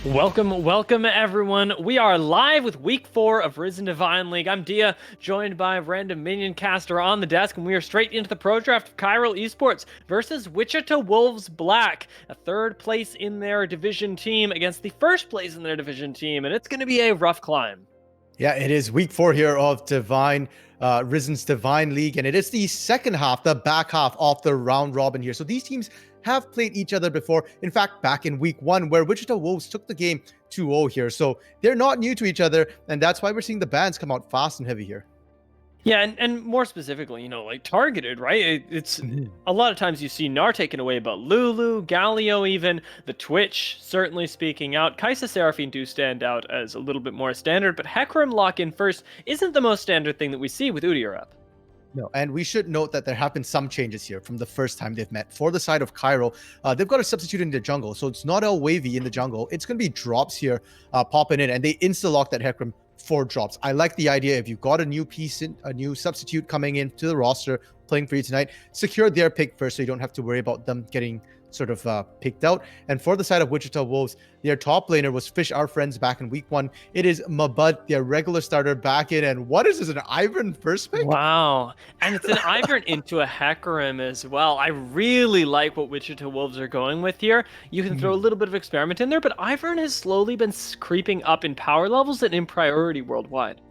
Welcome everyone. We are live with week 4 of Risen Divine League. I'm Dia, joined by random minion caster on the desk, and we are straight into the pro draft of Chiral Esports versus Wichita Wolves Black, a third place in their division team against the first place in their division team, and it's going to be a rough climb. Yeah, it is week 4 here of Risen's Divine League, and it is the second half, the back half of the round robin here. So these teams have played each other before. In fact, back in week 1, where Wichita Wolves took the game 2-0 here. So they're not new to each other, and that's why we're seeing the bans come out fast and heavy here. Yeah, and more specifically, like targeted, right? It's a lot of times you see Gnar taken away, but Lulu, Galio even, the Twitch certainly speaking out. Kaisa Seraphine do stand out as a little bit more standard, but Hecarim lock in first isn't the most standard thing that we see with Udyr up. No, and we should note that there have been some changes here from the first time they've met. For the side of Chiral, they've got a substitute in the jungle, so it's not El Wavy in the jungle. It's going to be drops here popping in, and they insta-lock that Hecarim for drops. I like the idea. If you've got a new piece, a new substitute coming into the roster, playing for you tonight, secure their pick first so you don't have to worry about them getting sort of picked out. And for the side of Wichita Wolves, their top laner was Fish, our friends, back in week 1. It is Mabud, their regular starter, back in. And what is this, an Ivern first pick? Wow. And it's an Ivern into a Hecarim as well. I really like what Wichita Wolves are going with here. You can throw a little bit of experiment in there, but Ivern has slowly been creeping up in power levels and in priority worldwide.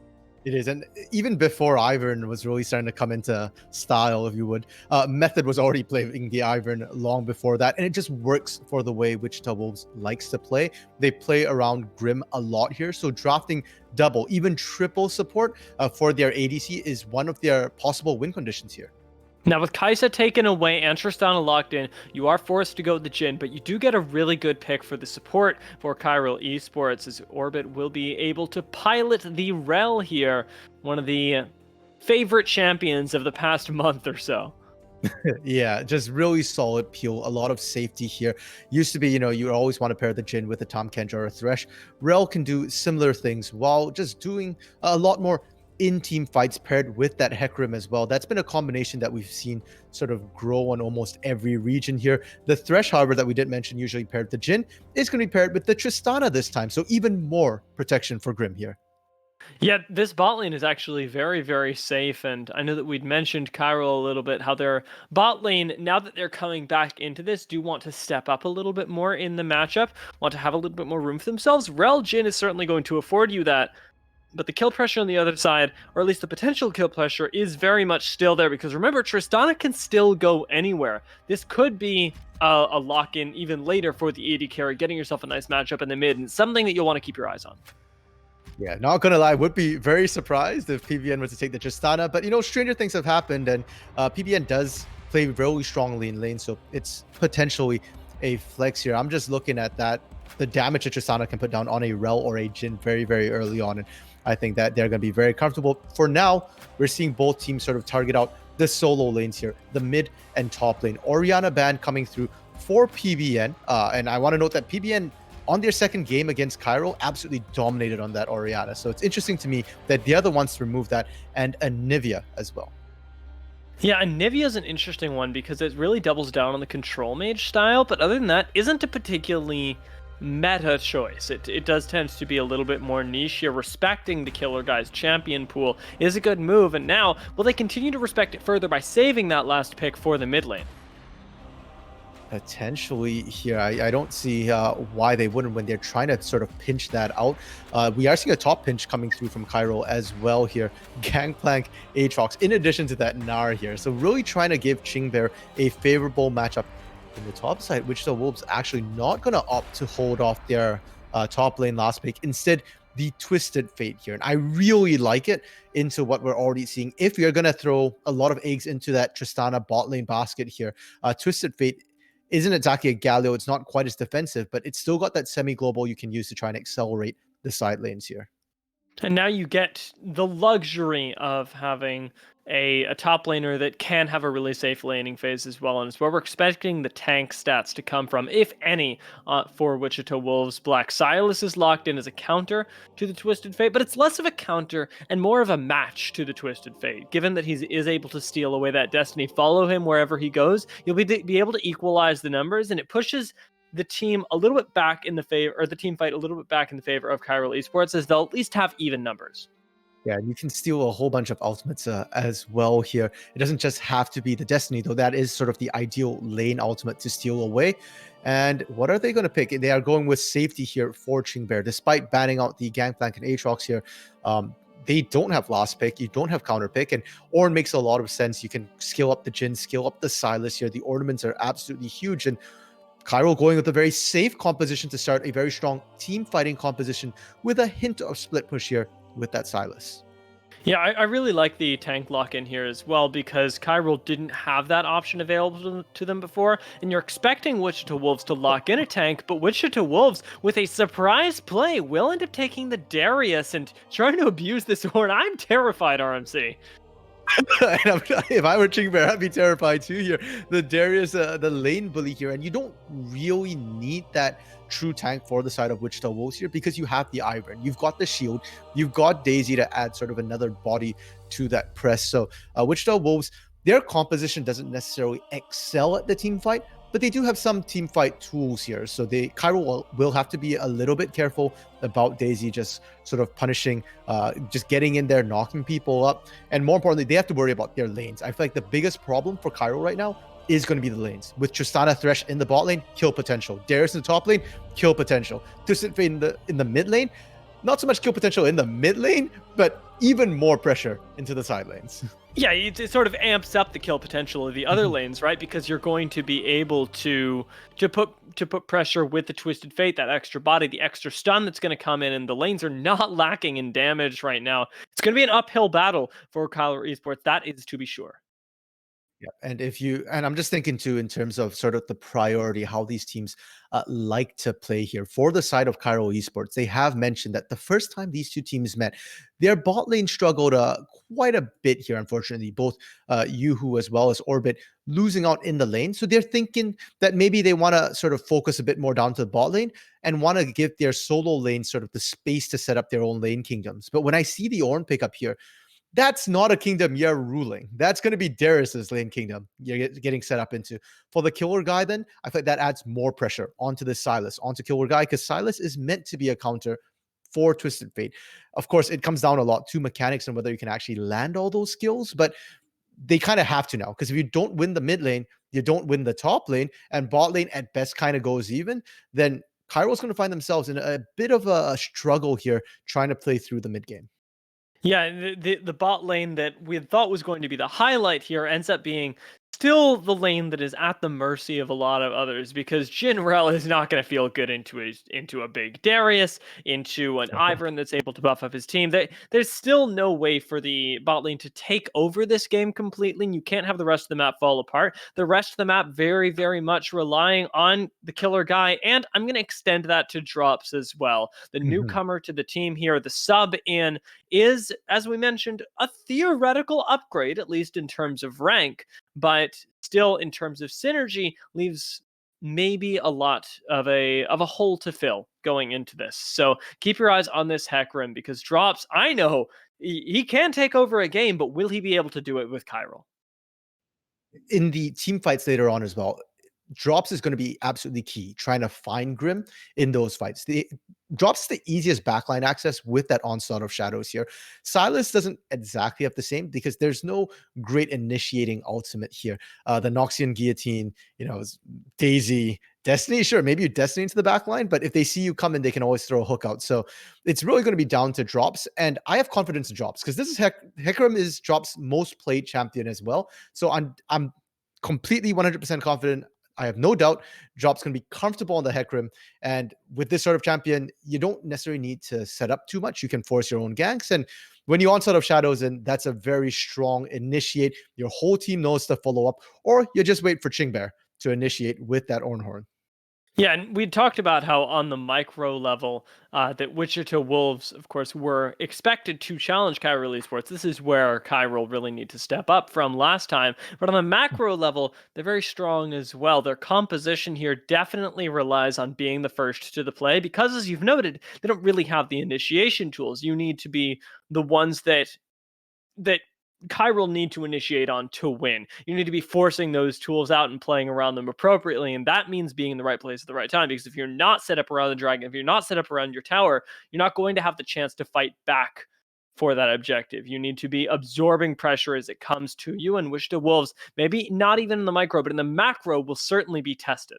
It is, and even before Ivern was really starting to come into style, if you would, Method was already playing the Ivern long before that, and it just works for the way Wichita Wolves likes to play. They play around Grim a lot here, so drafting double, even triple support for their ADC is one of their possible win conditions here. Now, with Kaisa taken away and Tristana locked in, you are forced to go with the Jhin, but you do get a really good pick for the support for Chiral Esports, as Orbit will be able to pilot the Rel here, one of the favorite champions of the past month or so. Yeah, just really solid peel. A lot of safety here. Used to be, you always want to pair the Jhin with a Tahm Kench or a Thresh. Rel can do similar things while just doing a lot more in-team fights paired with that Hecarim as well. That's been a combination that we've seen sort of grow on almost every region here. The Thresh, however, that we did mention, usually paired with the Jhin, is going to be paired with the Tristana this time. So even more protection for Grim here. Yeah, this bot lane is actually very, very safe, and I know that we'd mentioned Chiral a little bit, how their bot lane, now that they're coming back into this, do want to step up a little bit more in the matchup, want to have a little bit more room for themselves. Rel Jhin is certainly going to afford you that, but the kill pressure on the other side, or at least the potential kill pressure, is very much still there, because remember, Tristana can still go anywhere. This could be a lock-in even later for the AD carry, getting yourself a nice matchup in the mid, and something that you'll want to keep your eyes on. Yeah, not gonna lie, would be very surprised if PBN were to take the Tristana, but stranger things have happened, and PBN does play really strongly in lane, so it's potentially a flex here. I'm just looking at that, the damage that Tristana can put down on a Rel or a Jhin very, very early on, and I think that they're going to be very comfortable. For now, we're seeing both teams sort of target out the solo lanes here, the mid and top lane. Orianna ban coming through for PBN, and I want to note that PBN on their second game against Chiral absolutely dominated on that Orianna. So it's interesting to me that the other ones remove that, and Anivia as well. Yeah, Anivia is an interesting one because it really doubles down on the control mage style, but other than that, isn't a particularly meta choice. It does tend to be a little bit more niche. You're respecting the killer guy's champion pool is a good move, and now will they continue to respect it further by saving that last pick for the mid lane? Potentially here, I don't see why they wouldn't when they're trying to sort of pinch that out. We are seeing a top pinch coming through from Chiral as well here. Gangplank, Aatrox, in addition to that Gnar here. So really trying to give Chingbear a favorable matchup. In the top side, Wichita Wolves actually not going to opt to hold off their top lane last pick. Instead, the Twisted Fate here. And I really like it into what we're already seeing. If you're going to throw a lot of eggs into that Tristana bot lane basket here, Twisted Fate isn't exactly a Galio. It's not quite as defensive, but it's still got that semi-global you can use to try and accelerate the side lanes here. And now you get the luxury of having a top laner that can have a really safe laning phase as well, and it's where we're expecting the tank stats to come from, if any, for Wichita Wolves Black. Silas is locked in as a counter to the Twisted Fate, but it's less of a counter and more of a match to the Twisted Fate. Given that he is able to steal away that Destiny, follow him wherever he goes, you'll be able to equalize the numbers, and it pushes the team a little bit back in the favor, or the team fight a little bit back in the favor of Chiral Esports, as they'll at least have even numbers. Yeah, you can steal a whole bunch of ultimates as well here. It doesn't just have to be the Destiny, though. That is sort of the ideal lane ultimate to steal away. And what are they going to pick? They are going with safety here for Chingbear, despite banning out the Gangplank and Aatrox here. They don't have last pick. You don't have counter pick, and Ornn makes a lot of sense. You can skill up the Jhin, skill up the Silas here. The ornaments are absolutely huge, and Chiral going with a very safe composition to start a very strong team fighting composition with a hint of split push here with that Silas. Yeah, I really like the tank lock in here as well, because Chiral didn't have that option available to them before, and you're expecting Wichita Wolves to lock in a tank, but Wichita Wolves, with a surprise play, will end up taking the Darius and trying to abuse this horn. I'm terrified, RMC. And if I were Chingbear, I'd be terrified too here. The Darius, the lane bully here, and you don't really need that true tank for the side of Wichita Wolves here because you have the Iron, you've got the shield, you've got Daisy to add sort of another body to that press. So Wichita Wolves, their composition doesn't necessarily excel at the team fight, but they do have some team fight tools here. So Chiral will have to be a little bit careful about Daisy just sort of punishing, just getting in there, knocking people up. And more importantly, they have to worry about their lanes. I feel like the biggest problem for Chiral right now is going to be the lanes. With Tristana Thresh in the bot lane, kill potential. Darius in the top lane, kill potential. Twisted Fate in the mid lane, not so much kill potential in the mid lane, but even more pressure into the side lanes. Yeah, it sort of amps up the kill potential of the other lanes, right? Because you're going to be able to put pressure with the Twisted Fate, that extra body, the extra stun that's going to come in, and the lanes are not lacking in damage right now. It's going to be an uphill battle for Chiral Esports, that is to be sure. Yeah, and I'm just thinking too in terms of sort of the priority, how these teams like to play here. For the side of Chiral Esports, they have mentioned that the first time these two teams met, their bot lane struggled quite a bit here, unfortunately, both Yuhu as well as Orbit losing out in the lane. So they're thinking that maybe they want to sort of focus a bit more down to the bot lane and want to give their solo lane sort of the space to set up their own lane kingdoms. But when I see the Ornn pick up here, that's not a kingdom you're ruling. That's going to be Darius's lane kingdom you're getting set up into. For the killer guy, then, I think that adds more pressure onto the Silas, onto killer guy, because Silas is meant to be a counter for Twisted Fate. Of course, it comes down a lot to mechanics and whether you can actually land all those skills, but they kind of have to now, because if you don't win the mid lane, you don't win the top lane, and bot lane at best kind of goes even, then Chiral's going to find themselves in a bit of a struggle here trying to play through the mid game. Yeah, the bot lane that we thought was going to be the highlight here ends up being still the lane that is at the mercy of a lot of others, because Chiral is not going to feel good into a big Darius, into an Ivern that's able to buff up his team. There's still no way for the bot lane to take over this game completely, and you can't have the rest of the map fall apart. The rest of the map very, very much relying on the killer guy, and I'm going to extend that to drops as well. The newcomer to the team here, the sub in, is, as we mentioned, a theoretical upgrade, at least in terms of rank, but still in terms of synergy leaves maybe a lot of a hole to fill going into this. So keep your eyes on this Hecarim, because drops, I know he can take over a game, but will he be able to do it with Chiral? In the team fights later on as well, drops is going to be absolutely key, trying to find Grim in those fights. The drops is the easiest backline access with that onslaught of shadows here. Silas doesn't exactly have the same, because there's no great initiating ultimate here. The Noxian Guillotine, Daisy, Destiny, sure, maybe you Destiny into the backline, but if they see you coming, they can always throw a hook out. So it's really going to be down to drops, and I have confidence in drops, because this is Hecarim is drops' most played champion as well. So I'm completely 100% confident. I have no doubt Drop's going to be comfortable on the Hecarim. And with this sort of champion, you don't necessarily need to set up too much. You can force your own ganks. And when you onslaught of shadows, and that's a very strong initiate. Your whole team knows to follow up, or you just wait for Chingbear to initiate with that Ornhorn. Yeah, and we talked about how on the micro level that Wichita Wolves, of course, were expected to challenge Chiral Esports. This is where Chiral really need to step up from last time. But on the macro level, they're very strong as well. Their composition here definitely relies on being the first to the play, because, as you've noted, they don't really have the initiation tools. You need to be the ones that Chiral need to initiate on to win. You need to be forcing those tools out and playing around them appropriately, and that means being in the right place at the right time. Because if you're not set up around the dragon, if you're not set up around your tower, you're not going to have the chance to fight back for that objective. You need to be absorbing pressure as it comes to you, and Wichita Wolves, maybe not even in the micro, but in the macro, will certainly be tested.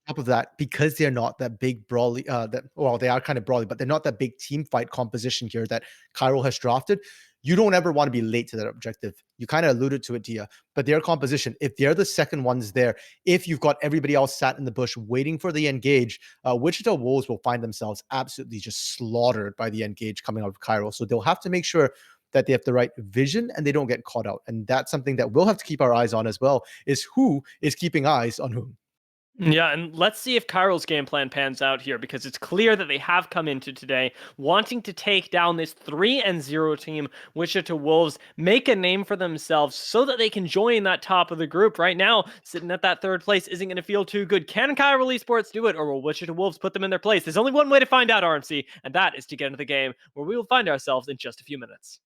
Top of that, because they're not that big brawly, that well, they are kind of brawly, but they're not that big team fight composition here that Chiral has drafted. You don't ever want to be late to that objective. You kind of alluded to it, Dia, but their composition, if they're the second ones there, if you've got everybody else sat in the bush waiting for the engage, Wichita Wolves will find themselves absolutely just slaughtered by the engage coming out of Chiral. So they'll have to make sure that they have the right vision and they don't get caught out. And that's something that we'll have to keep our eyes on as well, is who is keeping eyes on whom. Yeah, and let's see if Chiral's game plan pans out here, because it's clear that they have come into today wanting to take down this 3-0 team, Wichita Wolves, make a name for themselves so that they can join that top of the group. Right now, sitting at that third place isn't going to feel too good. Can Chiral Esports do it, or will Wichita Wolves put them in their place? There's only one way to find out, RMC, and that is to get into the game, where we will find ourselves in just a few minutes.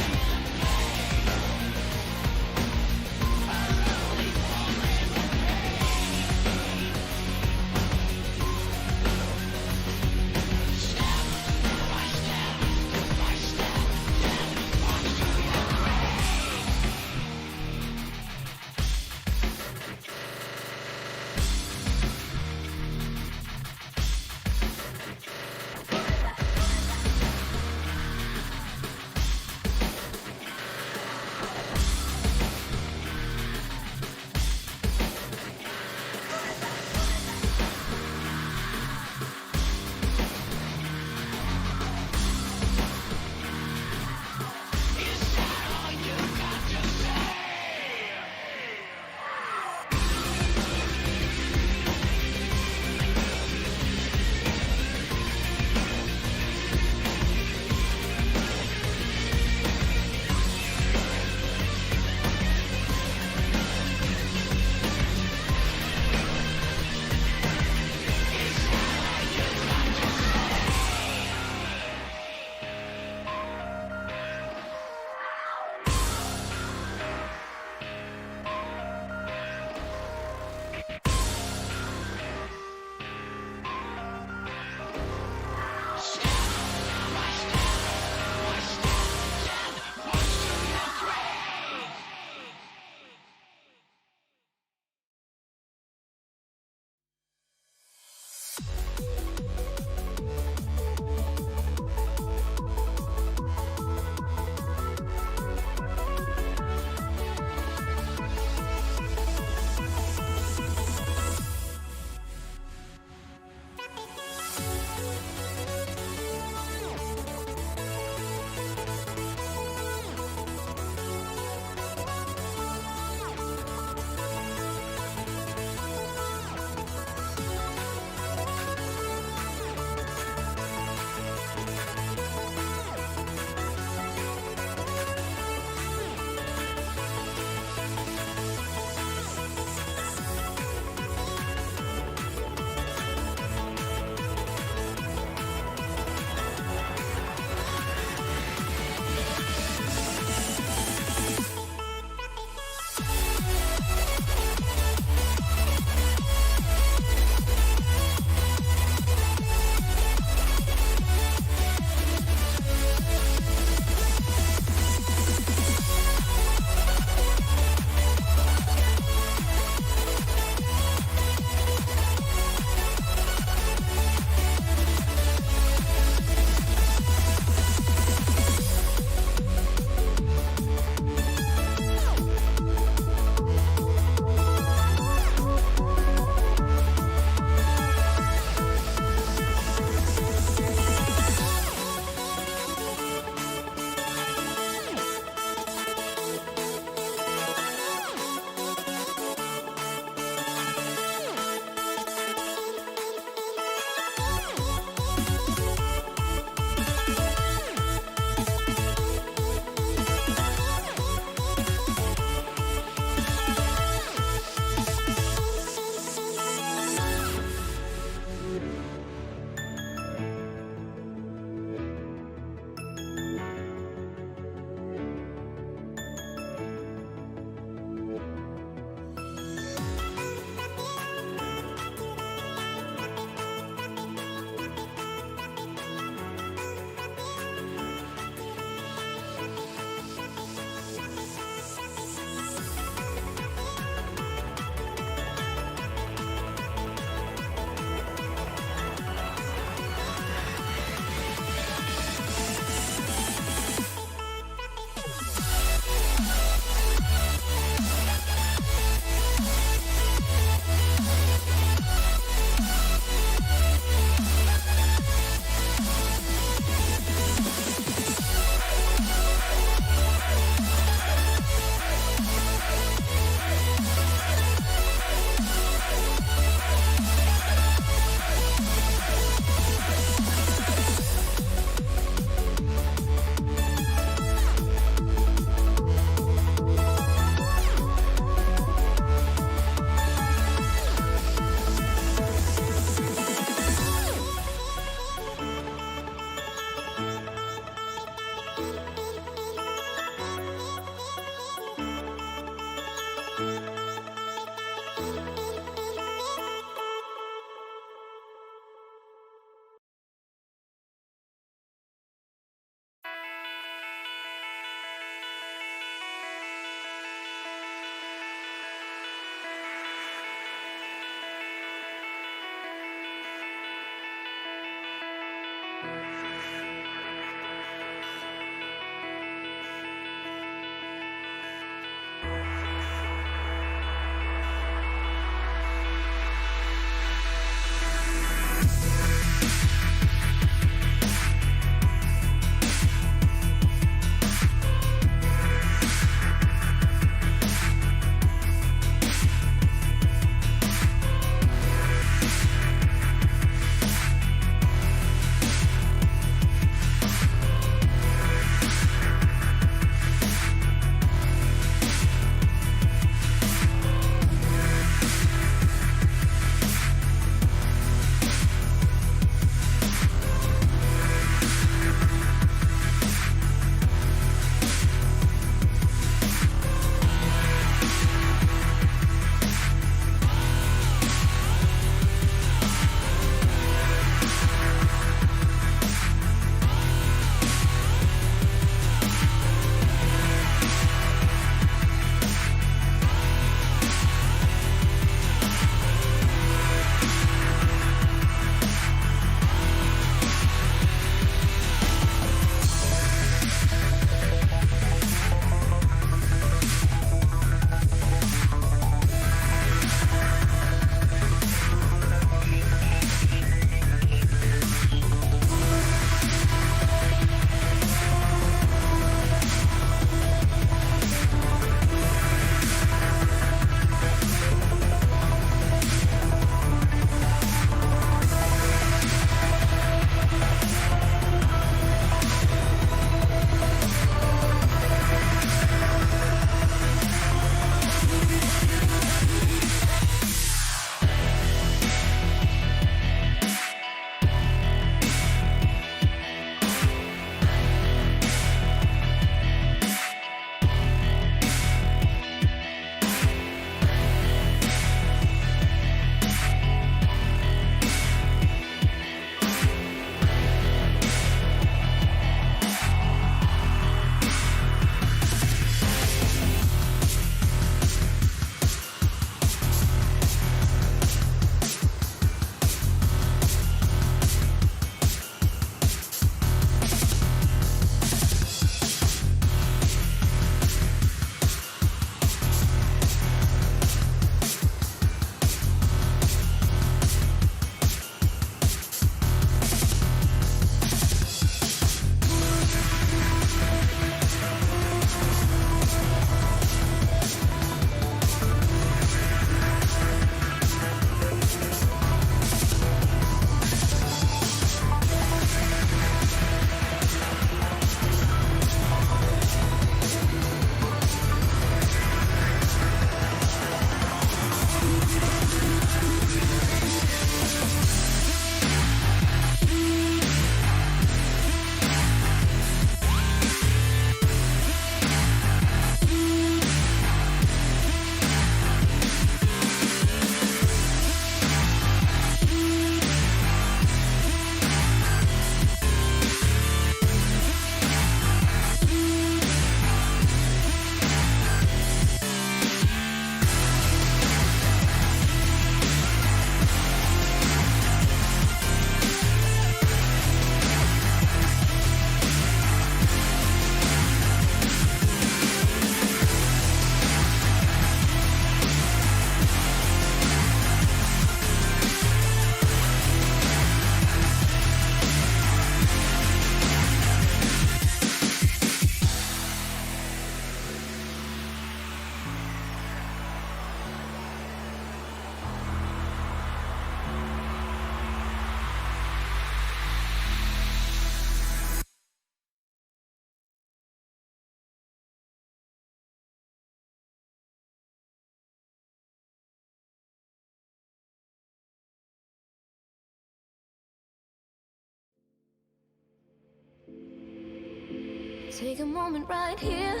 Take a moment right here,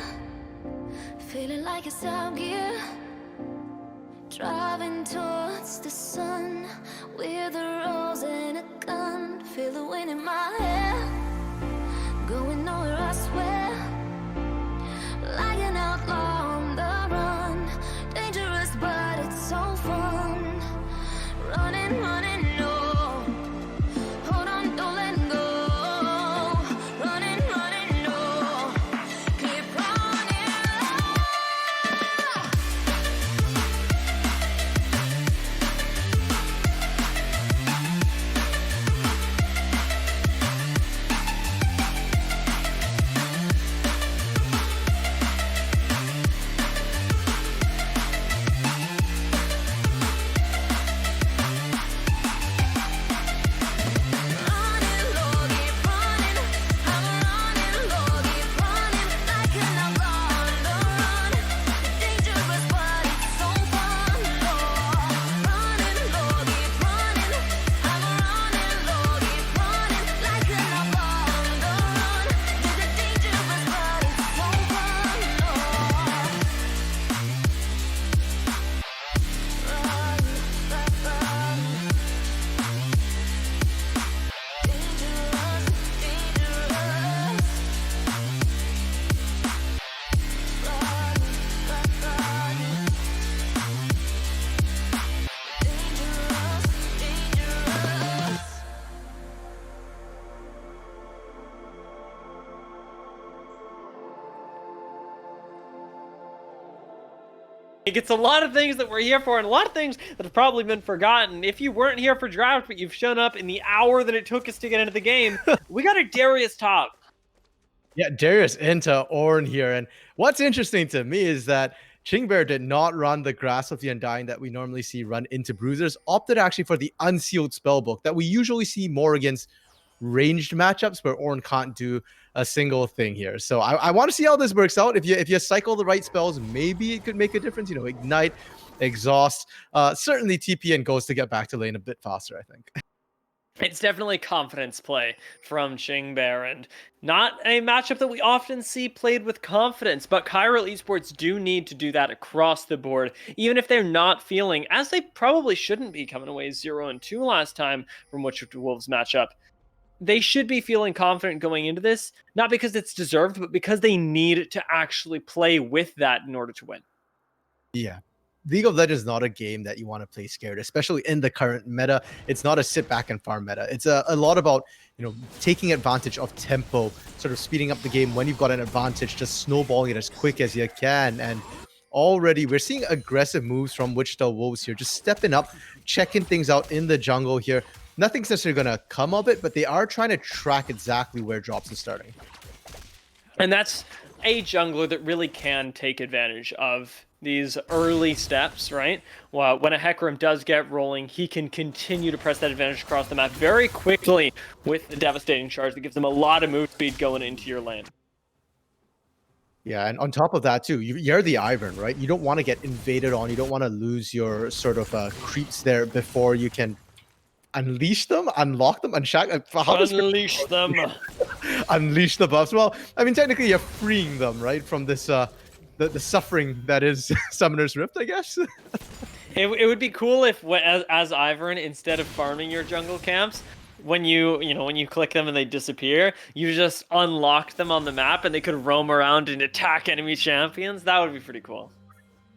feeling like it's out gear. Driving towards the sun with a rose and a gun. Feel the wind in my hair, going nowhere I swear. Like an outlaw on the run, dangerous but it's so fun. Running, running, no. Hold on, don't let go. Running, running, no. Keep running. It's a lot of things that we're here for and a lot of things that have probably been forgotten. If you weren't here for draft, but you've shown up in the hour that it took us to get into the game, we got a Darius top. Yeah, Darius into Ornn here. And what's interesting to me is that Chingbear did not run the Grasp of the Undying that we normally see run into Bruisers, opted actually for the Unsealed Spellbook that we usually see more against ranged matchups where Ornn can't do a single thing here. So I want to see how this works out. If you cycle the right spells, maybe it could make a difference. You know, Ignite, Exhaust, certainly TP and Ghost to get back to lane a bit faster, I think. It's definitely confidence play from Chingbear, and not a matchup that we often see played with confidence, but Chiral Esports do need to do that across the board, even if they're not feeling, as they probably shouldn't be coming away 0-2 last time from Wichita Wolves matchup. They should be feeling confident going into this, not because it's deserved, but because they need to actually play with that in order to win. Yeah. League of Legends is not a game that you want to play scared, especially in the current meta. It's not a sit back and farm meta. It's a lot about, you know, taking advantage of tempo, sort of speeding up the game when you've got an advantage, just snowballing it as quick as you can. And already we're seeing aggressive moves from Wichita Wolves here, just stepping up, checking things out in the jungle here. Nothing's necessarily going to come of it, but they are trying to track exactly where drops are starting. And that's a jungler that really can take advantage of these early steps, right? Well, when a Hecarim does get rolling, he can continue to press that advantage across the map very quickly with the devastating charge that gives them a lot of move speed going into your lane. Yeah, and on top of that too, you're the Ivern, right? You don't want to get invaded on. You don't want to lose your sort of creeps there before you can unleash them, unlock them, unshack. Unleash them. Unleash the buffs. Well, I mean, technically you're freeing them, right, from this the suffering that is Summoner's Rift, I guess. It would be cool if, as Ivern, instead of farming your jungle camps, when you click them and they disappear, you just unlock them on the map and they could roam around and attack enemy champions. That would be pretty cool.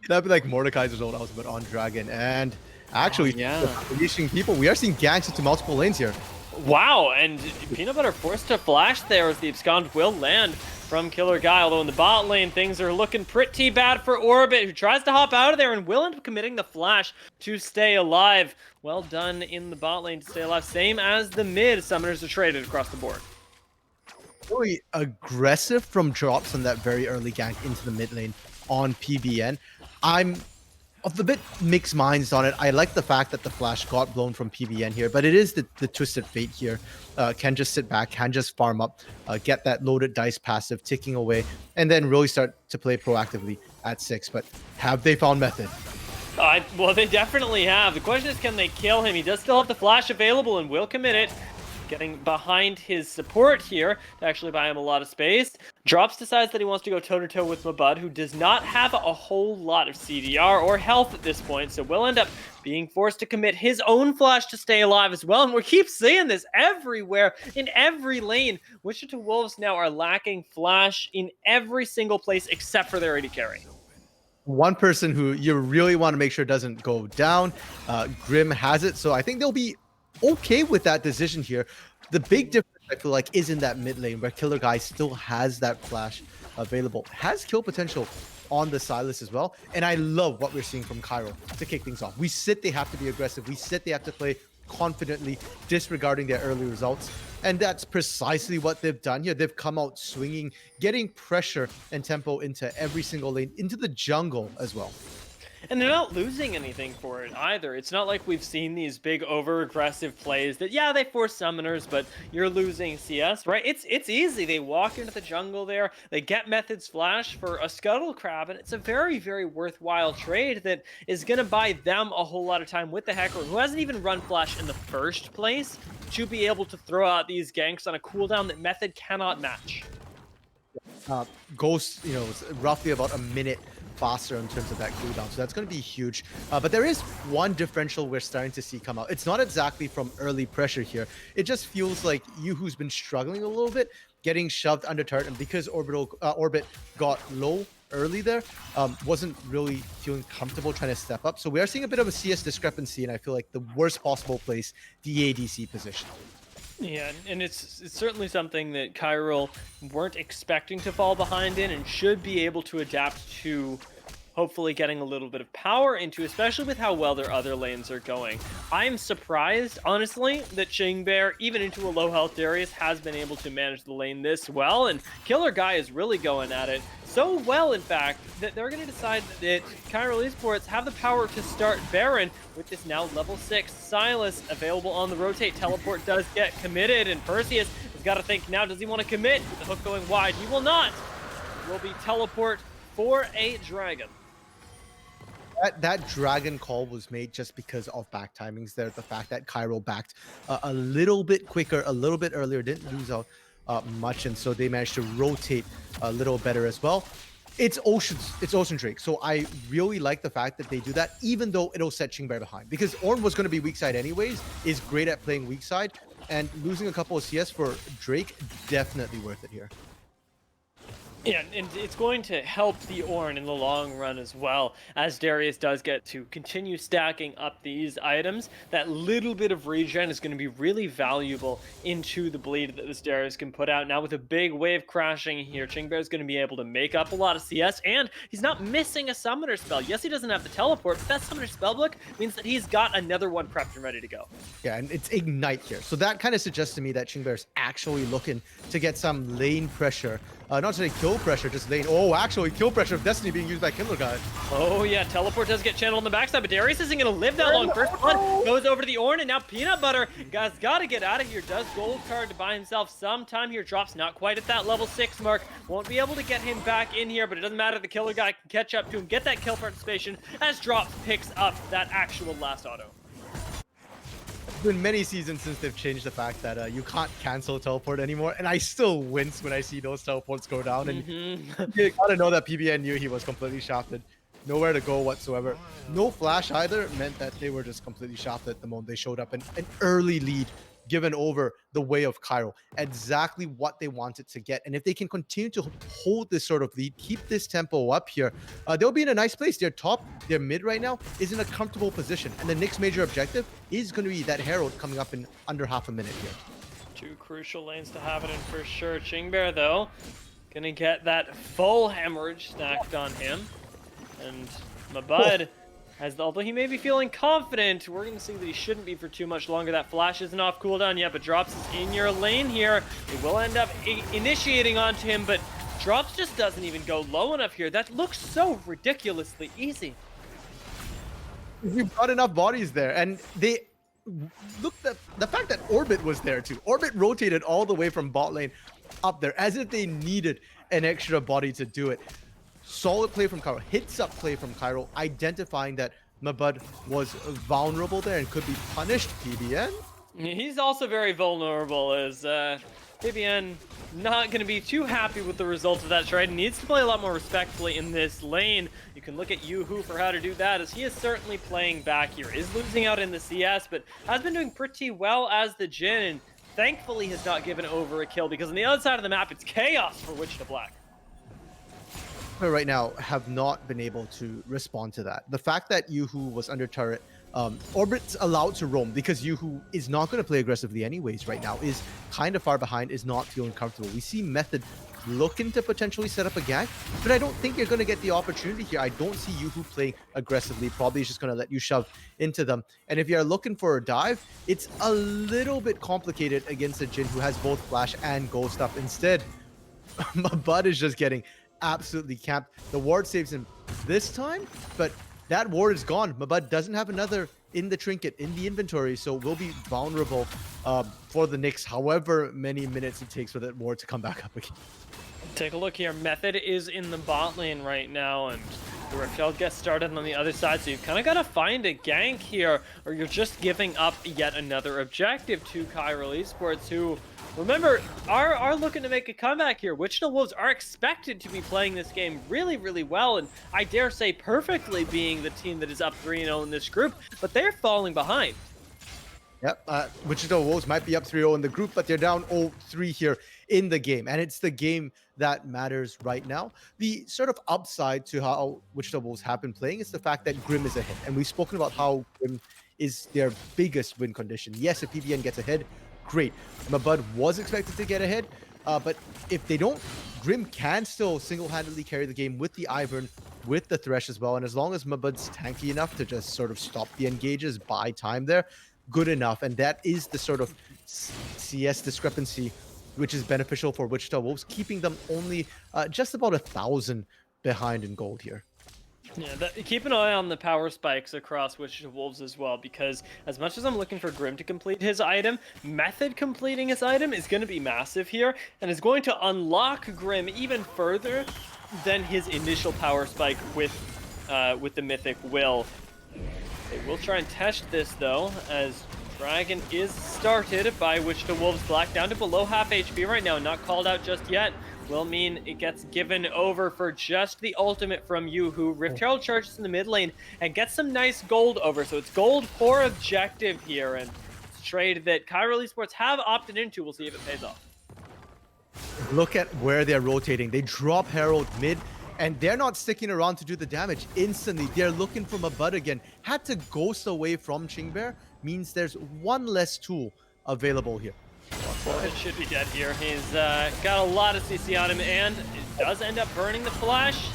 That'd be like Mordekaiser's old house, but on Dragon. And actually, yeah, unleashing people. We are seeing ganks into multiple lanes here. Wow, and Peanut Butter forced to flash there as the abscond will land from Killer Guy, although in the bot lane, things are looking pretty bad for Orbit, who tries to hop out of there and will end up committing the flash to stay alive. Well done in the bot lane to stay alive. Same as the mid. Summoners are traded across the board. Really aggressive from drops on that very early gank into the mid lane on PBN. I'm of the bit mixed minds on it. I like the fact that the flash got blown from PBN here, but it is the twisted fate here. Can just sit back, can just farm up, get that loaded dice passive ticking away, and then really start to play proactively at 6. But have they found method? Well, they definitely have. The question is, can they kill him? He does still have the flash available and will commit it. getting behind his support here to actually buy him a lot of space. Drops decides that he wants to go toe-to-toe with Mabud, who does not have a whole lot of CDR or health at this point, so will end up being forced to commit his own flash to stay alive as well. And we keep seeing this everywhere, in every lane. Wichita Wolves now are lacking flash in every single place except for their AD carry. One person who you really want to make sure doesn't go down, Grim has it, so I think they'll be okay with that decision here. The big difference, I feel like, is in that mid lane where Killer Guy still has that flash available, has kill potential on the Silas as well. And I love what we're seeing from Chiral to kick things off. We sit they have to be aggressive. We sit they have to play confidently, disregarding their early results. And that's precisely what they've done here. They've come out swinging, getting pressure and tempo into every single lane, into the jungle as well. And they're not losing anything for it either. It's not like we've seen these big over-aggressive plays that, yeah, they force summoners, but you're losing CS, right? It's easy. They walk into the jungle there, they get Method's flash for a Scuttle Crab, and it's a very, very worthwhile trade that is going to buy them a whole lot of time with the Heckler, who hasn't even run flash in the first place, to be able to throw out these ganks on a cooldown that Method cannot match. Ghost, is roughly about a minute faster in terms of that cooldown, so that's going to be huge. But there is one differential we're starting to see come out. It's not exactly from early pressure here. It just feels like Yuhu's been struggling a little bit, getting shoved under turret, and because Orbit got low early there, wasn't really feeling comfortable trying to step up. So we are seeing a bit of a CS discrepancy, and I feel like the worst possible place, the ADC position. Yeah, and it's certainly something that Chiral weren't expecting to fall behind in and should be able to adapt to, hopefully getting a little bit of power into, especially with how well their other lanes are going. I'm surprised, honestly, that Chingbear, even into a low health Darius, has been able to manage the lane this well, and Killer Guy is really going at it so well, in fact, that they're going to decide that Chiral Esports have the power to start Baron with this now level 6 Silas available on the rotate. Teleport does get committed, and Perseus has got to think now, does he want to commit? With the hook going wide, he will not. It will be teleport for a dragon. That dragon call was made just because of back timings there. The fact that Chiral backed a little bit quicker, a little bit earlier, didn't lose out much, and so they managed to rotate a little better as well. It's Ocean Drake, so I really like the fact that they do that, even though it'll set Chingbear behind, because Ornn was going to be weak side anyways, is great at playing weak side, and losing a couple of CS for Drake, definitely worth it here. Yeah, and it's going to help the Ornn in the long run as well, as Darius does get to continue stacking up these items. That little bit of regen is going to be really valuable into the bleed that this Darius can put out. Now with a big wave crashing here, Chingbear is going to be able to make up a lot of CS, and he's not missing a summoner spell. Yes, he doesn't have the teleport, but that summoner spellbook means that he's got another one prepped and ready to go. Yeah, and it's Ignite here. So that kind of suggests to me that Chingbear is actually looking to get some lane pressure. Not to say kill pressure, just lane. Oh, actually, kill pressure of Destiny being used by Killer Guy. Oh, yeah, teleport does get channeled on the backside, but Darius isn't going to live that long. First blood goes over to the Ornn, and now Peanut Butter, guys, got to get out of here. Does gold card to buy himself some time here. Drops not quite at that level 6 mark. Won't be able to get him back in here, but it doesn't matter. The Killer Guy can catch up to him, get that kill participation as Drops picks up that actual last auto. It's been many seasons since they've changed the fact that you can't cancel a teleport anymore, and I still wince when I see those teleports go down. And you gotta know that PBN knew he was completely shafted. Nowhere to go whatsoever. No flash either meant that they were just completely shafted at the moment they showed up. An early lead given over the way of Chiral. Exactly what they wanted to get. And if they can continue to hold this sort of lead, keep this tempo up here, they'll be in a nice place. Their top, their mid right now is in a comfortable position. And the next major objective is going to be that Herald coming up in under half a minute here. Two crucial lanes to have it in for sure. Chingbear, though, gonna get that full hemorrhage stacked on him. And Mabud, although he may be feeling confident, we're going to see that he shouldn't be for too much longer. That flash isn't off cooldown yet, but Drops is in your lane here. It will end up initiating onto him, but Drops just doesn't even go low enough here. That looks so ridiculously easy. You've got enough bodies there, and they look at the fact that Orbit was there too. Orbit rotated all the way from bot lane up there as if they needed an extra body to do it. Solid play from Chiral, hits up play from Chiral, identifying that Mabud was vulnerable there and could be punished. PBN He's also very vulnerable as Vivian not going to be too happy with the results of that trade. Needs to play a lot more respectfully in this lane. You can look at Yoo-Hoo for how to do that, as he is certainly playing back here. Is losing out in the CS, but has been doing pretty well as the Jhin, and thankfully has not given over a kill, because on the other side of the map, it's chaos for Wichita Black. Right now have not been able to respond to that. The fact that Yoo-Hoo was under turret, Orbit's allowed to roam because Yoo-Hoo is not going to play aggressively anyways right now, is kind of far behind, is not feeling comfortable. We see Method looking to potentially set up a gank, but I don't think you're going to get the opportunity here. I don't see Yoo-Hoo playing aggressively. Probably is just going to let you shove into them. And if you're looking for a dive, it's a little bit complicated against a Jhin who has both flash and ghost up. Instead, Mabud is just getting absolutely camped. The ward saves him this time, but that ward is gone. Mabud doesn't have another in the trinket, in the inventory, so will be vulnerable for the Knicks, however many minutes it takes for that ward to come back up again. Take a look here. Method is in the bot lane right now, and the Riftshell gets started on the other side, so you've kind of got to find a gank here, or you're just giving up yet another objective to Chiral Esports, who, remember, are looking to make a comeback here. Wichita Wolves are expected to be playing this game really, really well, and I dare say perfectly, being the team that is up 3-0 in this group, but they're falling behind. Yep, Wichita Wolves might be up 3-0 in the group, but they're down 0-3 here in the game, and it's the game that matters right now. The sort of upside to how Wichita Wolves have been playing is the fact that Grim is ahead, and we've spoken about how Grim is their biggest win condition. Yes, if PBN gets ahead, great. Mabud was expected to get ahead, but if they don't, Grim can still single-handedly carry the game with the Ivern, with the Thresh as well, and as long as Mabud's tanky enough to just sort of stop the engages, buy time there, good enough. And that is the sort of CS discrepancy which is beneficial for Wichita Wolves, keeping them only just about 1,000 behind in gold here. Yeah, keep an eye on the power spikes across Wichita Wolves as well, because as much as I'm looking for Grim to complete his item, Method completing his item is going to be massive here, and is going to unlock Grim even further than his initial power spike with the Mythic Will. They will try and test this, though, as Dragon is started by Wichita Wolves. Black down to below half HP right now, not called out just yet. Will mean it gets given over for just the ultimate from Yoo-Hoo. Rift Herald charges in the mid lane and gets some nice gold over. So it's gold for objective here, and it's a trade that Chiral Esports have opted into. We'll see if it pays off. Look at where they're rotating. They drop Herald mid, and they're not sticking around to do the damage instantly. They're looking for Mabud again. Had to ghost away from Chingbear, means there's one less tool available here. It should be dead here. He's got a lot of CC on him, and it does end up burning the flash,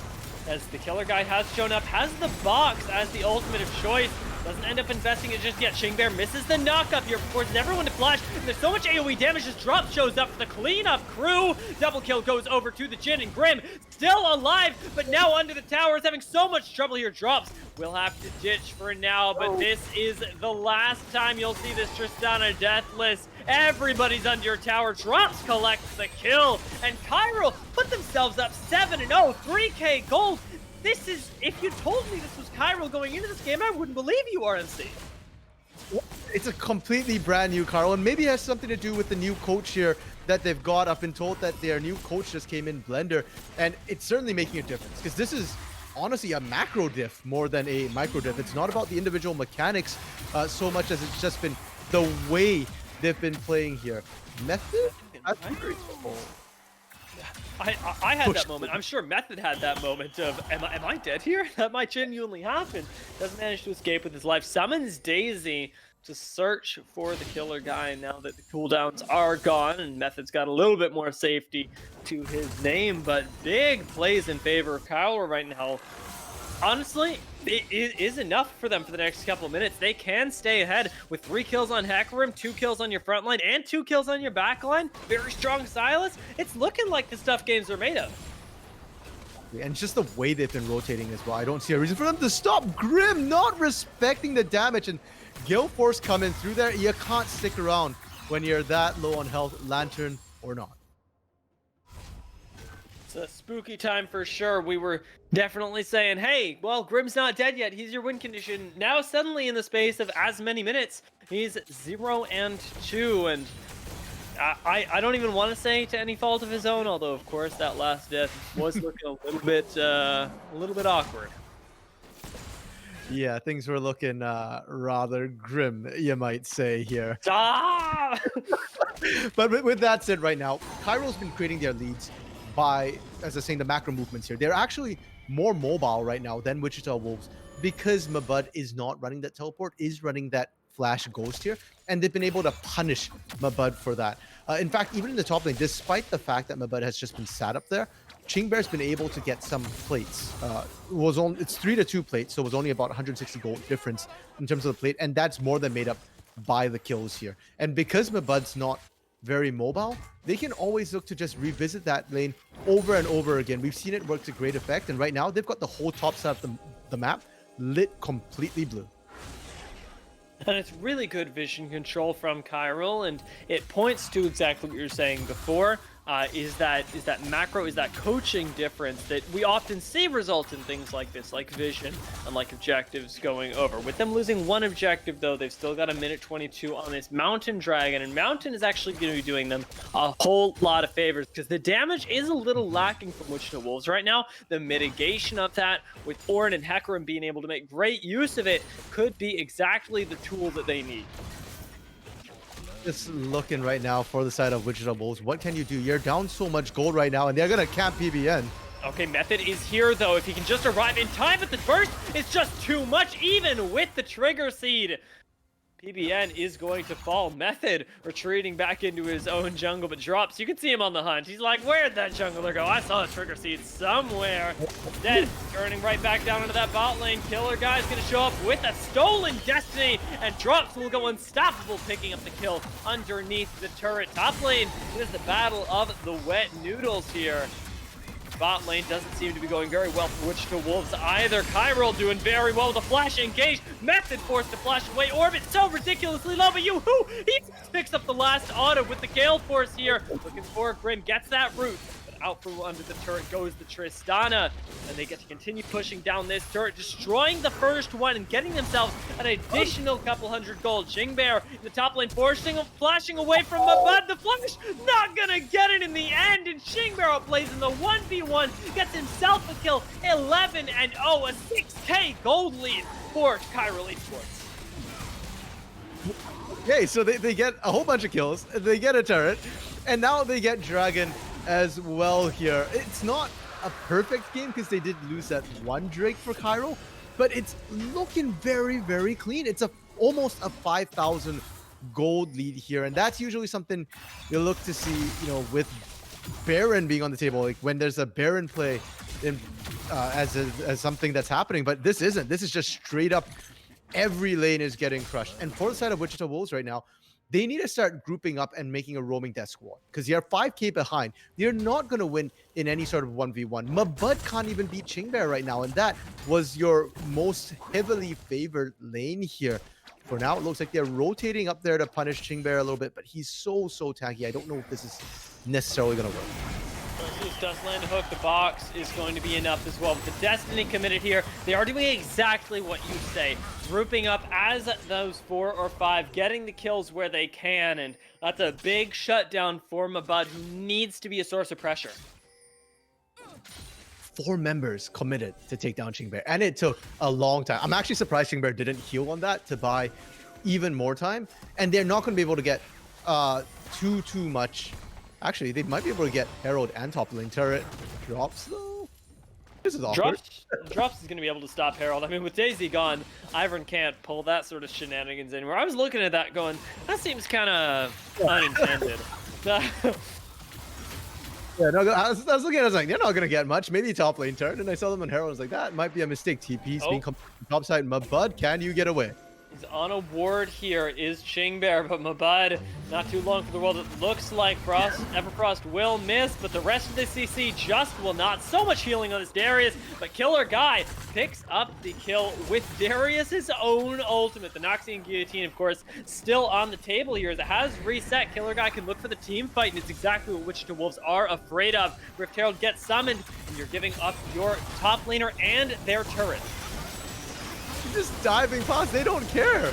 as the killer guy has shown up, has the box as the ultimate of choice. Doesn't end up investing it just yet. Chingbear misses the knockup here, forces everyone to flash. And there's so much AoE damage, this drop shows up for the cleanup crew. Double kill goes over to the Jhin, and Grim still alive, but now under the towers, having so much trouble here. Drops will have to ditch for now, but this is the last time you'll see this Tristana deathless. Everybody's under tower. Drops collects the kill, and Chiral put themselves up 7-0, 3k gold. This is, if you told me this was Chiral going into this game, I wouldn't believe you, RNC. It's a completely brand new Chiral, and maybe it has something to do with the new coach here that they've got. I've been told that their new coach just came in, Blender, and it's certainly making a difference, because this is honestly a macro diff more than a micro diff. It's not about the individual mechanics so much as it's just been the way they've been playing here. Method? That's very simple. I had that moment. I'm sure Method had that moment of, am I dead here? That might genuinely happen. Doesn't manage to escape with his life. Summons Daisy to search for the killer guy now that the cooldowns are gone, and Method's got a little bit more safety to his name, but big plays in favor of Chiral right now. Honestly, it is enough for them for the next couple of minutes. They can stay ahead with 3 kills on Hecarim, 2 kills on your front line, and 2 kills on your back line. Very strong Silas. It's looking like the stuff games are made of. And just the way they've been rotating as well. I don't see a reason for them to stop. Grim not respecting the damage, and Gale Force coming through there. You can't stick around when you're that low on health, Lantern or not. It's a spooky time for sure. We were definitely saying, hey, well, Grim's not dead yet. He's your win condition. Now, suddenly, in the space of as many minutes, he's 0-2. And I don't even want to say to any fault of his own, although, of course, that last death was looking a little bit awkward. Yeah, things were looking rather grim, you might say here. Ah! But with that said, right now, Cairo's been creating their leads by, as I was saying, the macro movements here. They're actually more mobile right now than Wichita Wolves because Mabud is not running that teleport, is running that flash ghost here, and they've been able to punish Mabud for that. In fact, even in the top lane, despite the fact that Mabud has just been sat up there, Chingbear's been able to get some plates. It's 3-2 plates, so it was only about 160 gold difference in terms of the plate, and that's more than made up by the kills here. And because Mabud's not very mobile, they can always look to just revisit that lane over and over again. We've seen it work to great effect, and right now they've got the whole top side of the map lit completely blue. And it's really good vision control from Chiral, and it points to exactly what you were saying before. Is that macro, is that coaching difference that we often see result in things like this, like vision and like objectives going over. With them losing one objective, though, they've still got a minute 22 on this Mountain Dragon, and Mountain is actually going to be doing them a whole lot of favors because the damage is a little lacking from Wichita Wolves right now. The mitigation of that with Ornn and Hecarim being able to make great use of it could be exactly the tool that they need. Just looking right now for the side of Wichita Wolves. What can you do? You're down so much gold right now, and they're going to camp PBN. Okay, Method is here, though. If he can just arrive in time, but the burst is just too much, even with the Trigger Seed. PBN is going to fall. Method retreating back into his own jungle, but Drops, you can see him on the hunt. He's like, where'd that jungler go? I saw a Trigger Seed somewhere. Dead, turning right back down into that bot lane. Killer guy's gonna show up with a stolen Destiny, and Drops will go unstoppable, picking up the kill underneath the turret. Top lane, it is the battle of the wet noodles here. Bot lane doesn't seem to be going very well for Wichita Wolves either. Chiral doing very well with a flash engaged. Method forced to flash away. Orbit so ridiculously low, but Yoo-hoo! He picks up the last auto with the Gale Force here. Looking for Grim, gets that root. But out from under the turret goes the Tristana. And they get to continue pushing down this turret, destroying the first one and getting themselves an additional couple hundred gold. Chingbear in the top lane, flashing away from Mabud. The flash not gonna get it in the end, and Chingbear plays in the 1v1, gets himself a kill. 11-0, a 6k gold lead for Chiral Esports. Okay, so they get a whole bunch of kills, they get a turret, and now they get Dragon as well here. It's not a perfect game because they did lose that one Drake for Chiral, but it's looking very, very clean. It's almost a 5,000 gold lead here, and that's usually something you look to see, with Baron being on the table, like when there's a Baron play in as something that's happening, but this isn't. This is just straight up every lane is getting crushed. And for the side of Wichita Wolves right now, they need to start grouping up and making a roaming death squad because you're 5k behind. You're not going to win in any sort of 1v1. Mabud can't even beat Chingbear right now, and that was your most heavily favored lane here. For now, it looks like they're rotating up there to punish Chingbear a little bit, but he's so tanky. I don't know if this is necessarily going to work. Does land a hook, the box is going to be enough as well. With the Destiny committed here, they are doing exactly what you say. Grouping up as those 4 or 5, getting the kills where they can, and that's a big shutdown for Mabud, who needs to be a source of pressure. 4 members committed to take down Chingbear, and it took a long time. I'm actually surprised Chingbear didn't heal on that to buy even more time, and they're not going to be able to get too much. Actually, they might be able to get Herald and top lane turret. Drops, though? This is awkward. Drops is going to be able to stop Herald. I mean, with Daisy gone, Ivern can't pull that sort of shenanigans anymore. I was looking at that going, that seems kind of unintended. Yeah, no, I was looking at it, I was like, they're not going to get much. Maybe top lane turret. And I saw them on Herald. I was like, that might be a mistake. TP's being top side. Mabud, can you get away? He's on a ward here, is Chingbear, but Mabud, not too long for the world. It looks like Everfrost will miss, but the rest of the CC just will not. So much healing on this Darius, but Killer Guy picks up the kill with Darius's own ultimate. The Noxian Guillotine, of course, still on the table here as it has reset. Killer Guy can look for the team fight, and it's exactly what Wichita Wolves are afraid of. Rift Herald gets summoned, and you're giving up your top laner and their turret. Just diving past, they don't care.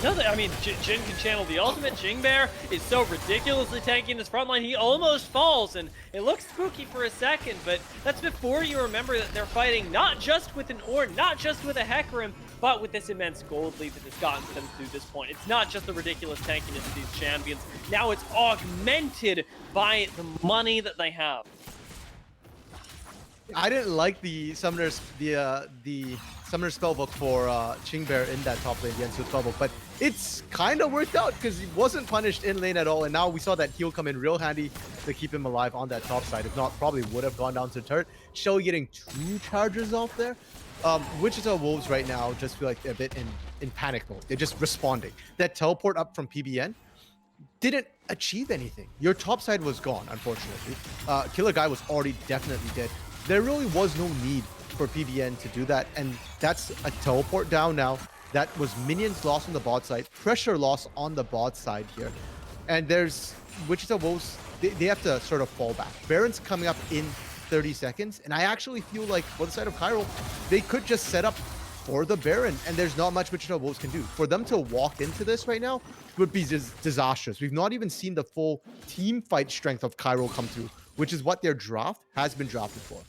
No, I mean, Jin can channel the ultimate. Chingbear is so ridiculously tanky in this front line, he almost falls, and it looks spooky for a second, but that's before you remember that they're fighting not just with an Ornn, not just with a Hecarim, but with this immense gold lead that has gotten them through this point. It's not just the ridiculous tankiness of these champions, now it's augmented by the money that they have. I didn't like the summoner's summoner spellbook for Chingbear in that top lane, the Ensu spellbook, but it's kind of worked out because he wasn't punished in lane at all, and now we saw that heal come in real handy to keep him alive on that top side. If not, probably would have gone down to the turret. Shelly getting 2 charges off there. Wichita Wolves right now just feel like they're a bit in panic mode. They're just responding. That teleport up from PBN didn't achieve anything. Your top side was gone, unfortunately. Killer Guy was already definitely dead. There really was no need for PBN to do that, and that's a teleport down now. That was minions lost on the bot side, pressure loss on the bot side here. And there's Wichita Wolves, they have to sort of fall back. Baron's coming up in 30 seconds, and I actually feel like for the side of Chiral, they could just set up for the Baron, and there's not much Wichita Wolves can do. For them to walk into this right now would be disastrous. We've not even seen the full team fight strength of Chiral come through, which is what their draft has been drafted for.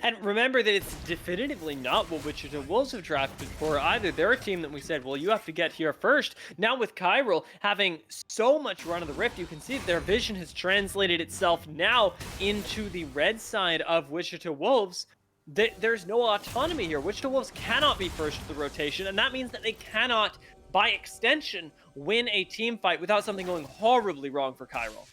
And remember that it's definitively not what Wichita Wolves have drafted for either. They're a team that we said, well, you have to get here first. Now with Chiral having so much run of the Rift, you can see that their vision has translated itself now into the red side of Wichita Wolves. There's no autonomy here. Wichita Wolves cannot be first to the rotation, and that means that they cannot, by extension, win a team fight without something going horribly wrong for Chiral.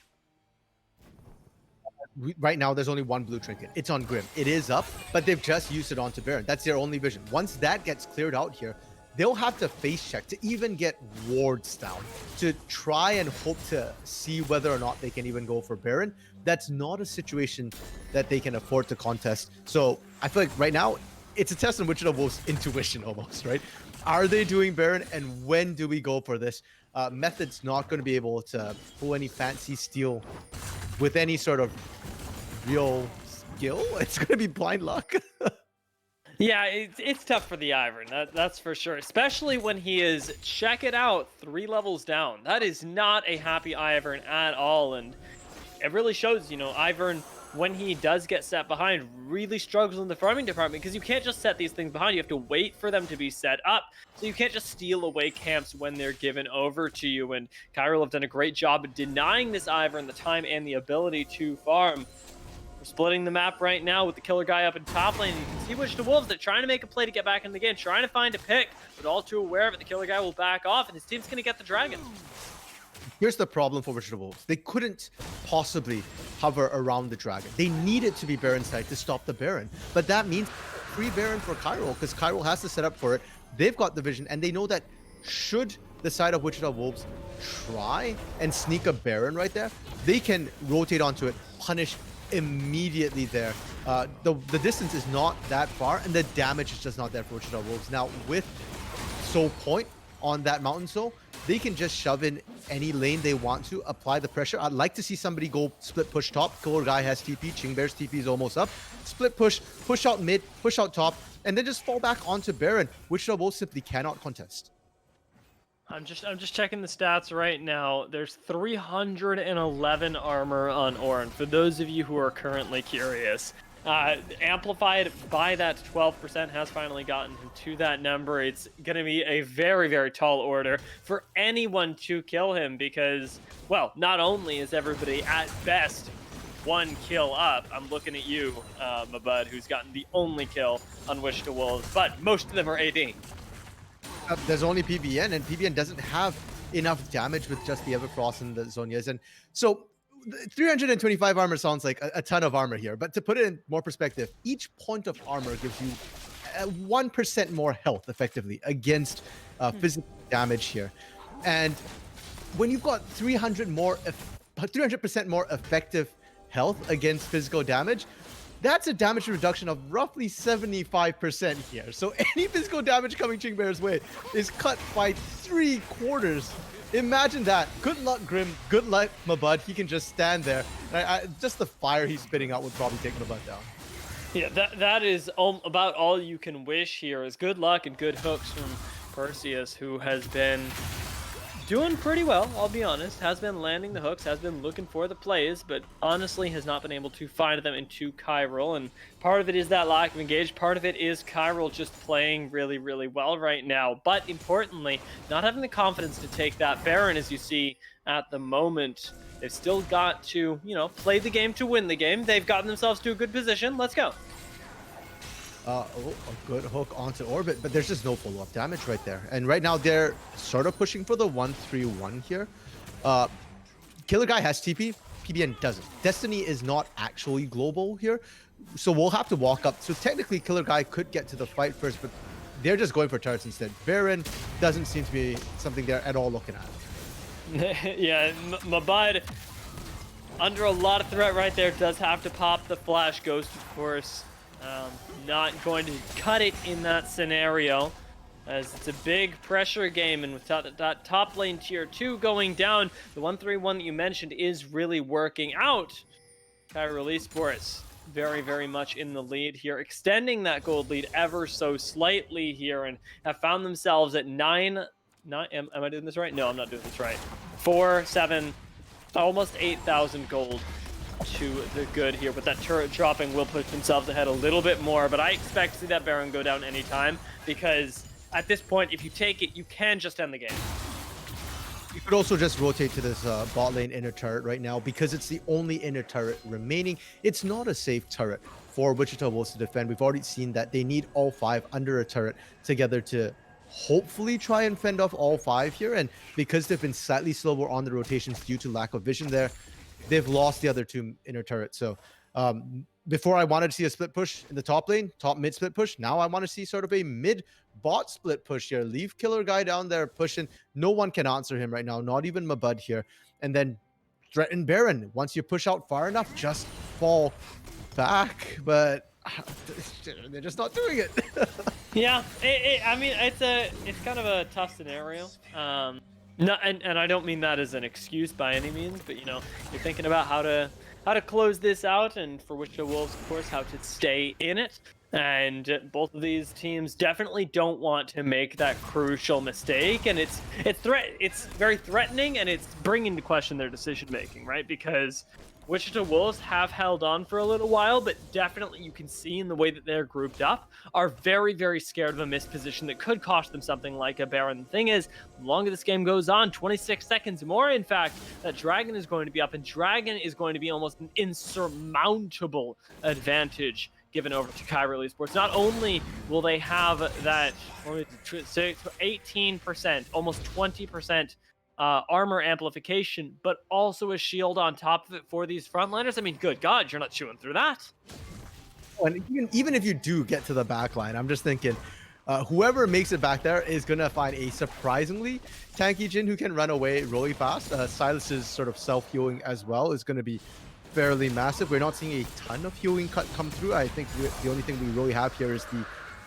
Right now, there's only one blue trinket. It's on Grim. It is up, but they've just used it onto Baron. That's their only vision. Once that gets cleared out here, they'll have to face check to even get wards down to try and hope to see whether or not they can even go for Baron. That's not a situation that they can afford to contest. So I feel like right now, it's a test on Wichita Wolves' intuition almost, right? Are they doing Baron, and when do we go for this? Method's not going to be able to pull any fancy steal with any sort of real skill. It's going to be blind luck. Yeah, it's tough for the Ivern, that's for sure. Especially when he is, check it out, 3 levels down. That is not a happy Ivern at all, and it really shows, you know, Ivern, when he does get set behind, really struggles in the farming department, because you can't just set these things behind. You have to wait for them to be set up. So you can't just steal away camps when they're given over to you. And Chiral have done a great job of denying this Ivern the time and the ability to farm. We're splitting the map right now with the Killer Guy up in top lane. You can see Wichita Wolves, they're trying to make a play to get back in the game, trying to find a pick, but all too aware of it. The Killer Guy will back off, and his team's going to get the dragon. Here's the problem for Wichita Wolves. They couldn't possibly hover around the dragon. They needed to be Baron side to stop the Baron. But that means free Baron for Chiral, because Chiral has to set up for it. They've got the vision, and they know that should the side of Wichita Wolves try and sneak a Baron right there, they can rotate onto it, punish immediately there. The distance is not that far, and the damage is just not there for Wichita Wolves. Now, with Soul Point on that Mountain Soul, they can just shove in any lane they want to, apply the pressure. I'd like to see somebody go split push top. Killer Guy has TP, Chingbear's TP is almost up. Split push, push out mid, push out top, and then just fall back onto Baron, which they both simply cannot contest. I'm just checking the stats right now. There's 311 armor on Ornn, for those of you who are currently curious. Amplified by that 12% has finally gotten to that number. It's going to be a very, very tall order for anyone to kill him because, well, not only is everybody at best 1 kill up, I'm looking at you, Mabud, who's gotten the only kill on Wichita Wolves, but most of them are AD. There's only PBN, and PBN doesn't have enough damage with just the Everfrost and the Zonias. And so 325 armor sounds like a ton of armor here, but to put it in more perspective, each point of armor gives you 1% more health effectively against physical damage here. And when you've got 300% more effective health against physical damage, that's a damage reduction of roughly 75% here. So any physical damage coming Chingbear's way is cut by 3/4. Imagine that. Good luck, Grim. Good luck, Mabud. He can just stand there. Just the fire he's spitting out would probably take Mabud down. Yeah, that is about all you can wish here is good luck and good hooks from Perseus, who has been doing pretty well, I'll be honest. Has been landing the hooks, has been looking for the plays, but honestly has not been able to find them into Chiral. And part of it is that lack of engage. Part of it is Chiral just playing really, really well right now. But importantly, not having the confidence to take that Baron, as you see at the moment. They've still got to, play the game to win the game. They've gotten themselves to a good position. Let's go. A good hook onto Orbit, but there's just no follow-up damage right there. And right now they're sort of pushing for the 1-3-1 here. Killer Guy has TP, PBN doesn't. Destiny is not actually global here, so we'll have to walk up. So technically Killer Guy could get to the fight first, but they're just going for turrets instead. Baron doesn't seem to be something they're at all looking at. Yeah, Mabud under a lot of threat right there, does have to pop the Flash Ghost, of course. Not going to cut it in that scenario, as it's a big pressure game, and with that top lane tier 2 going down, the 1-3-1 that you mentioned is really working out. Chiral Esports very, very much in the lead here, extending that gold lead ever so slightly here, and have found themselves at 9, am I doing this right? No, I'm not doing this right. 4, 7, almost 8,000 gold to the good here. With that turret dropping, will push themselves ahead a little bit more, but I expect to see that Baron go down anytime, because at this point, if you take it, you can just end the game. You could also just rotate to this bot lane inner turret right now, because it's the only inner turret remaining. It's not a safe turret for Wichita Wolves to defend. We've already seen that they need all 5 under a turret together to hopefully try and fend off all 5 here, and because they've been slightly slower on the rotations due to lack of vision there, they've lost the other 2 inner turrets. So before I wanted to see a split push in the top lane, top mid split push. Now I want to see sort of a mid bot split push here. Leave Killer Guy down there pushing. No one can answer him right now, not even Mabud here. And then threaten Baron. Once you push out far enough, just fall back. But they're just not doing it. Yeah, I mean, it's kind of a tough scenario. No, and I don't mean that as an excuse by any means, but you're thinking about how to close this out, and for Wichita Wolves, of course, how to stay in it. And both of these teams definitely don't want to make that crucial mistake, and it's very threatening, and it's bringing into question their decision making, right? Because Wichita Wolves have held on for a little while, but definitely you can see in the way that they're grouped up, are very, very scared of a missed position that could cost them something like a Baron. The thing is, the longer this game goes on, 26 seconds more, in fact, that Dragon is going to be up, and Dragon is going to be almost an insurmountable advantage given over to Chiral Esports. Not only will they have that 18%, almost 20% armor amplification, but also a shield on top of it for these frontliners. I mean, good God, you're not chewing through that. And even if you do get to the back line, I'm just thinking, whoever makes it back there is going to find a surprisingly tanky Jhin who can run away really fast. Silas's sort of self-healing as well is going to be fairly massive. We're not seeing a ton of healing come through. I think the only thing we really have here is the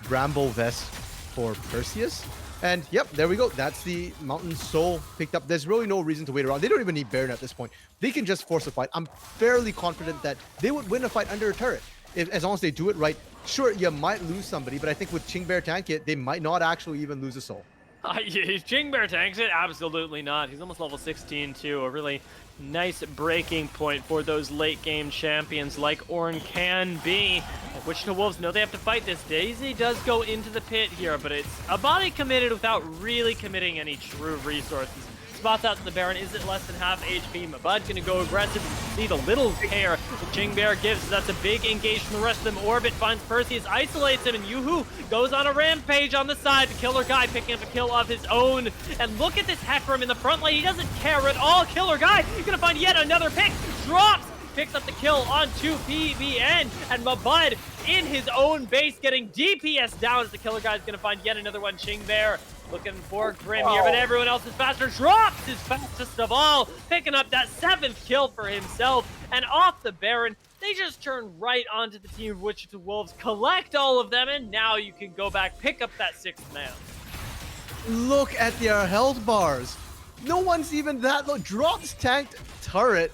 Bramble Vest for Perseus. And yep, there we go. That's the Mountain Soul picked up. There's really no reason to wait around. They don't even need Baron at this point. They can just force a fight. I'm fairly confident that they would win a fight under a turret. As long as they do it right. Sure, you might lose somebody, but I think with Chingbear tank it, they might not actually even lose a soul. Chingbear tanks it? Absolutely not. He's almost level 16 too. A really nice breaking point for those late game champions like Ornn can be. Wichita Wolves know they have to fight this. Daisy does go into the pit here, but it's a body committed without really committing any true resources. Spots out to the Baron, is it less than half HP? Mabud gonna go aggressive. See the little care that Chingbear gives. That's a big engage from the rest of them. Orbit finds Perseus, isolates him, and Yoo-Hoo goes on a rampage on the side. The Killer Guy picking up a kill of his own. And look at this Hecarim in the front lane. He doesn't care at all. Killer Guy, he's gonna find yet another pick. Drops picks up the kill onto PBN, and Mabud in his own base getting DPS down as the killer guy's gonna find yet another one. Chingbear looking for Grim here, but everyone else is faster. Drops his fastest of all, picking up that 7th kill for himself, and off the Baron, they just turn right onto the team of Wichita Wolves, collect all of them, and now you can go back, pick up that 6th man. Look at their health bars. No one's even that low. Drops tanked turret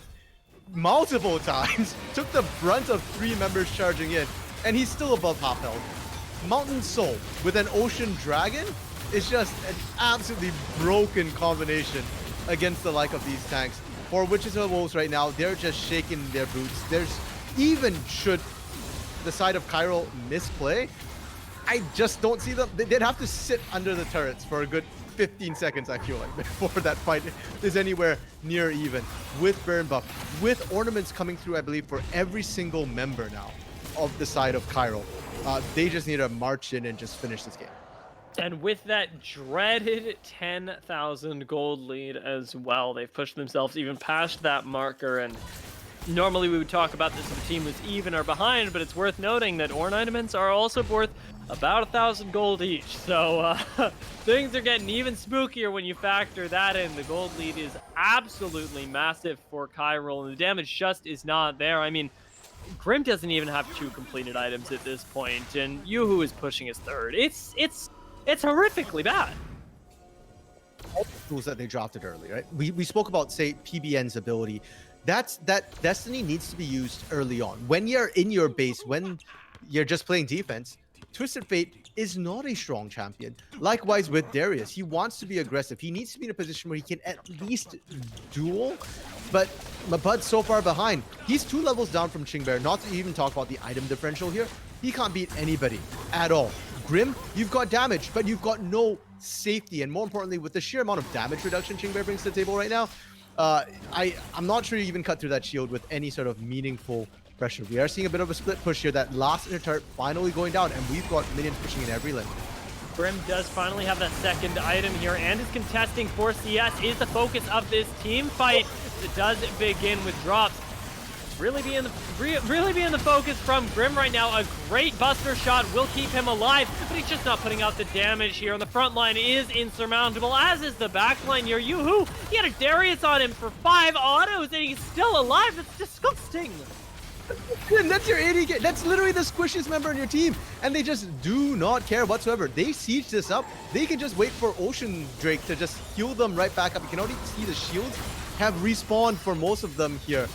multiple times. Took the brunt of 3 members charging in, and he's still above half health. Mountain Soul with an Ocean Dragon is just an absolutely broken combination against the like of these tanks. For Wichita Wolves right now, they're just shaking their boots. There's even should the side of Chiral misplay, I just don't see them. They'd have to sit under the turrets for a good 15 seconds, I feel like, before that fight is anywhere near even. With burn buff, with ornaments coming through, I believe, for every single member now of the side of Chiral. They just need to march in and just finish this game. And with that dreaded 10,000 gold lead as well, they've pushed themselves even past that marker. And normally we would talk about this if a team was even or behind, but it's worth noting that ornaments are also worth about 1,000 gold each. So things are getting even spookier when you factor that in. The gold lead is absolutely massive for Chiral, and the damage just is not there. I mean, Grim doesn't even have 2 completed items at this point, and Yoo-Hoo is pushing his 3rd. It's horrifically bad. All the tools that they drafted early, right? We spoke about, say, PBN's ability. That Destiny needs to be used early on. When you're in your base, when you're just playing defense, Twisted Fate is not a strong champion. Likewise with Darius, he wants to be aggressive. He needs to be in a position where he can at least duel, but Mabud's so far behind. He's 2 levels down from Chingbear, not to even talk about the item differential here. He can't beat anybody at all. Grim, you've got damage, but you've got no safety, and more importantly, with the sheer amount of damage reduction Chingbear brings to the table right now, I'm not sure you even cut through that shield with any sort of meaningful pressure. We are seeing a bit of a split push here. That last inner turret finally going down, and we've got minions pushing in every lane. Grim does finally have that 2nd item here, and is contesting for CS, is the focus of this team fight. It does begin with drops. Really being the focus from Grim right now. A great buster shot will keep him alive, but he's just not putting out the damage here. And the front line is insurmountable, as is the back line here. Yoo-Hoo, he had a Darius on him for 5 autos, and he's still alive. That's disgusting. And that's your AD. That's literally the squishiest member in your team, and they just do not care whatsoever. They siege this up. They can just wait for Ocean Drake to just heal them right back up. You can already see the shields have respawned for most of them here.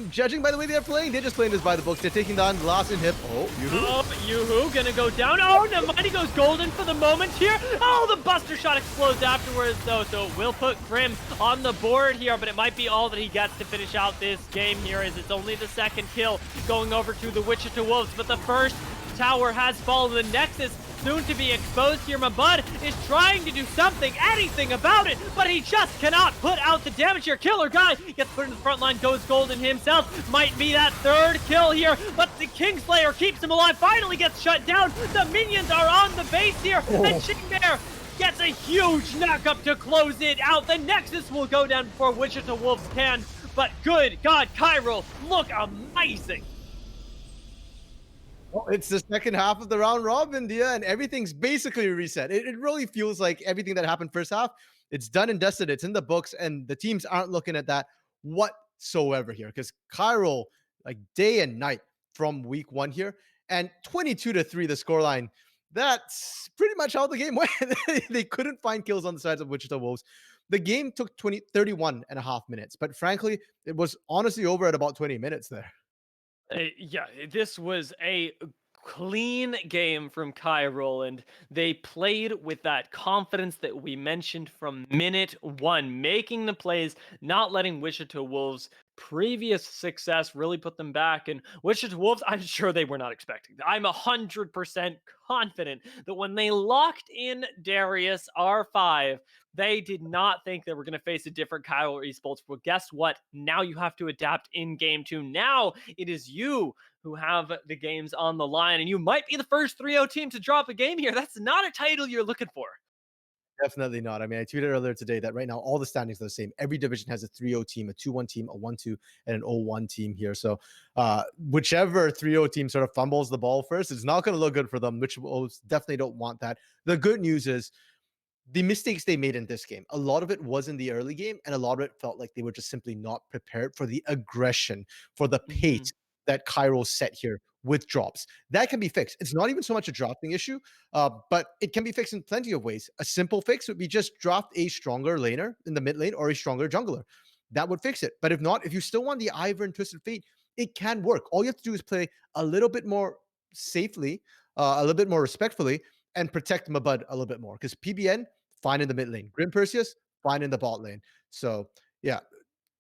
Judging by the way they're playing, they're just playing this by the books. They're taking down the last inhib. Oh, Yoo-Hoo. Oh, Yoo-Hoo gonna go down. Oh, Namighty goes golden for the moment here. Oh, the buster shot explodes afterwards, though, so it will put Grim on the board here, but it might be all that he gets to finish out this game here, as it's only the 2nd kill going over to the Wichita Wolves, but the 1st tower has fallen. The Nexus soon to be exposed here. Mabud is trying to do something, anything about it, but he just cannot put out the damage here. Killer guy gets put in the front line, goes golden himself. Might be that 3rd kill here, but the Kingslayer keeps him alive, finally gets shut down. The minions are on the base here, and Chingbear gets a huge knock-up to close it out. The Nexus will go down before Wichita Wolves can, but good God, Chiral look amazing. Well, it's the second half of the round robin, Dia, and everything's basically reset. It really feels like everything that happened first half, it's done and dusted. It's in the books, and the teams aren't looking at that whatsoever here, because Chiral, like day and night from week 1 here, and 22-3 the scoreline. That's pretty much how the game went. They couldn't find kills on the sides of Wichita Wolves. The game took 31 and a half minutes, but frankly, it was honestly over at about 20 minutes there. Yeah, this was a clean game from Chiral, and they played with that confidence that we mentioned from minute 1, making the plays, not letting Wichita Wolves' previous success really put them back. And Wichita Wolves, I'm sure they were not expecting that. I'm 100% confident that when they locked in Darius R5, they did not think they were going to face a different Chiral Esports. Well, guess what? Now you have to adapt in game 2. Now it is you who have the games on the line, and you might be the first 3-0 team to drop a game here. That's not a title you're looking for. Definitely not. I mean, I tweeted earlier today that right now all the standings are the same. Every division has a 3-0 team, a 2-1 team, a 1-2, and an 0-1 team here. So whichever 3-0 team sort of fumbles the ball first, it's not going to look good for them, which definitely don't want that. The good news is the mistakes they made in this game, a lot of it was in the early game, and a lot of it felt like they were just simply not prepared for the aggression, for the Mhm. pace that Cairo set here with drops. That can be fixed. It's not even so much a drafting issue, but it can be fixed in plenty of ways. A simple fix would be just draft a stronger laner in the mid lane or a stronger jungler. That would fix it. But if not, if you still want the Ivern and Twisted Fate, it can work. All you have to do is play a little bit more safely, a little bit more respectfully, and protect Mabud a little bit more. Because PBN, fine in the mid lane. Grim Perseus, fine in the bot lane. So yeah,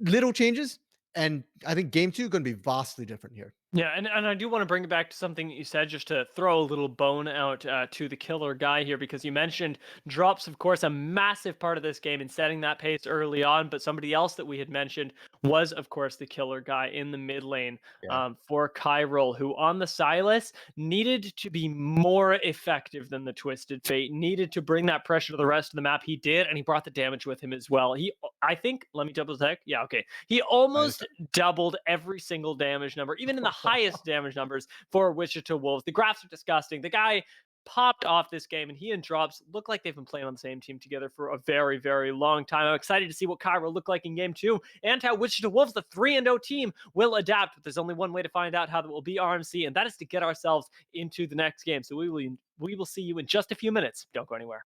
little changes. And I think game two going to be vastly different here. Yeah, and I do want to bring it back to something that you said, just to throw a little bone out to the killer guy here, because you mentioned drops, of course, a massive part of this game in setting that pace early on. But somebody else that we had mentioned was, of course, the killer guy in the mid lane for Chiral, who on the Silas needed to be more effective than the Twisted Fate, needed to bring that pressure to the rest of the map. He did, and he brought the damage with him as well. I think, let me double check. Yeah, okay. He almost doubled every single damage number, even in the highest damage numbers for Wichita Wolves. The graphs are disgusting. The guy popped off this game, and he and Drops look like they've been playing on the same team together for a very, very long time. I'm excited to see what Chiral look like in game two, and how Wichita Wolves, the 3-0 team, will adapt. But there's only one way to find out how that will be RMC, and that is to get ourselves into the next game. So we will see you in just a few minutes. Don't go anywhere.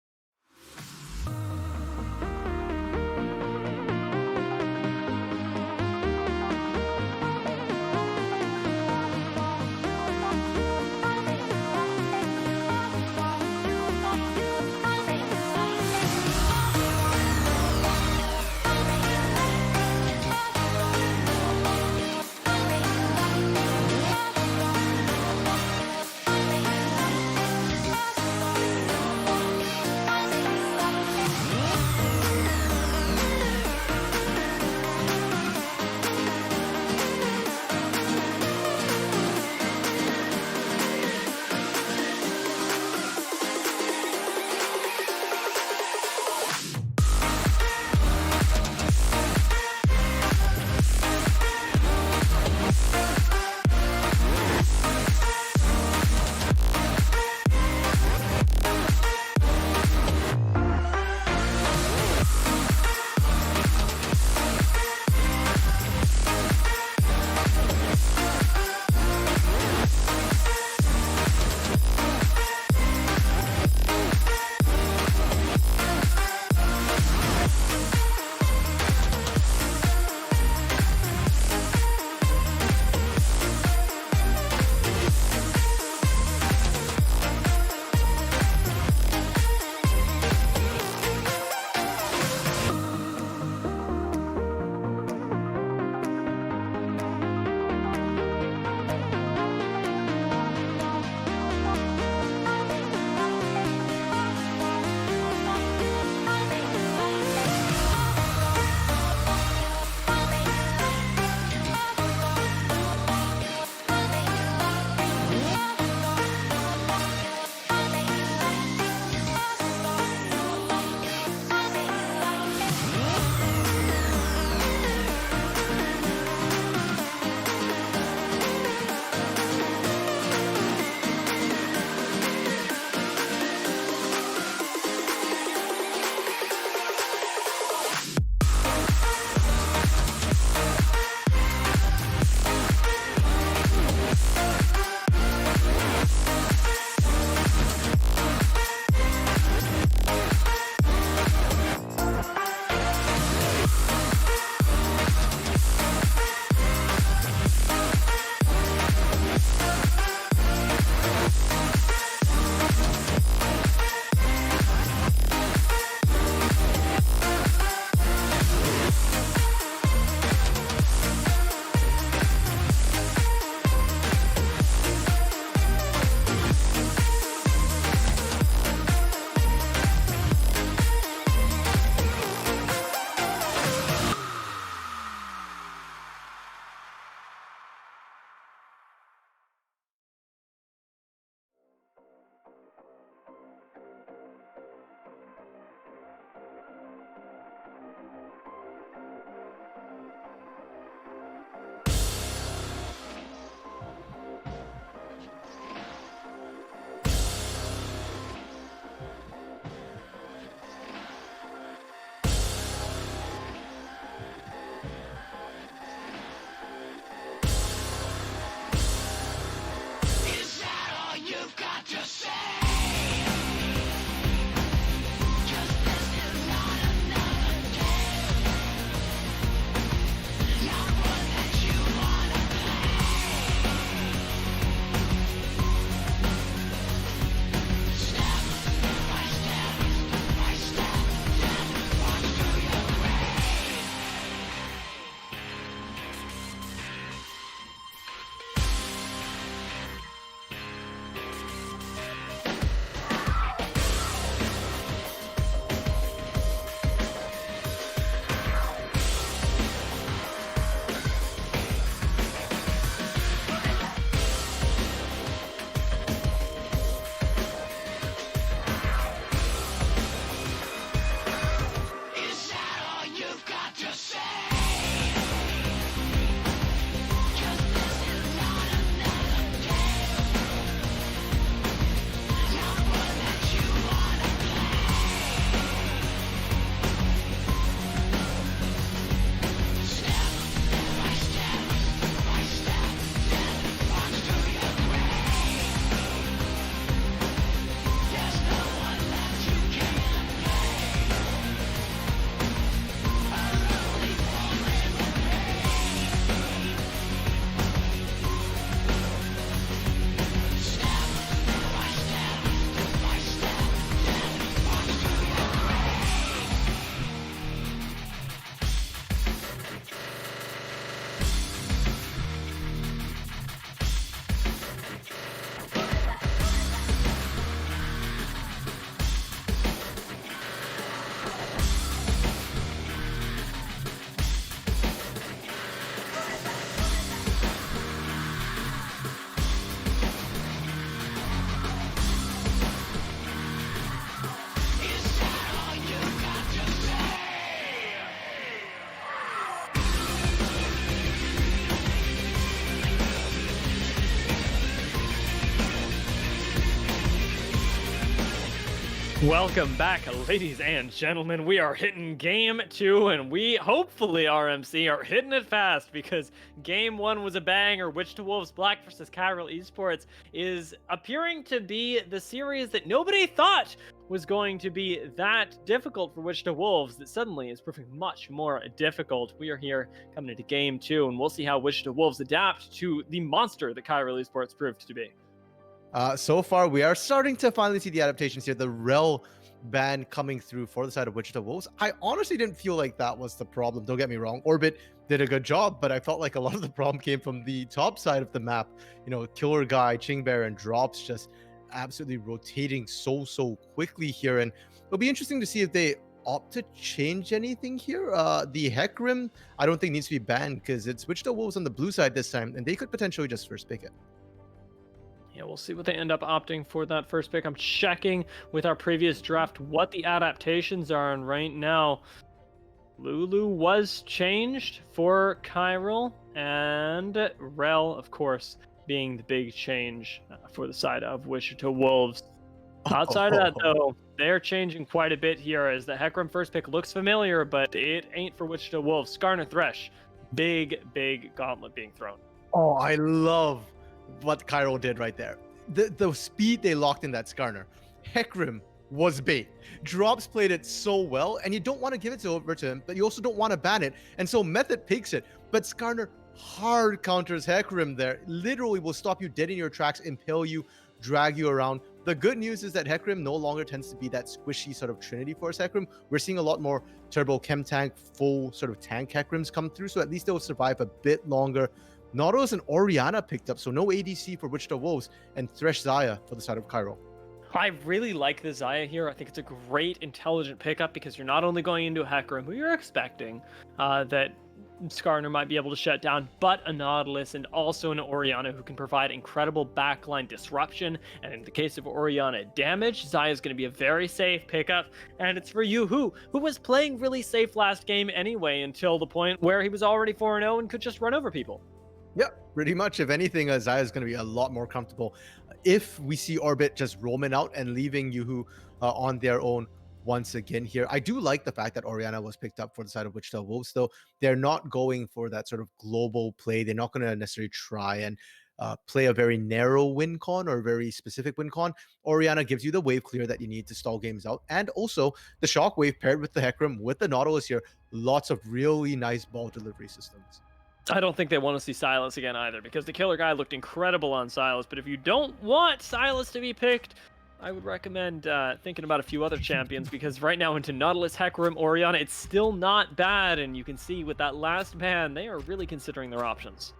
Welcome back, ladies and gentlemen. We are hitting game 2, and we hopefully, RMC, are hitting it fast because game 1 was a banger. Wichita Wolves Black versus Chiral Esports is appearing to be the series that nobody thought was going to be that difficult for Wichita Wolves, that suddenly is proving much more difficult. We are here coming into game 2, and we'll see how Wichita Wolves adapt to the monster that Chiral Esports proved to be. So far, we are starting to finally see the adaptations here. The Rel ban coming through for the side of Wichita Wolves. I honestly didn't feel like that was the problem. Don't get me wrong. Orbit did a good job, but I felt like a lot of the problem came from the top side of the map. You know, Killer Guy, Chingbear, and Drops just absolutely rotating so quickly here. And it'll be interesting to see if they opt to change anything here. The Heck Rim, I don't think needs to be banned because it's Wichita Wolves on the blue side this time, and they could potentially just first pick it. Yeah, we'll see what they end up opting for that first pick. I'm checking with our previous draft what the adaptations are, and right now, Lulu was changed for Chiral, and Rel, of course, being the big change for the side of Wichita Wolves. Outside of that, though, they're changing quite a bit here, as the Heckram first pick looks familiar, but it ain't for Wichita Wolves. Skarner Thresh, big gauntlet being thrown. Oh, I love what Chiral did right there. The speed they locked in that Skarner. Heckrim was bait. Drops played it so well, and you don't want to give it over to him, but you also don't want to ban it. And so Method picks it, but Skarner hard counters Heckrim there. Literally will stop you dead in your tracks, impale you, drag you around. The good news is that Heckrim no longer tends to be that squishy sort of Trinity Force Heckrim. We're seeing a lot more Turbo Chem Tank, full sort of tank Heckrims come through, so at least they'll survive a bit longer. Nautilus and Orianna picked up, so no ADC for Wichita Wolves, and Thresh Xayah for the side of Chiral. I really like the Xayah here. I think it's a great, intelligent pickup because you're not only going into a Heck Room, who you're expecting that Skarner might be able to shut down, but a Nautilus and also an Orianna who can provide incredible backline disruption. And in the case of Orianna, damage. Xayah is going to be a very safe pickup, and it's for Yoo-Hoo, who was playing really safe last game anyway until the point where he was already 4-0 and could just run over people. Yeah, pretty much. If anything, Xayah is going to be a lot more comfortable if we see Orbit just roaming out and leaving Yoo-Hoo on their own once again here. I do like the fact that Orianna was picked up for the side of Wichita Wolves, though. They're not going for that sort of global play. They're not going to necessarily try and play a very narrow win con or a very specific win con. Orianna gives you the wave clear that you need to stall games out, and also the Shockwave paired with the Heckrim with the Nautilus here. Lots of really nice ball delivery systems. I don't think they want to see Silas again either, because the Killer Guy looked incredible on Silas, but if you don't want Silas to be picked, I would recommend thinking about a few other champions, because right now into Nautilus, Heckrim, Orianna, it's still not bad, and you can see with that last ban, they are really considering their options.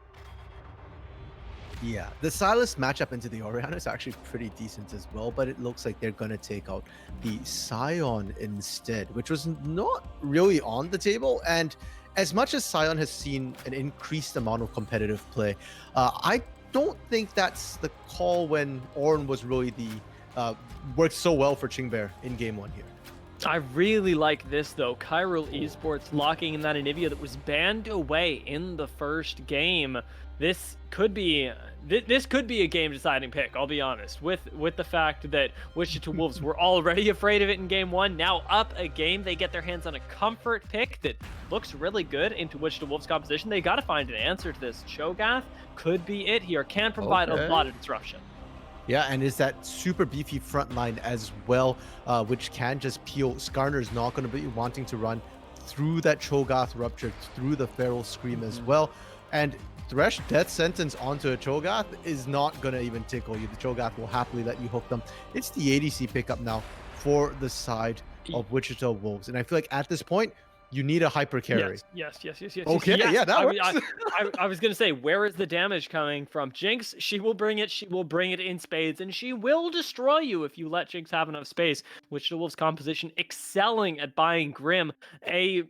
Yeah, the Silas matchup into the Orianna is actually pretty decent as well, but it looks like they're going to take out the Sion instead, which was not really on the table. And as much as Sion has seen an increased amount of competitive play, I don't think that's the call when Ornn was really the worked so well for Chingbear in game 1 here. I really like this though. Chiral Esports locking in that Anivia that was banned away in the first game. This could be a game-deciding pick. I'll be honest. With the fact that Wichita Wolves were already afraid of it in game 1, now up a game, they get their hands on a comfort pick that looks really good into Wichita Wolves' composition. They got to find an answer to this. Cho'Gath could be it here. Can provide a lot of disruption. Yeah, and is that super beefy front line as well, which can just peel. Skarner's not going to be wanting to run through that Cho'Gath Rupture, through the Feral Scream as well. And Thresh Death Sentence onto a Cho'Gath is not going to even tickle you. The Cho'Gath will happily let you hook them. It's the ADC pickup now for the side of Wichita Wolves. And I feel like at this point, you need a hyper carry. Yes. Okay, yes. yeah, that works. I was going to say, where is the damage coming from? Jinx, she will bring it. She will bring it in spades, and she will destroy you if you let Jinx have enough space. Wichita Wolves' composition excelling at buying Grim. A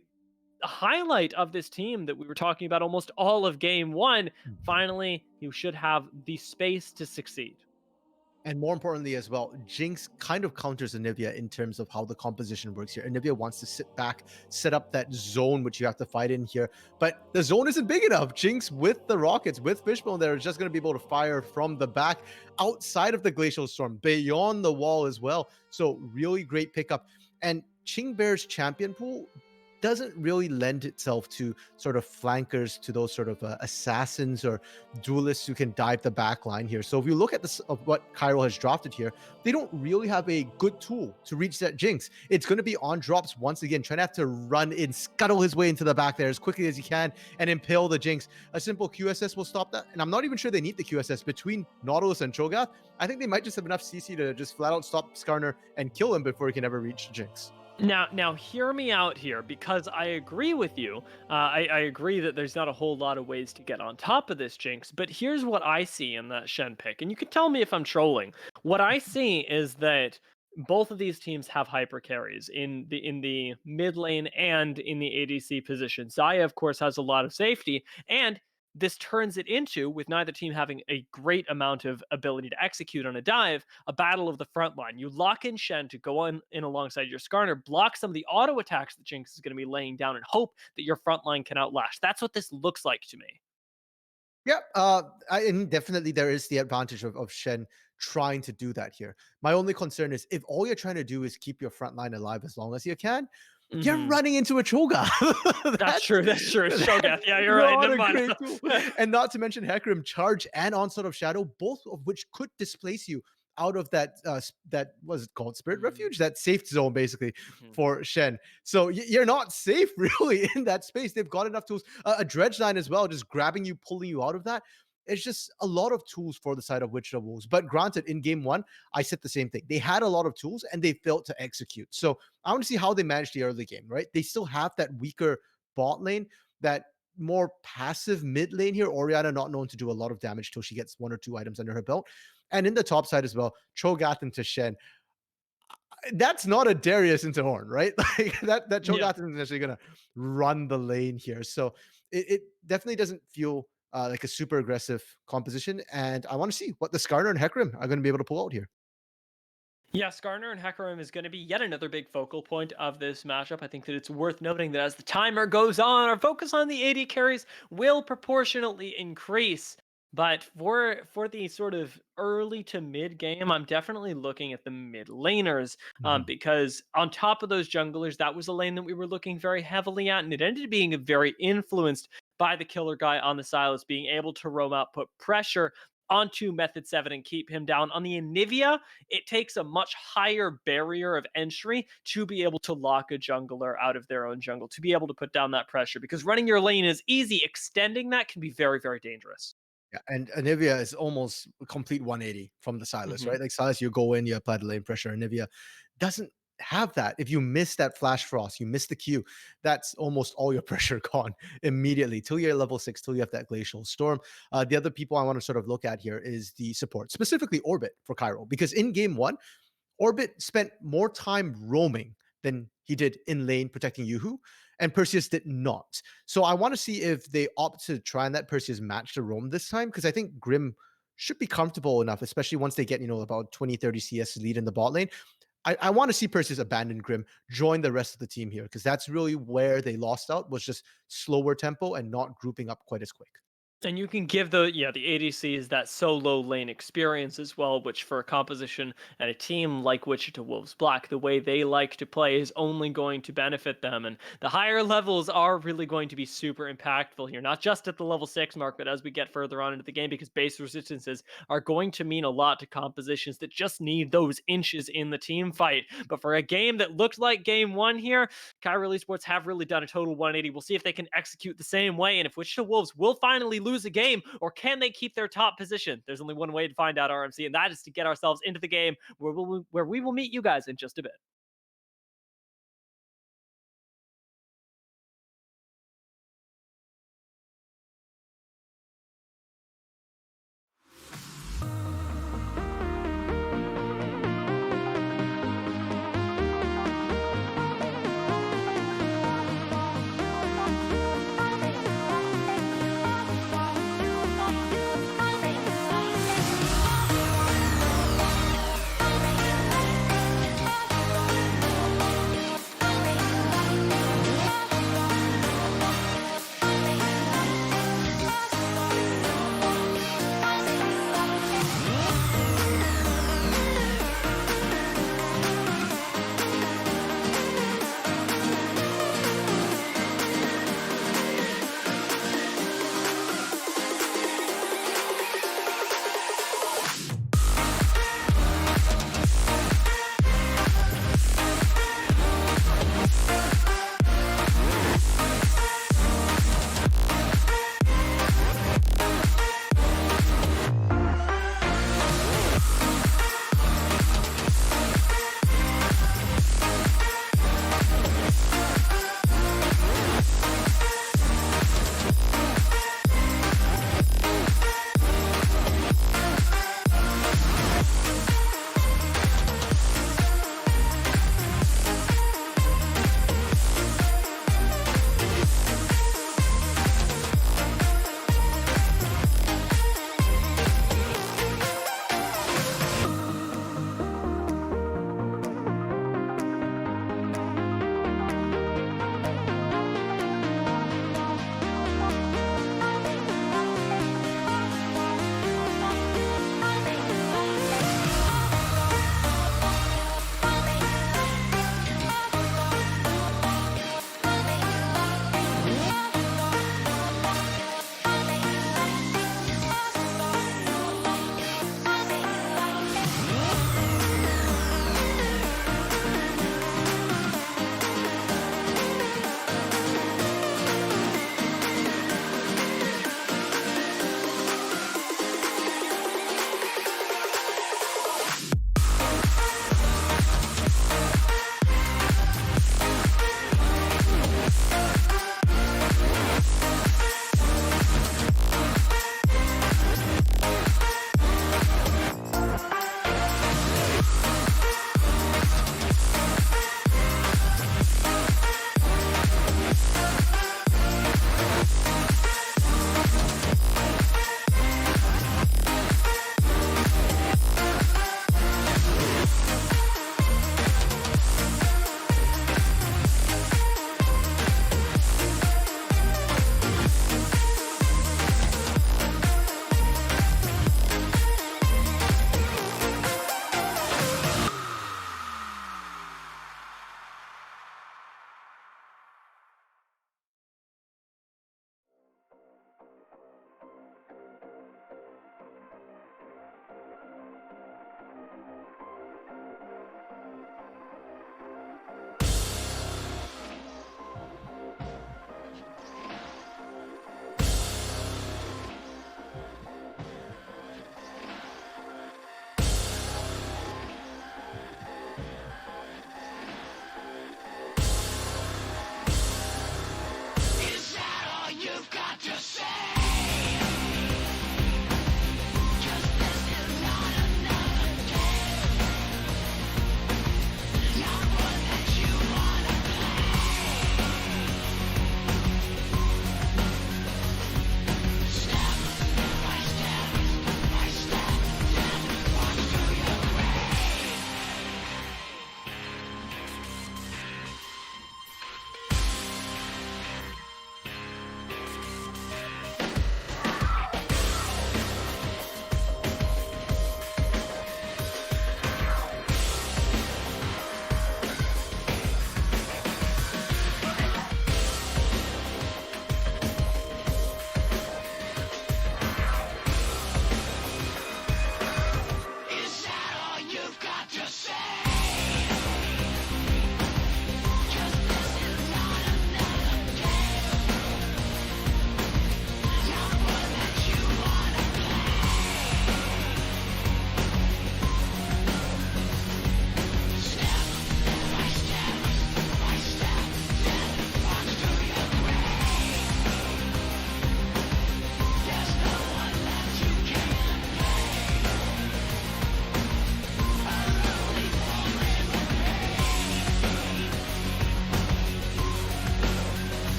highlight of this team that we were talking about almost all of game 1. Finally, you should have the space to succeed. And more importantly as well, Jinx kind of counters Anivia in terms of how the composition works here. Anivia wants to sit back, set up that zone which you have to fight in here, but the zone isn't big enough. Jinx with the rockets, with Fishbone there, is just going to be able to fire from the back, outside of the Glacial Storm, beyond the wall as well. So really great pickup. And Ching Bear's champion pool doesn't really lend itself to sort of flankers, to those sort of assassins or duelists who can dive the back line here. So if you look at this of what Chiral has drafted here, they don't really have a good tool to reach that Jinx. It's going to be on drops once again, trying to have to run in, scuttle his way into the back there as quickly as he can and impale the Jinx. A simple QSS will stop that. And I'm not even sure they need the QSS. Between Nautilus and Cho'Gath, I think they might just have enough CC to just flat out stop Skarner and kill him before he can ever reach Jinx. Now, hear me out here, because I agree with you. I agree that there's not a whole lot of ways to get on top of this Jinx, but here's what I see in that Shen pick, and you can tell me if I'm trolling. What I see is that both of these teams have hyper carries in the mid lane and in the ADC position. Xayah, of course, has a lot of safety, and this turns it into, with neither team having a great amount of ability to execute on a dive, a battle of the front line. You lock in Shen to go in alongside your Skarner, block some of the auto attacks that Jinx is going to be laying down, and hope that your front line can outlast. That's what this looks like to me. Yeah, and definitely there is the advantage of Shen trying to do that here. My only concern is if all you're trying to do is keep your front line alive as long as you can, you're running into a Cho'Gath. That's true. That's true. Cho'Gath. Yeah, you're right. Never mind. And not to mention Hecarim charge and Onslaught of Shadow, both of which could displace you out of that that was it called Spirit Refuge, that safe zone basically for Shen. So you're not safe really in that space. They've got enough tools. A dredge line as well, just grabbing you, pulling you out of that. It's just a lot of tools for the side of Wichita Wolves. But granted, in game one, I said the same thing. They had a lot of tools and they failed to execute. So I want to see how they manage the early game, right? They still have that weaker bot lane, that more passive mid lane here. Orianna not known to do a lot of damage till she gets 1 or 2 items under her belt. And in the top side as well, Cho'Gath into Shen. That's not a Darius into Horn, right? Like that Cho'Gath isn't necessarily going to run the lane here. So it definitely doesn't feel like a super aggressive composition. And I want to see what the Skarner and Hecarim are going to be able to pull out here. Yeah, Skarner and Hecarim is going to be yet another big focal point of this matchup. I think that it's worth noting that as the timer goes on, our focus on the AD carries will proportionately increase. But for the sort of early to mid game, I'm definitely looking at the mid laners, because on top of those junglers, that was a lane that we were looking very heavily at, and it ended up being very influenced by the killer guy on the Sylas being able to roam out, put pressure onto Method 7 and keep him down. On the Anivia, it takes a much higher barrier of entry to be able to lock a jungler out of their own jungle, to be able to put down that pressure, because running your lane is easy. Extending that can be very, very dangerous. Yeah, and Anivia is almost a complete 180 from the Sylas, right? Like Sylas, you go in, you apply the lane pressure. Anivia doesn't have that. If you miss that Flash Frost, you miss the Q, that's almost all your pressure gone immediately till you're level 6, till you have that Glacial Storm. The other people I want to sort of look at here is the support, specifically Orbit for Chiral, because in game one, Orbit spent more time roaming than he did in lane protecting Yuhu, and Perseus did not. So I want to see if they opt to try and let Perseus match the roam this time, because I think Grim should be comfortable enough, especially once they get, about 20, 30 CS lead in the bot lane. I want to see Perseus abandon Grim, join the rest of the team here, because that's really where they lost out, was just slower tempo and not grouping up quite as quick. And you can give the ADCs that solo lane experience as well, which for a composition and a team like Wichita Wolves Black, the way they like to play is only going to benefit them. And the higher levels are really going to be super impactful here, not just at the level 6 mark, but as we get further on into the game, because base resistances are going to mean a lot to compositions that just need those inches in the team fight. But for a game that looked like game one here, Chiral Esports have really done a total 180. We'll see if they can execute the same way, and if Wichita Wolves will finally lose a game, or can they keep their top position? There's only one way to find out, RMC, and that is to get ourselves into the game where we will meet you guys in just a bit.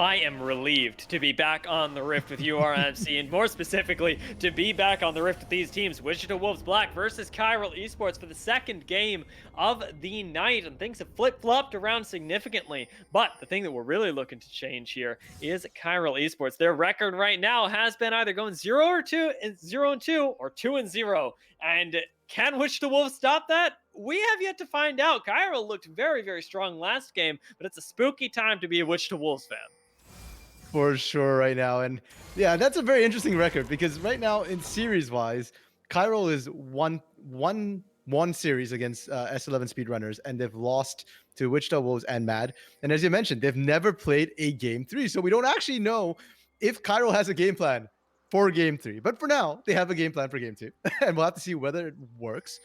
I am relieved to be back on the Rift with URMC, and more specifically, to be back on the Rift with these teams. Wichita Wolves Black versus Chiral Esports for the second game of the night, and things have flip-flopped around significantly. But the thing that we're really looking to change here is Chiral Esports. Their record right now has been either going 0-2, or 2-0, and can Wichita Wolves stop that? We have yet to find out. Chiral looked very, very strong last game, but it's a spooky time to be a Wichita Wolves fan. For sure right now. And yeah, that's a very interesting record because right now in series wise, Chiral is one series against S11 speedrunners, and they've lost to Wichita Wolves and Mad. And as you mentioned, they've never played a game 3. So we don't actually know if Chiral has a game plan for game 3. But for now, they have a game plan for game 2. And we'll have to see whether it works.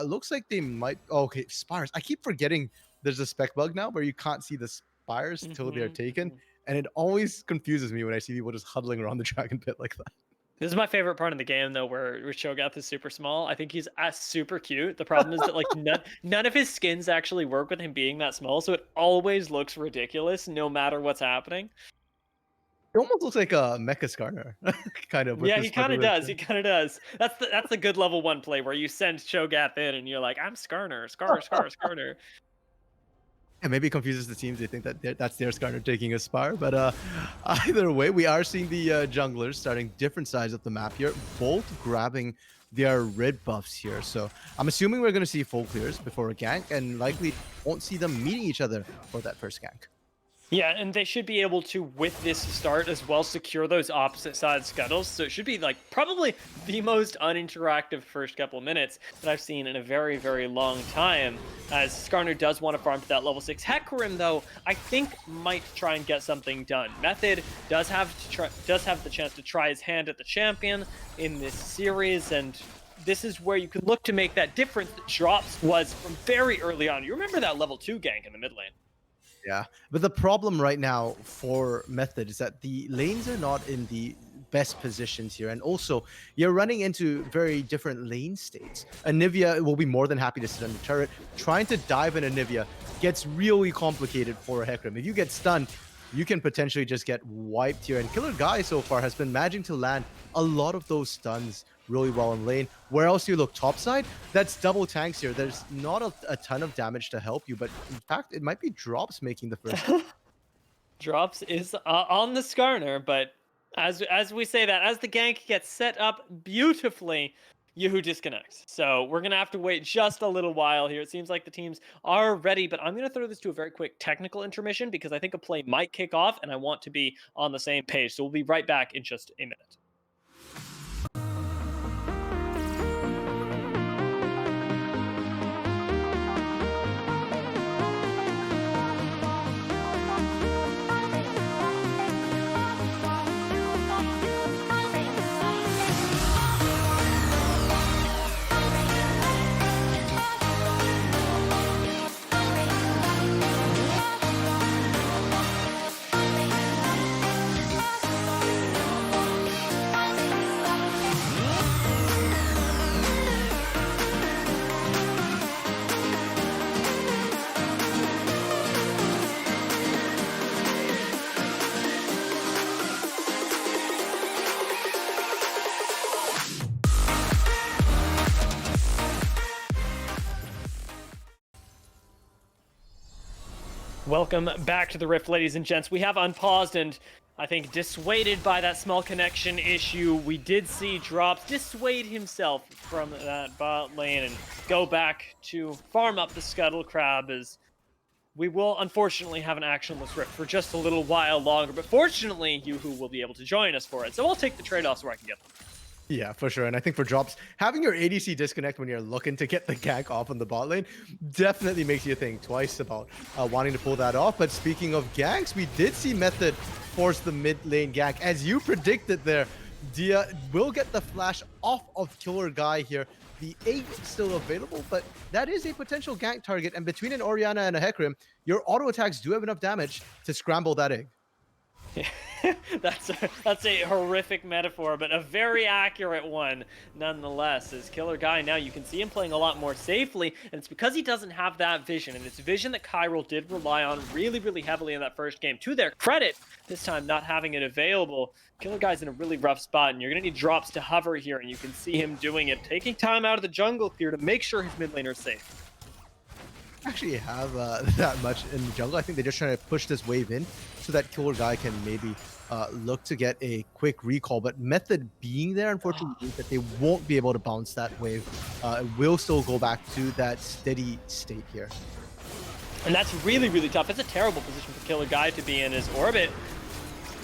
Looks like they might. Oh, okay, Spires. I keep forgetting there's a spec bug now where you can't see the Spires till they're taken. And it always confuses me when I see people just huddling around the dragon pit like that. This is my favorite part of the game, though, where Shogath is super small. I think he's super cute. The problem is that like none of his skins actually work with him being that small, so it always looks ridiculous no matter what's happening. It almost looks like a Mecha Skarner, kind of. Yeah, he kind of does. He kind of does. That's the good level 1 play where you send Shogath in and you're like, I'm Skarner. And maybe it confuses the teams. They think that that's their Skarner taking a Spire. But either way, we are seeing the junglers starting different sides of the map here, both grabbing their red buffs here. So I'm assuming we're going to see full clears before a gank, and likely won't see them meeting each other for that first gank. Yeah, and they should be able to, with this start as well, secure those opposite side scuttles. So it should be like probably the most uninteractive first couple of minutes that I've seen in a very, very long time, as Skarner does want to farm to that level 6. Hecarim, though, I think might try and get something done. Method does have the chance to try his hand at the champion in this series, and this is where you can look to make that difference that Drops was from very early on. You remember that level 2 gank in the mid lane? Yeah, but the problem right now for Method is that the lanes are not in the best positions here, and also you're running into very different lane states. Anivia will be more than happy to sit on the turret. Trying to dive in Anivia gets really complicated for a Hecarim. If you get stunned, you can potentially just get wiped here, and Killer Guy so far has been managing to land a lot of those stuns really well in lane. Where else do you look? Topside? That's double tanks here. There's not a ton of damage to help you, but in fact, it might be Drops making the first. Drops is on the Skarner, but as we say that, as the gank gets set up beautifully, Yoo-Hoo disconnects. So we're going to have to wait just a little while here. It seems like the teams are ready, but I'm going to throw this to a very quick technical intermission because I think a play might kick off and I want to be on the same page. So we'll be right back in just a minute. Welcome back to the Rift, ladies and gents. We have unpaused and I think dissuaded by that small connection issue. We did see Drops dissuade himself from that bot lane and go back to farm up the Scuttle Crab, as we will unfortunately have an actionless Rift for just a little while longer. But fortunately, Yoo-Hoo will be able to join us for it. So I'll take the trade-offs where I can get them. Yeah, for sure. And I think for Drops, having your ADC disconnect when you're looking to get the gank off on the bot lane definitely makes you think twice about wanting to pull that off. But speaking of ganks, we did see Method force the mid lane gank. As you predicted there, Dia will get the flash off of Killer Guy here. The egg is still available, but that is a potential gank target. And between an Orianna and a Hecarim, your auto attacks do have enough damage to scramble that egg. That's a horrific metaphor, but a very accurate one nonetheless. As Killer Guy now, you can see him playing a lot more safely, and it's because he doesn't have that vision, and it's vision that Chiral did rely on really, really heavily in that first game. To their credit, this time not having it available, Killer Guy's in a really rough spot, and you're going to need drops to hover here, and you can see him doing it, taking time out of the jungle here to make sure his mid laner is safe. Actually have that much in the jungle. I think they're just trying to push this wave in so that Killer Guy can maybe look to get a quick recall. But Method being there, unfortunately, means that they won't be able to bounce that wave. It will still go back to that steady state here. And that's really, really tough. It's a terrible position for Killer Guy to be in. His Orbit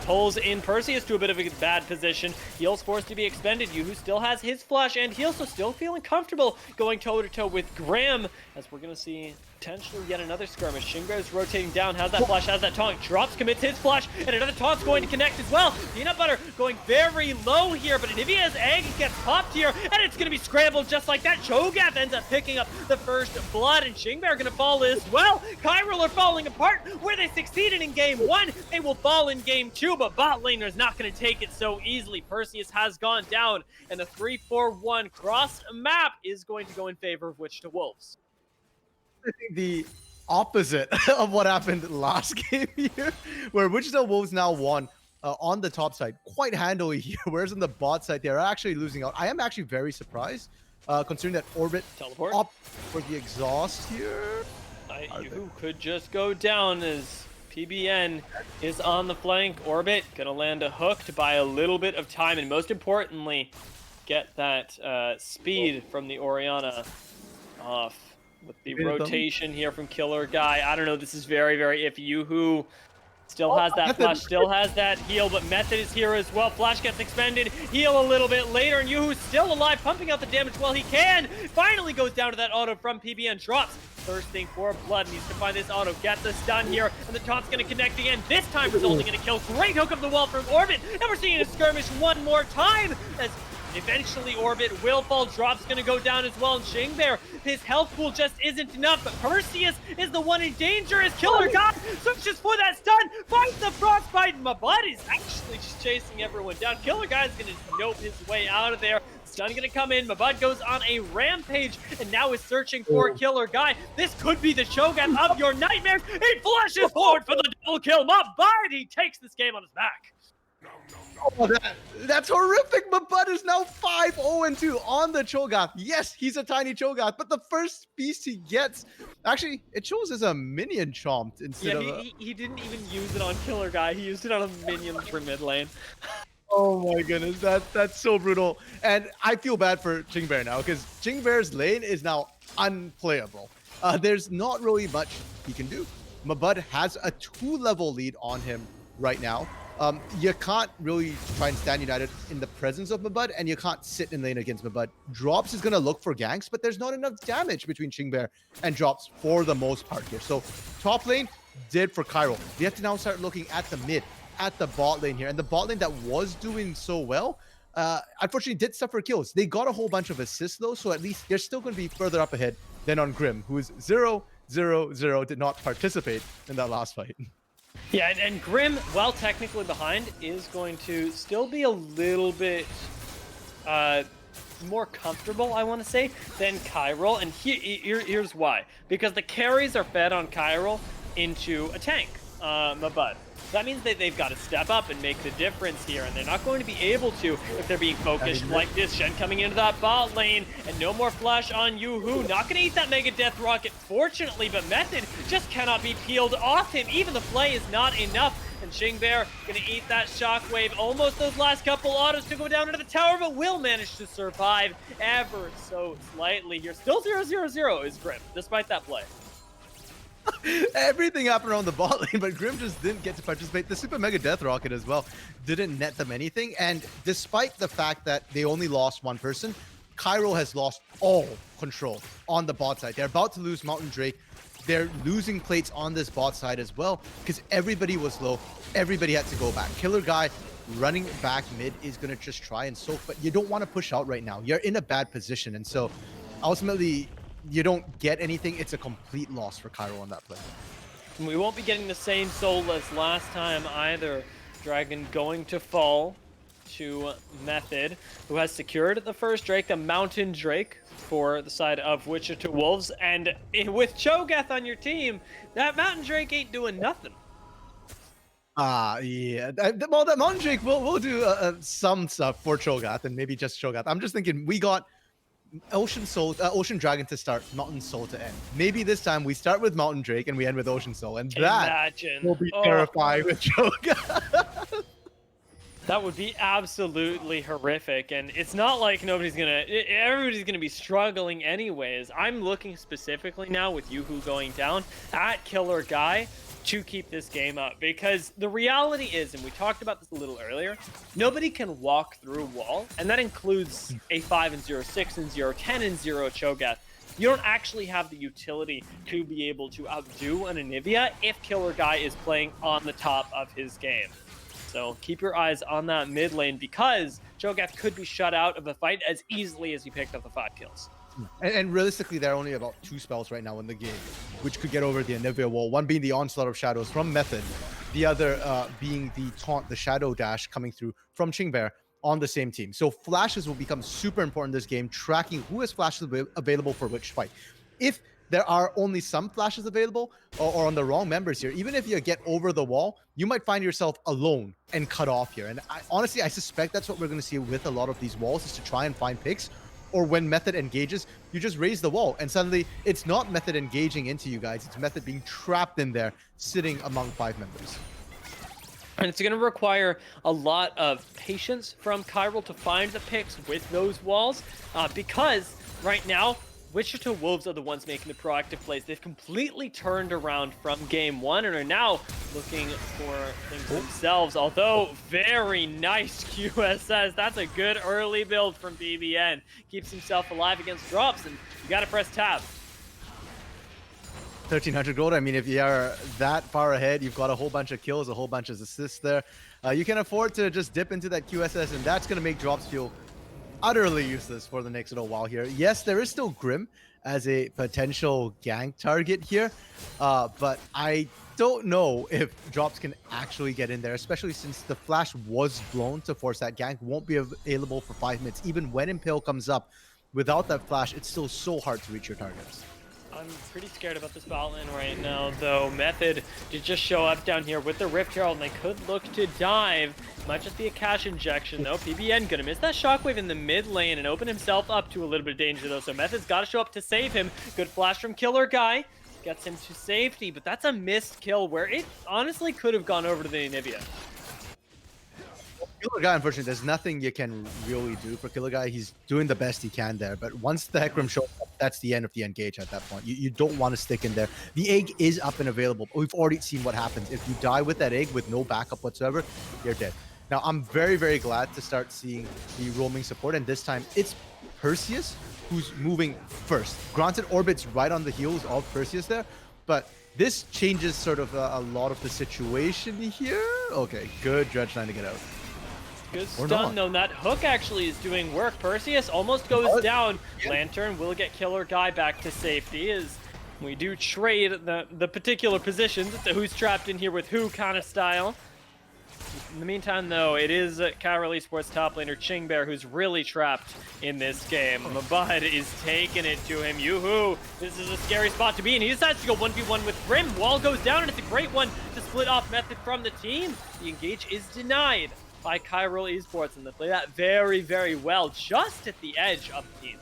pulls in Perseus to a bit of a bad position. Heal's forced to be expended. Yuhu still has his flush, and he'll still feeling comfortable going toe-to-toe with Graham, as we're going to see potentially yet another skirmish. Shingra's rotating down, has that flush, has that taunt, drops, commits his flush, and another taunt's going to connect as well. Peanut Butter going very low here, but Anivia's egg gets popped here, and it's going to be scrambled just like that. Cho'Gath ends up picking up the first blood, and Shingbei are going to fall as well. Chiral are falling apart. Where they succeeded in game 1, they will fall in game 2, but bot laner is not going to take it so easily. Perseus has gone down, and the 3-4-1 cross map is going to go in favor of Wichita Wolves. I think the opposite of what happened last game here, where Wichita Wolves now won on the top side quite handily here, whereas on the bot side, they're actually losing out. I am actually very surprised, considering that Orbit Teleport up for the exhaust here. Yuhu could just go down as PBN is on the flank. Orbit gonna land a hook to buy a little bit of time, and most importantly, get that speed from the Orianna off. With the rotation here from Killer Guy, I don't know, this is very, very iffy. Yuhu still has that flash, still has that heal, but Method is here as well. Flash gets expended, heal a little bit later, and Yuhu's still alive, pumping out the damage while he can. Finally goes down to that auto from PBN, drops. Thirsting for blood, needs to find this auto, gets a stun here, and the taunt's going to connect again, this time resulting in a kill. Great hook up the wall from Orbit, and we're seeing a skirmish one more time, as eventually Orbit will fall. Drop's going to go down as well, and Shingbei, his health pool just isn't enough, but Perseus is the one in danger as Killer Guy searches for that stun, finds the frostbite, and Mabud is actually just chasing everyone down. Killer Guy's going to nope his way out of there. Stun going to come in, Mabud goes on a rampage, and now is searching for Killer Guy. This could be the Cho'Gath of your nightmares. He flashes forward for the double kill. Mabud, he takes this game on his back. Oh, that's horrific. Mabud is now 5-0-2 on the Cho'Gath. Yes, he's a tiny Cho'Gath, but the first beast he gets, actually, it shows as a minion chomped instead of he didn't even use it on Killer Guy. He used it on a minion for mid lane. Oh my goodness, that's so brutal. And I feel bad for Shingbei now, because Shingbei's lane is now unplayable. There's not really much he can do. Mabud has a 2-level lead on him right now. You can't really try and stand united in the presence of Mabud, and you can't sit in lane against Mabud. Drops is going to look for ganks, but there's not enough damage between Shingbei and Drops for the most part here. So top lane did for Chiral. They have to now start looking at the mid, at the bot lane here. And the bot lane that was doing so well, unfortunately did suffer kills. They got a whole bunch of assists though, so at least they're still going to be further up ahead than on Grim, who is 0-0-0, did not participate in that last fight. Yeah, and Grim, while technically behind, is going to still be a little bit more comfortable, I want to say, than Chiral. And here's why. Because the carries are fed on Chiral into a tank, Mabud. That means that they've got to step up and make the difference here, and they're not going to be able to if they're being focused like this. Shen coming into that bot lane, and no more flash on Yuhu. Not going to eat that Mega Death Rocket, fortunately, but Method just cannot be peeled off him. Even the play is not enough, and Shingbei going to eat that shockwave. Almost those last couple autos to go down into the tower, but will manage to survive ever so slightly here. Still 0-0-0 is Grim, despite that play. Everything happened around the bot lane, but Grim just didn't get to participate. The Super Mega Death Rocket as well didn't net them anything. And despite the fact that they only lost one person, Chiral has lost all control on the bot side. They're about to lose Mountain Drake. They're losing plates on this bot side as well because everybody was low. Everybody had to go back. Killer Guy running back mid is going to just try and soak, but you don't want to push out right now. You're in a bad position. And so ultimately, you don't get anything. It's a complete loss for Chiral on that play. We won't be getting the same soul as last time either. Dragon going to fall to Method, who has secured the first Drake, the Mountain Drake, for the side of Wichita Wolves. And with Cho'Gath on your team, that Mountain Drake ain't doing nothing. Yeah. Well, that Mountain Drake will do some stuff for Cho'Gath and maybe just Cho'Gath. I'm just thinking we got Ocean Dragon to start, Mountain Soul to end. Maybe this time we start with Mountain Drake and we end with Ocean Soul, and that will be terrifying with Cho'Gath. That would be absolutely horrific, and it's not like everybody's gonna be struggling anyways. I'm looking specifically now with Yoo-Hoo going down at Killer Guy to keep this game up, because the reality is, and we talked about this a little earlier, nobody can walk through wall, and that includes a 5-0, 6-0, 10-0 Cho'Gath. You don't actually have the utility to be able to outdo an Anivia if Killer Guy is playing on the top of his game. So keep your eyes on that mid lane, because Cho'Gath could be shut out of the fight as easily as he picked up the 5 kills. And realistically, there are only about 2 spells right now in the game, which could get over the Anivia wall. One being the Onslaught of Shadows from Method, the other being the Taunt, the Shadow Dash coming through from Chingbear on the same team. So flashes will become super important in this game, tracking who has flashes available for which fight. If there are only some flashes available or on the wrong members here, even if you get over the wall, you might find yourself alone and cut off here. And honestly, I suspect that's what we're going to see with a lot of these walls, is to try and find picks. Or when Method engages, you just raise the wall, and suddenly it's not Method engaging into you guys, it's Method being trapped in there, sitting among 5 members. And it's going to require a lot of patience from Chiral to find the picks with those walls, because right now, Wichita Wolves are the ones making the proactive plays. They've completely turned around from game 1 and are now looking for things themselves. Although, very nice QSS. That's a good early build from BBN. Keeps himself alive against drops, and you got to press tab. 1300 gold. I mean, if you are that far ahead, you've got a whole bunch of kills, a whole bunch of assists there. You can afford to just dip into that QSS, and that's going to make drops feel utterly useless for the next little while here. Yes, there is still Grim as a potential gank target here, but I don't know if drops can actually get in there, especially since the flash was blown to force that gank. Won't be available for 5 minutes. Even when Impale comes up, without that flash, it's still so hard to reach your targets. I'm pretty scared about this bot lane right now, though. Method did just show up down here with the Rift Herald, and they could look to dive. Might just be a cash injection, though. PBN gonna miss that shockwave in the mid lane and open himself up to a little bit of danger, though. So Method's got to show up to save him. Good flash from Killer Guy. Gets him to safety, but that's a missed kill where it honestly could have gone over to the Anivia. Killer Guy, unfortunately, there's nothing you can really do for Killer Guy. He's doing the best he can there, but once the Hecarim shows up, that's the end of the engage at that point. You don't want to stick in there. The egg is up and available, but we've already seen what happens. If you die with that egg with no backup whatsoever, you're dead. Now, I'm very, very glad to start seeing the roaming support, and this time it's Perseus who's moving first. Granted, Orbit's right on the heels of Perseus there, but this changes sort of a lot of the situation here. Okay, good Dredge trying to get out. Good stun, though. That hook actually is doing work. Perseus almost goes down. Yeah. Lantern will get Killer Guy back to safety as we do trade the particular positions. Who's trapped in here with who kind of style. In the meantime, though, it is Chiral Esports top laner Chingbear who's really trapped in this game. Mabud is taking it to him. Yoo-hoo! This is a scary spot to be in. He decides to go 1v1 with Grim. Wall goes down, and it's a great one to split off Method from the team. The engage is denied by Chiral Esports, and they play that very, very well, just at the edge of the team.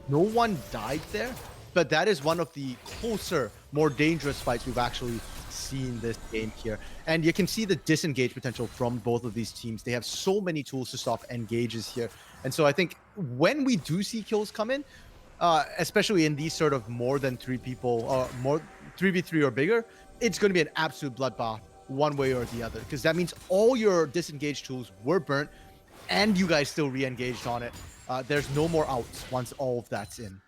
No one died there, but that is one of the closer, more dangerous fights we've actually seen this game here. And you can see the disengage potential from both of these teams. They have so many tools to stop engages here. And so I think when we do see kills come in, especially in these sort of more than 3 people, more 3v3 or bigger, it's going to be an absolute bloodbath one way or the other, because that means all your disengage tools were burnt and you guys still re-engaged on it. There's no more outs once all of that's in.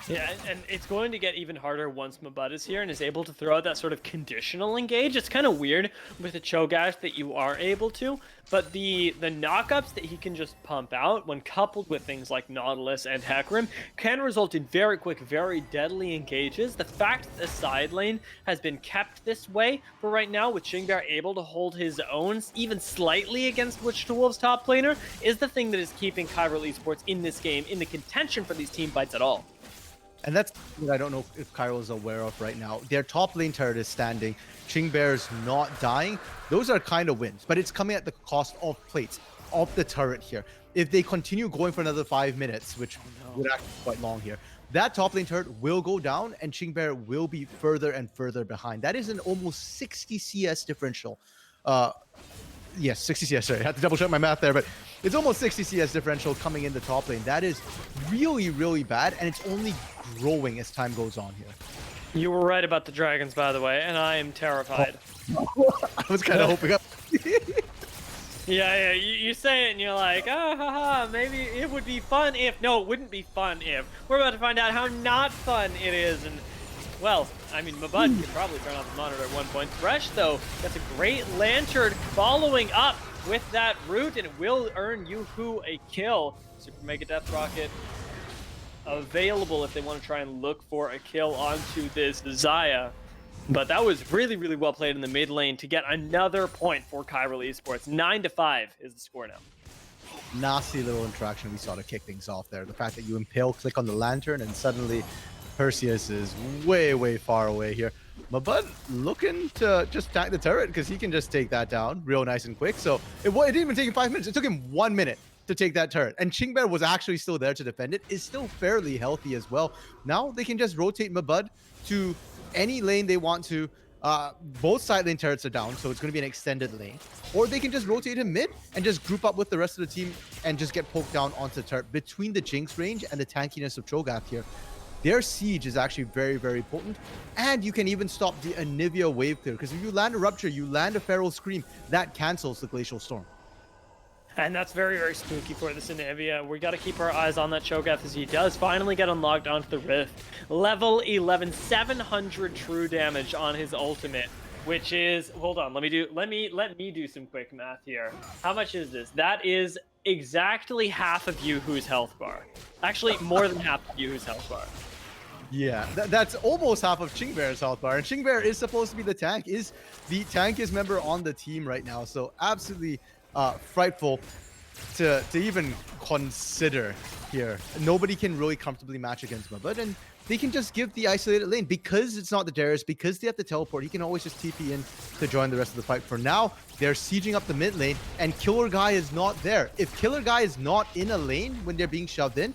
Yeah, and it's going to get even harder once Mabud is here and is able to throw out that sort of conditional engage. It's kind of weird with the Cho'Gath that you are able to, but the knockups that he can just pump out when coupled with things like Nautilus and Hecarim can result in very quick, very deadly engages. The fact that the side lane has been kept this way for right now, with Xingbear able to hold his own even slightly against Wichita Wolves top laner, is the thing that is keeping Chiral Esports in this game in the contention for these team fights at all. And that's what I don't know if Chiral is aware of right now. Their top lane turret is standing. Xingbear's not dying. Those are kind of wins, but it's coming at the cost of plates, of the turret here. If they continue going for another 5 minutes, which would actually be quite long here, that top lane turret will go down and Xingbear will be further and further behind. That is an almost 60 CS differential. Yes, 60 CS, sorry. I had to double check my math there, but it's almost 60 CS differential coming in the top lane. That is really, really bad, and it's only growing as time goes on here. You were right about the dragons, by the way, and I am terrified. I was kind of hoping up. Yeah, you say it and you're like, ah, ha, ha, maybe it would be fun if. No, it wouldn't be fun if. We're about to find out how not fun it is, and well, I mean, Mabud could probably turn off the monitor at one point. Thresh, though, that's a great lantern following up with that root, and it will earn Yoo-Hoo a kill. Super Mega Death Rocket available if they want to try and look for a kill onto this Xayah. But that was really, really well played in the mid lane to get another point for Chiral Esports. 9-5 is the score now. Nasty little interaction we saw to kick things off there. The fact that you impale, click on the lantern, and suddenly Perseus is way, way far away here. Mabud looking to just tank the turret because he can just take that down real nice and quick. So it didn't even take him 5 minutes. It took him 1 minute to take that turret. And Xingbear was actually still there to defend it. Is still fairly healthy as well. Now they can just rotate Mabud to any lane they want to. Both side lane turrets are down, so it's going to be an extended lane. Or they can just rotate him mid and just group up with the rest of the team and just get poked down onto the turret. Between the Jinx range and the tankiness of Cho'Gath here, their siege is actually very, very potent. And you can even stop the Anivia wave clear, because if you land a Rupture, you land a Feral Scream, that cancels the Glacial Storm. And that's very, very spooky for this Anivia. We got to keep our eyes on that Cho'Gath as he does finally get unlocked onto the Rift. Level 11, 700 true damage on his ultimate, which is, hold on, let me do some quick math here. How much is this? That is exactly half of Yoo-Hoo's health bar. Actually, more than half of Yoo-Hoo's health bar. Yeah, that's almost half of Xingbear's health bar. And Xingbear is supposed to be the tank, is the tankiest member on the team right now. So absolutely frightful to even consider here. Nobody can really comfortably match against Mabud, and they can just give the isolated lane because it's not the Darius, because they have to teleport. He can always just TP in to join the rest of the fight. For now, they're sieging up the mid lane, and Killer Guy is not there. If Killer Guy is not in a lane when they're being shoved in,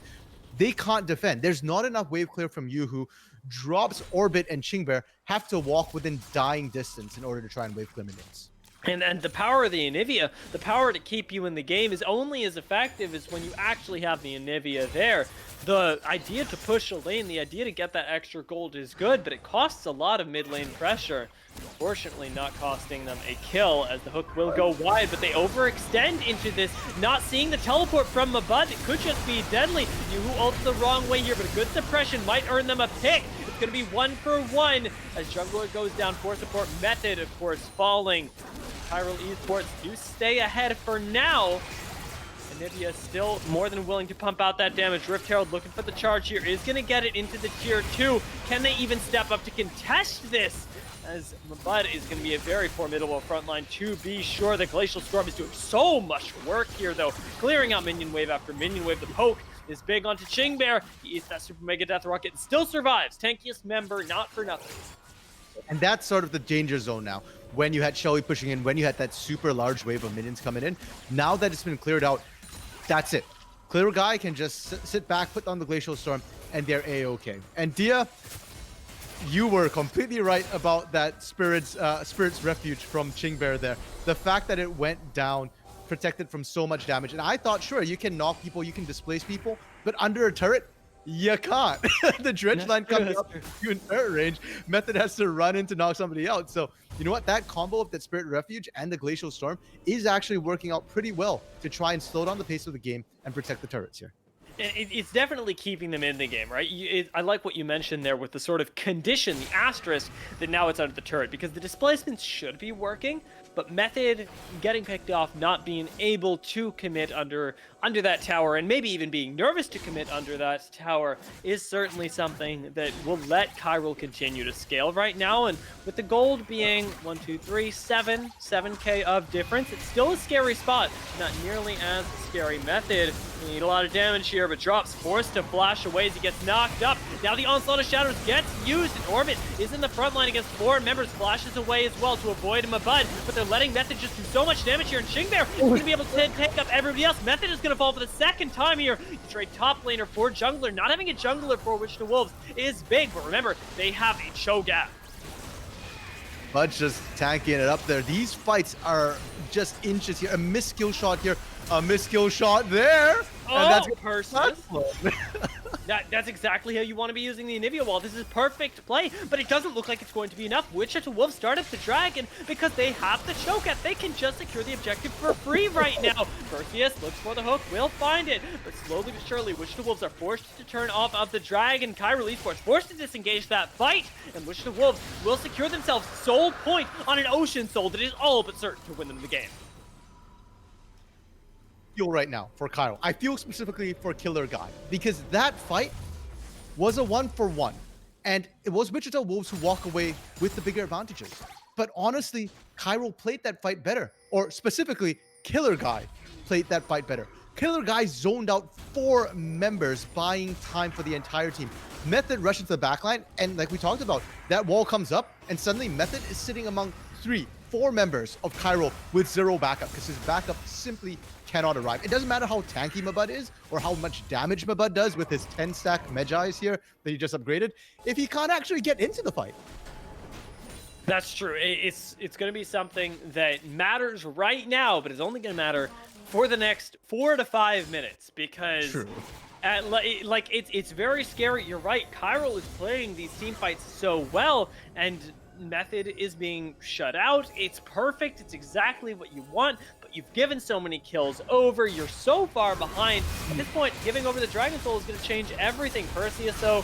they can't defend. There's not enough wave clear from Yoo-Hoo. Drops, Orbit, and Xingbear have to walk within dying distance in order to try and wave clear minions. And the power of the Anivia, the power to keep you in the game, is only as effective as when you actually have the Anivia there. The idea to push a lane, the idea to get that extra gold is good, but it costs a lot of mid lane pressure. Unfortunately, not costing them a kill, as the hook will go wide, but they overextend into this, not seeing the teleport from Mabud. It could just be deadly. Yoo-Hoo ults the wrong way here, but a good suppression might earn them a pick. It's going to be 1-for-1 as Jungler goes down for support. Method, of course, falling. Chiral Esports do stay ahead for now. Anivia still more than willing to pump out that damage. Rift Herald looking for the charge here, is going to get it into the tier 2. Can they even step up to contest this? As Mabud is going to be a very formidable frontline to be sure. The Glacial Storm is doing so much work here, though. Clearing out minion wave after minion wave. The poke is big onto Xingbear. He eats that Super Mega Death Rocket and still survives. Tankiest member, not for nothing. And that's sort of the danger zone now. When you had Shelly pushing in, when you had that super large wave of minions coming in, now that it's been cleared out, that's it. Clear Guy can just sit back, put on the Glacial Storm, and they're A-okay. And Dia, you were completely right about that Spirit's Refuge from Xingbear there. The fact that it went down, protected from so much damage. And I thought, sure, you can knock people, you can displace people, but under a turret, you can't. The dredge line coming up to in turret range, Method has to run in to knock somebody out. So, you know what? That combo of that Spirit Refuge and the Glacial Storm is actually working out pretty well to try and slow down the pace of the game and protect the turrets here. It's definitely keeping them in the game, right? I like what you mentioned there with the sort of condition, the asterisk, that now it's under the turret, because the displacements should be working, but Method getting picked off, not being able to commit under that tower, and maybe even being nervous to commit under that tower, is certainly something that will let Chiral continue to scale right now. And with the gold being 1, 2, 3, 7K of difference, it's still a scary spot, not nearly as scary. Method need a lot of damage here, but Drops forced to flash away as he gets knocked up. Now the Onslaught of Shadows gets used, and Orbit is in the front line against 4 members, flashes away as well to avoid him a bud, but they're letting Method just do so much damage here, and Xingbear is going to be able to take up everybody else. Method is going to fall for the second time here. You trade top laner for jungler. Not having a jungler for Wichita Wolves is big, but remember, they have a Cho'Gath. Bud's just tanking it up there. These fights are just inches here. A missed skill shot here, a missed skill shot there. Oh, Perseus. That's exactly how you want to be using the Anivia wall. This is perfect play, but it doesn't look like it's going to be enough. Wichita Wolves start up the dragon because they have the Cho'Gath. They can just secure the objective for free right now. Perseus looks for the hook, will find it, but slowly but surely, Wichita Wolves are forced to turn off of the dragon. Chiral Esports forced to disengage that fight, and Wichita Wolves will secure themselves soul point on an Ocean Soul that is all but certain to win them the game. Feel right now for Chiral. I feel specifically for Killer Guy, because that fight was a 1-for-1, and it was Wichita Wolves who walk away with the bigger advantages. But honestly, Chiral played that fight better, or specifically, Killer Guy played that fight better. Killer Guy zoned out 4 members, buying time for the entire team. Method rushes to the backline, and like we talked about, that wall comes up, and suddenly Method is sitting among 3, 4 members of Chiral with 0 backup, because his backup simply cannot arrive. It doesn't matter how tanky Mabud is or how much damage Mabud does with his 10-stack Medjais here that he just upgraded, if he can't actually get into the fight. That's true. It's going to be something that matters right now, but it's only going to matter for the next 4 to 5 minutes, because it's very scary. You're right. Chiral is playing these team fights so well, and Method is being shut out. It's perfect. It's exactly what you want, but you've given so many kills over. You're so far behind. At this point, giving over the Dragon Soul is going to change everything. Perseus, though,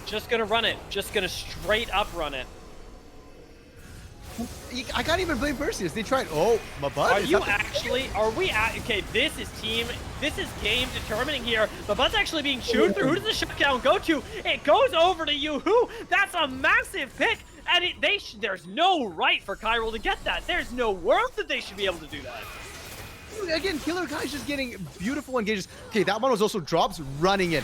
just going to run it. Just going to straight up run it. I can't even blame Perseus. They tried. Oh, Mabud. Are you actually? Are we at? Okay, this is game determining here. Mabud's actually being chewed through. Who does the shutdown go to? It goes over to Yoo-Hoo. That's a massive pick. And there's no right for Chiral to get that. There's no world that they should be able to do that. Again, Killer Guy's just getting beautiful engages. Okay, that one was also Drops running in.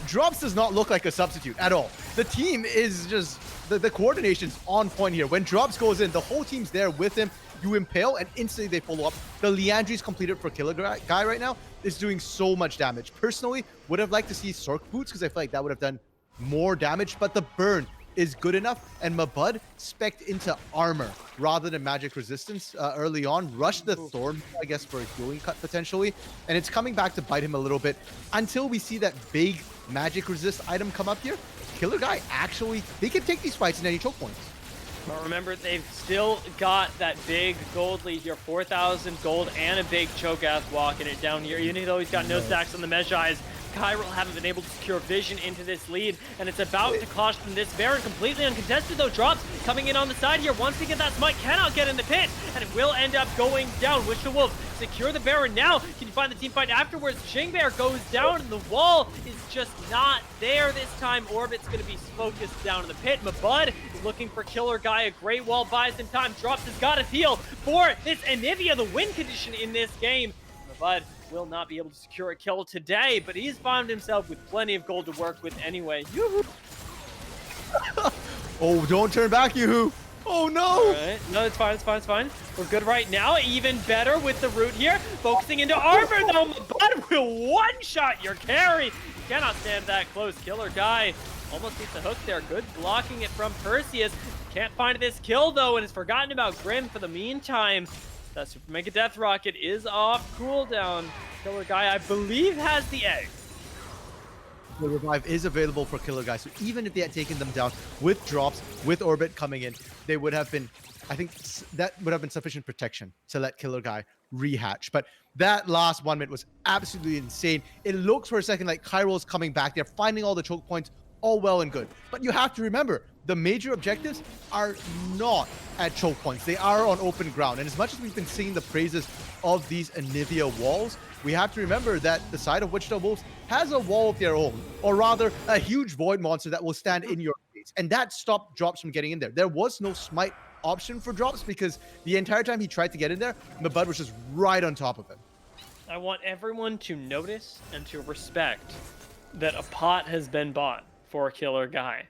Drops does not look like a substitute at all. The team is just, the coordination's on point here. When Drops goes in, the whole team's there with him. You impale, and instantly they follow up. The Liandry's completed for Killer Guy right now is doing so much damage. Personally, would have liked to see Sork Boots, because I feel like that would have done more damage, but the burn is good enough, and Mabud spec'd into armor rather than magic resistance early on. Rushed the Thorn, I guess, for a healing cut potentially, and it's coming back to bite him a little bit until we see that big magic resist item come up here. Killer Guy actually, they can take these fights in any choke points. But remember, they've still got that big gold lead here, 4,000 gold and a big Cho'Gath walking it down here. Even though he's got no stacks on the Medjais, Chiral haven't been able to secure vision into this lead, and it's about to cost them this Baron. Completely uncontested though. Drops coming in on the side here. Once they get that smite, cannot get in the pit, and it will end up going down. Wichita Wolves secure the Baron now. Can you find the team fight afterwards? Xingbear goes down, and the wall is just not there this time. Orbit's going to be focused down in the pit. Mabud is looking for Killer Guy. A great wall buys him time. Drops has got to heal for this Anivia, the win condition in this game. Mabud will not be able to secure a kill today, but he's found himself with plenty of gold to work with anyway. Yoo-hoo! Oh, don't turn back, Yoo-Hoo! Oh no! All right. No, it's fine, it's fine, it's fine. We're good right now. Even better with the root here. Focusing into armor though. Mabud will one-shot your carry. You cannot stand that close. Killer Guy almost gets the hook there. Good blocking it from Perseus. Can't find this kill though, and has forgotten about Grim for the meantime. That Super Mega Death Rocket is off cooldown. Killer Guy, I believe, has the egg. The revive is available for Killer Guy, so even if they had taken them down with Drops, with Orbit coming in, they would have been, I think that would have been sufficient protection to let Killer Guy rehatch. But that last 1 minute was absolutely insane. It looks for a second like Chiral coming back. They're finding all the choke points, all well and good. But you have to remember, the major objectives are not at choke points. They are on open ground. And as much as we've been singing the praises of these Anivia walls, we have to remember that the side of Wichita Wolves has a wall of their own, or rather a huge void monster that will stand in your face. And that stopped drops from getting in there. There was no smite option for drops because the entire time he tried to get in there, Mabud was just right on top of him. I want everyone to notice and to respect that a pot has been bought for Killer Guy.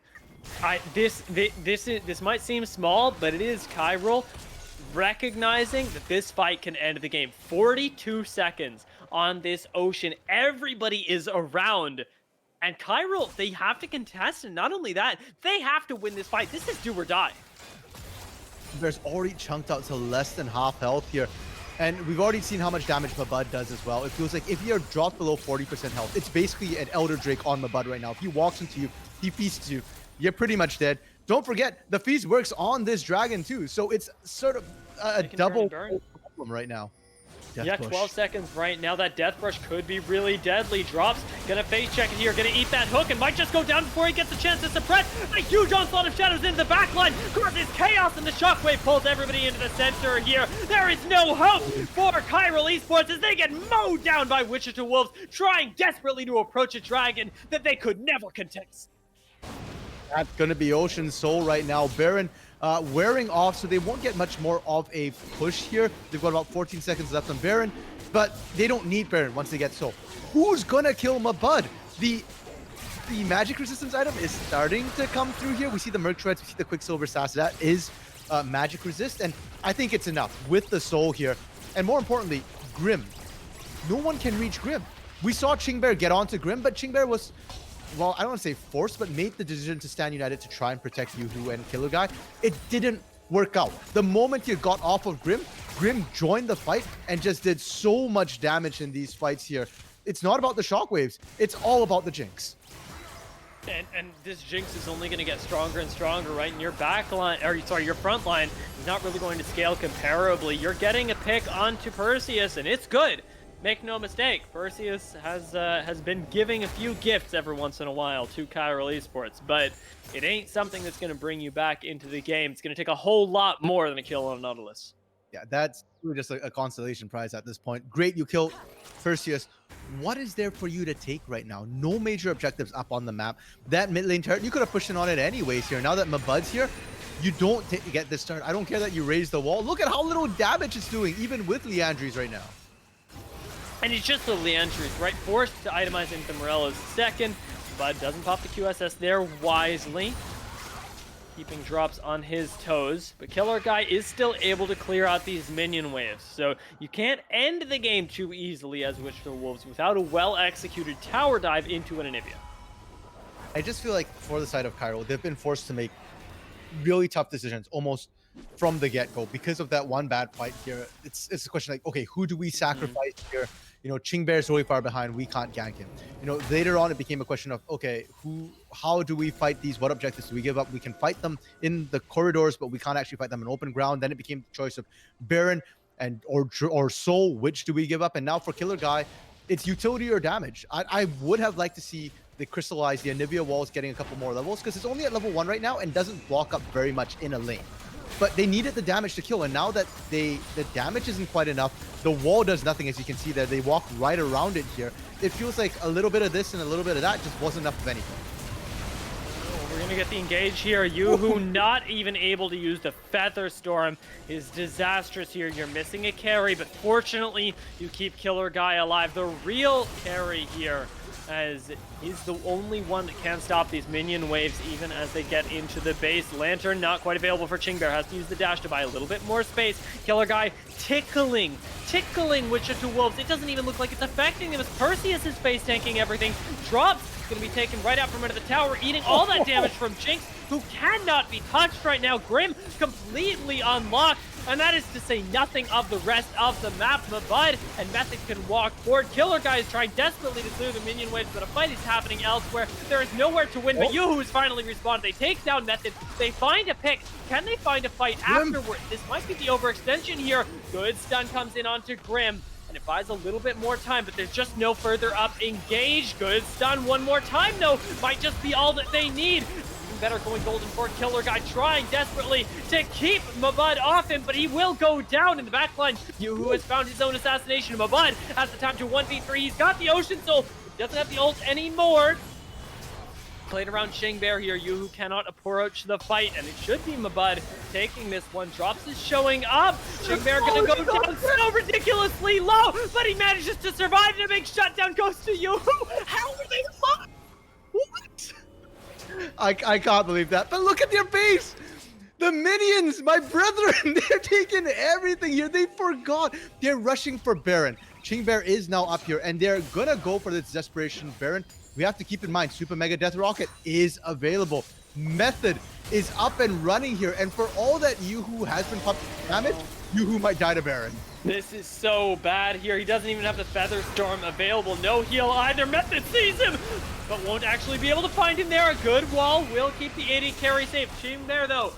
This might seem small, but it is Chiral recognizing that this fight can end the game. 42 seconds on this ocean. Everybody is around. And Chiral, they have to contest, and not only that, they have to win this fight. This is do or die. There's already chunked out to less than half health here. And we've already seen how much damage Mabud does as well. It feels like if you're dropped below 40% health, it's basically an Elder Drake on Mabud right now. If he walks into you, he feasts you, you're pretty much dead. Don't forget, the feast works on this dragon too. So it's sort of a double problem right now. Yeah, 12 seconds right now. That Death Rush could be really deadly. Drops, gonna face check it here, gonna eat that hook, and might just go down before he gets a chance to suppress. A huge onslaught of shadows into the backline. Causes chaos, and the shockwave pulls everybody into the center here. There is no hope for Chiral Esports as they get mowed down by Wichita Wolves, trying desperately to approach a dragon that they could never contest. That's going to be Ocean Soul right now. Baron wearing off, so they won't get much more of a push here. They've got about 14 seconds left on Baron, but they don't need Baron once they get Soul. Who's going to kill Mabud? The magic resistance item is starting to come through here. We see the Merc Treads, we see the Quicksilver Sass. That is magic resist, and I think it's enough with the Soul here. And more importantly, Grim. No one can reach Grim. We saw Chingbear get onto Grim, but Chingbear was, well, I don't want to say forced, but made the decision to stand united to try and protect Yoo-Hoo and Killer Guy. It didn't work out. The moment you got off of Grim, Grim joined the fight and just did so much damage in these fights here. It's not about the shockwaves. It's all about the Jinx. And this Jinx is only going to get stronger and stronger, right? And your back line, or sorry, your front line is not really going to scale comparably. You're getting a pick onto Perseus, and it's good. Make no mistake, Perseus has been giving a few gifts every once in a while to Chiral Esports, but it ain't something that's going to bring you back into the game. It's going to take a whole lot more than a kill on Nautilus. Yeah, that's really just a consolation prize at this point. Great, you killed Perseus. What is there for you to take right now? No major objectives up on the map. That mid lane turret, you could have pushed in on it anyways here. Now that Mabud's here, you don't get this turret. I don't care that you raise the wall. Look at how little damage it's doing, even with Leandries right now. And it's just the Leandries, right? Forced to itemize into Morella's second, but doesn't pop the QSS there wisely. Keeping drops on his toes, but Killer Guy is still able to clear out these minion waves. So you can't end the game too easily as Wichita Wolves without a well-executed tower dive into an Anivia. I just feel like for the side of Chiral, they've been forced to make really tough decisions almost from the get-go because of that one bad fight here. It's a question like, okay, who do we sacrifice here? You know, Chingbear's really far behind. We can't gank him. You know, later on, it became a question of, okay, how do we fight these? What objectives do we give up? We can fight them in the corridors, but we can't actually fight them in open ground. Then it became the choice of Baron or Soul. Which do we give up? And now for Killer Guy, it's utility or damage. I would have liked to see the Crystallize, the Anivia walls getting a couple more levels because it's only at level 1 right now and doesn't block up very much in a lane. But they needed the damage to kill, and now that the damage isn't quite enough, the wall does nothing, as you can see there. They walk right around it here. It feels like a little bit of this and a little bit of that just wasn't enough of anything. We're going to get the engage here. Yoo-Hoo not even able to use the Feather Storm is disastrous here. You're missing a carry, but fortunately, you keep Killer Guy alive. The real carry here, as he's the only one that can stop these minion waves even as they get into the base. Lantern not quite available for Chingbear. Has to use the dash to buy a little bit more space. Killer Guy tickling Wichita Wolves. It doesn't even look like it's affecting them as Perseus is face tanking everything. Drops. Going to be taken right out from under the tower, eating all that damage from Jinx, who cannot be touched right now. Grim completely unlocked. and that is to say nothing of the rest of the map. Mabud and Method can walk forward. Killer Guy is trying desperately to clear the minion waves, but a fight is happening elsewhere. There is nowhere to win, but Yoo-Hoo is finally respawned. They take down Method. They find a pick. Can they find a fight afterward? This might be the overextension here. Good stun comes in onto Grim, and it buys a little bit more time, but there's just no further up. Engage. Good stun one more time, though. Might just be all that they need. Better going golden for Killer Guy, trying desperately to keep Mabud off him, but he will go down in the backline. Yoo-Hoo has found his own assassination. Mabud has the time to 1v3. He's got the Ocean Soul. He doesn't have the ult anymore. Playing around Chingbear here. Yoo-Hoo cannot approach the fight, and it should be Mabud taking this one. Drops is showing up. Chingbear gonna go down so ridiculously low, but he manages to survive, and a big shutdown goes to Yoo-Hoo. How are they alive? What? I can't believe that. But look at their base. The minions, my brethren, they're taking everything here. They forgot. They're rushing for Baron. Chingbear is now up here, and they're gonna go for this desperation Baron. We have to keep in mind, Super Mega Death Rocket is available. Method is up and running here, and for all that Yoo-Hoo has been pumping damage, Yoo-Hoo might die to Baron. This is so bad here. He doesn't even have the Feather Storm available. No heal either. Method sees him, but won't actually be able to find him there. A good wall will keep the AD carry safe. Ching there, though,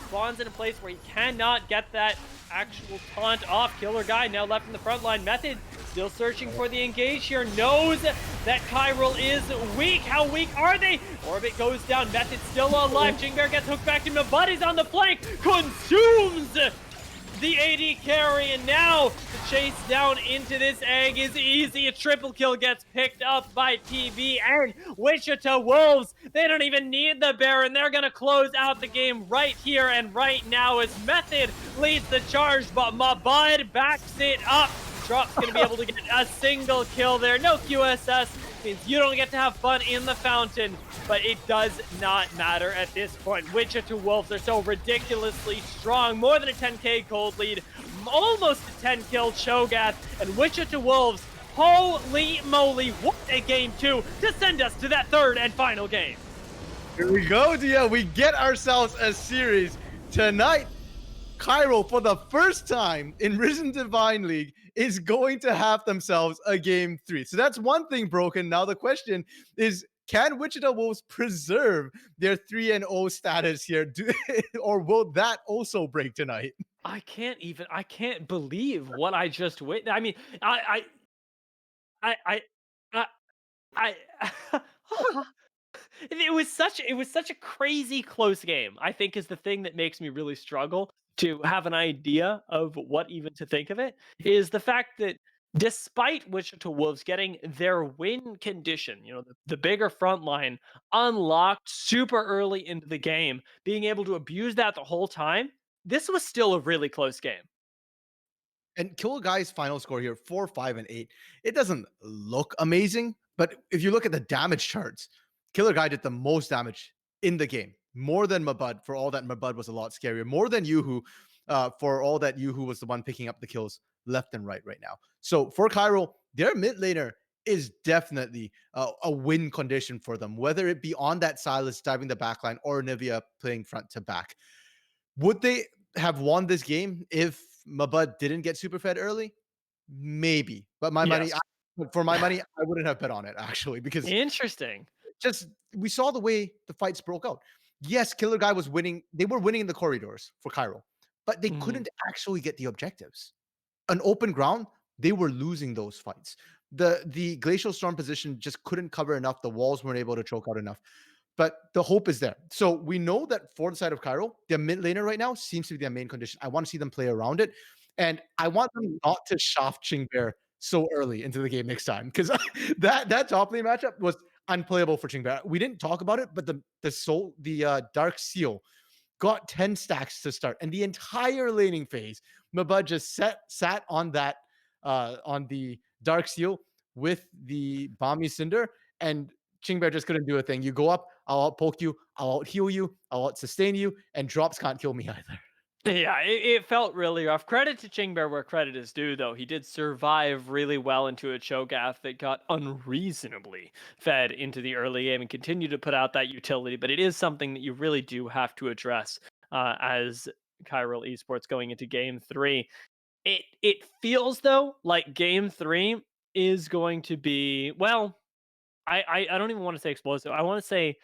spawns in a place where he cannot get that actual taunt off. Killer Guy now left in the front line. Method still searching for the engage here. Knows that Chiral is weak. How weak are they? Orbit goes down. Method still alive. Chingbear gets hooked back to him. Buddy's on the flank. Consumes the AD carry, and now the chase down into this egg is easy. A triple kill gets picked up by TB and Wichita Wolves. They don't even need the Baron. They're going to close out the game right here and right now as Method leads the charge, but Mabud backs it up. Drop's going to be able to get a single kill there. No QSS means you don't get to have fun in the fountain, but it does not matter at this point. Wichita Wolves are so ridiculously strong. More than a 10k gold lead, almost a 10-kill Cho'Gath, and Wichita Wolves, holy moly, what a game two to send us to that third and final game. Here we go, Dia. We get ourselves a series tonight. Chiral, for the first time in Risen Divine League, is going to have themselves a game 3. So that's one thing broken. Now the question is, can Wichita Wolves preserve their 3-0 status here? Or will that also break tonight? I can't believe what I just witnessed. I mean, I it was such a crazy close game, I think, is the thing that makes me really struggle to have an idea of what even to think of it, is the fact that despite Wichita Wolves getting their win condition, the bigger front line unlocked super early into the game, being able to abuse that the whole time, this was still a really close game. And Killer Guy's final score here, 4, 5, and 8. It doesn't look amazing, but if you look at the damage charts, Killer Guy did the most damage in the game. More than Mabud, for all that Mabud was a lot scarier. More than Yoo-Hoo, for all that Yoo-Hoo was the one picking up the kills left and right now. So for Chiral, their mid laner is definitely a win condition for them, whether it be on that Silas diving the backline or Nivea playing front to back. Would they have won this game if Mabud didn't get super fed early? Maybe. But for my money, I wouldn't have bet on it, actually, because Interesting. just we saw the way the fights broke out. Yes, Killer Guy was winning. They were winning in the corridors for Chiral, but they couldn't actually get the objectives. On open ground, they were losing those fights. The Glacial Storm position just couldn't cover enough. The walls weren't able to choke out enough. But the hope is there. So we know that for the side of Chiral, their mid laner right now seems to be their main condition. I want to see them play around it. And I want them not to shaft Chingbear so early into the game next time. Because that top lane matchup was unplayable for Chingbear. We didn't talk about it, but the Dark Seal got 10 stacks to start. And the entire laning phase, Mabud just sat on that on the Dark Seal with the Balmy Cinder, and Chingbear just couldn't do a thing. You go up, I'll out-poke you, I'll out-heal you, I'll out-sustain you, and drops can't kill me either. Yeah, it felt really rough. Credit to Chingbear where credit is due, though. He did survive really well into a Cho'Gath that got unreasonably fed into the early game and continued to put out that utility. But it is something that you really do have to address as Chiral Esports going into game 3. It feels though like game 3 is going to be, well, I don't even want to say explosive. I want to say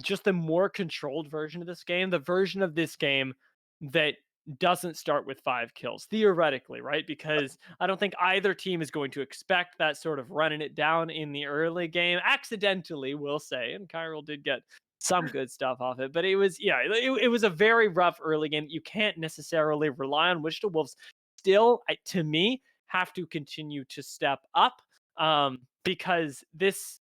just the more controlled version of this game, the version of this game that doesn't start with 5 kills theoretically, right? Because I don't think either team is going to expect that sort of running it down in the early game accidentally, we'll say. And Chiral did get some good stuff off it, but it was, yeah, it was a very rough early game. You can't necessarily rely on Wichita Wolves. Still, to me, have to continue to step up, because this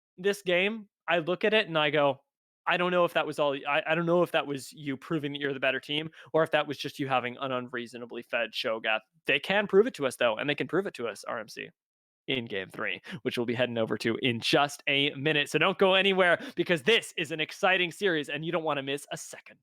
game, I look at it and I go, I don't know if that was all. I don't know if that was you proving that you're the better team, or if that was just you having an unreasonably fed Shogat. They can prove it to us though, and they can prove it to us, RMC, in game 3, which we'll be heading over to in just a minute. So don't go anywhere, because this is an exciting series, and you don't want to miss a second.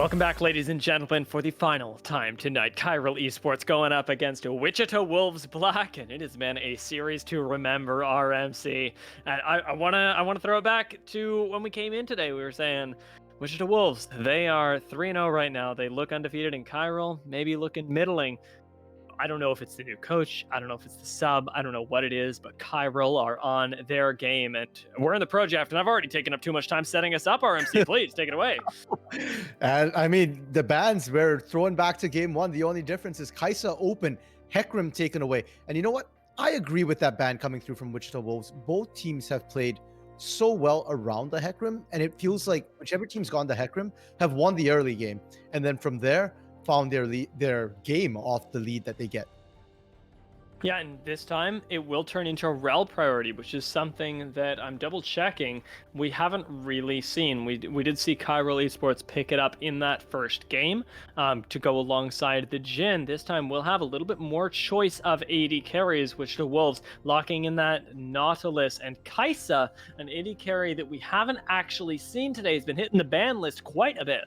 Welcome back, ladies and gentlemen, for the final time tonight. Chiral Esports going up against Wichita Wolves Black, and it has been a series to remember, RMC. And I wanna throw it back to when we came in today. We were saying Wichita Wolves, they are 3-0 right now. They look undefeated, in Chiral maybe looking middling. I don't know if it's the new coach. I don't know if it's the sub. I don't know what it is, but Chiral are on their game, and we're in the pro draft, and I've already taken up too much time setting us up, RMC. Please take it away. And I mean, the bans were thrown back to game one. The only difference is Kaisa open, Hecarim taken away. And you know what? I agree with that ban coming through from Wichita Wolves. Both teams have played so well around the Hecarim, and it feels like whichever team's gone the Hecarim have won the early game. And then from there, found their game off the lead that they get. Yeah, and this time it will turn into a rel priority, which is something that I'm double checking we haven't really seen. We did see Chiral Esports pick it up in that first game to go alongside the Jhin. This time we'll have a little bit more choice of AD carries, which the Wolves locking in that Nautilus, and Kaisa, an AD carry that we haven't actually seen today, has been hitting the ban list quite a bit.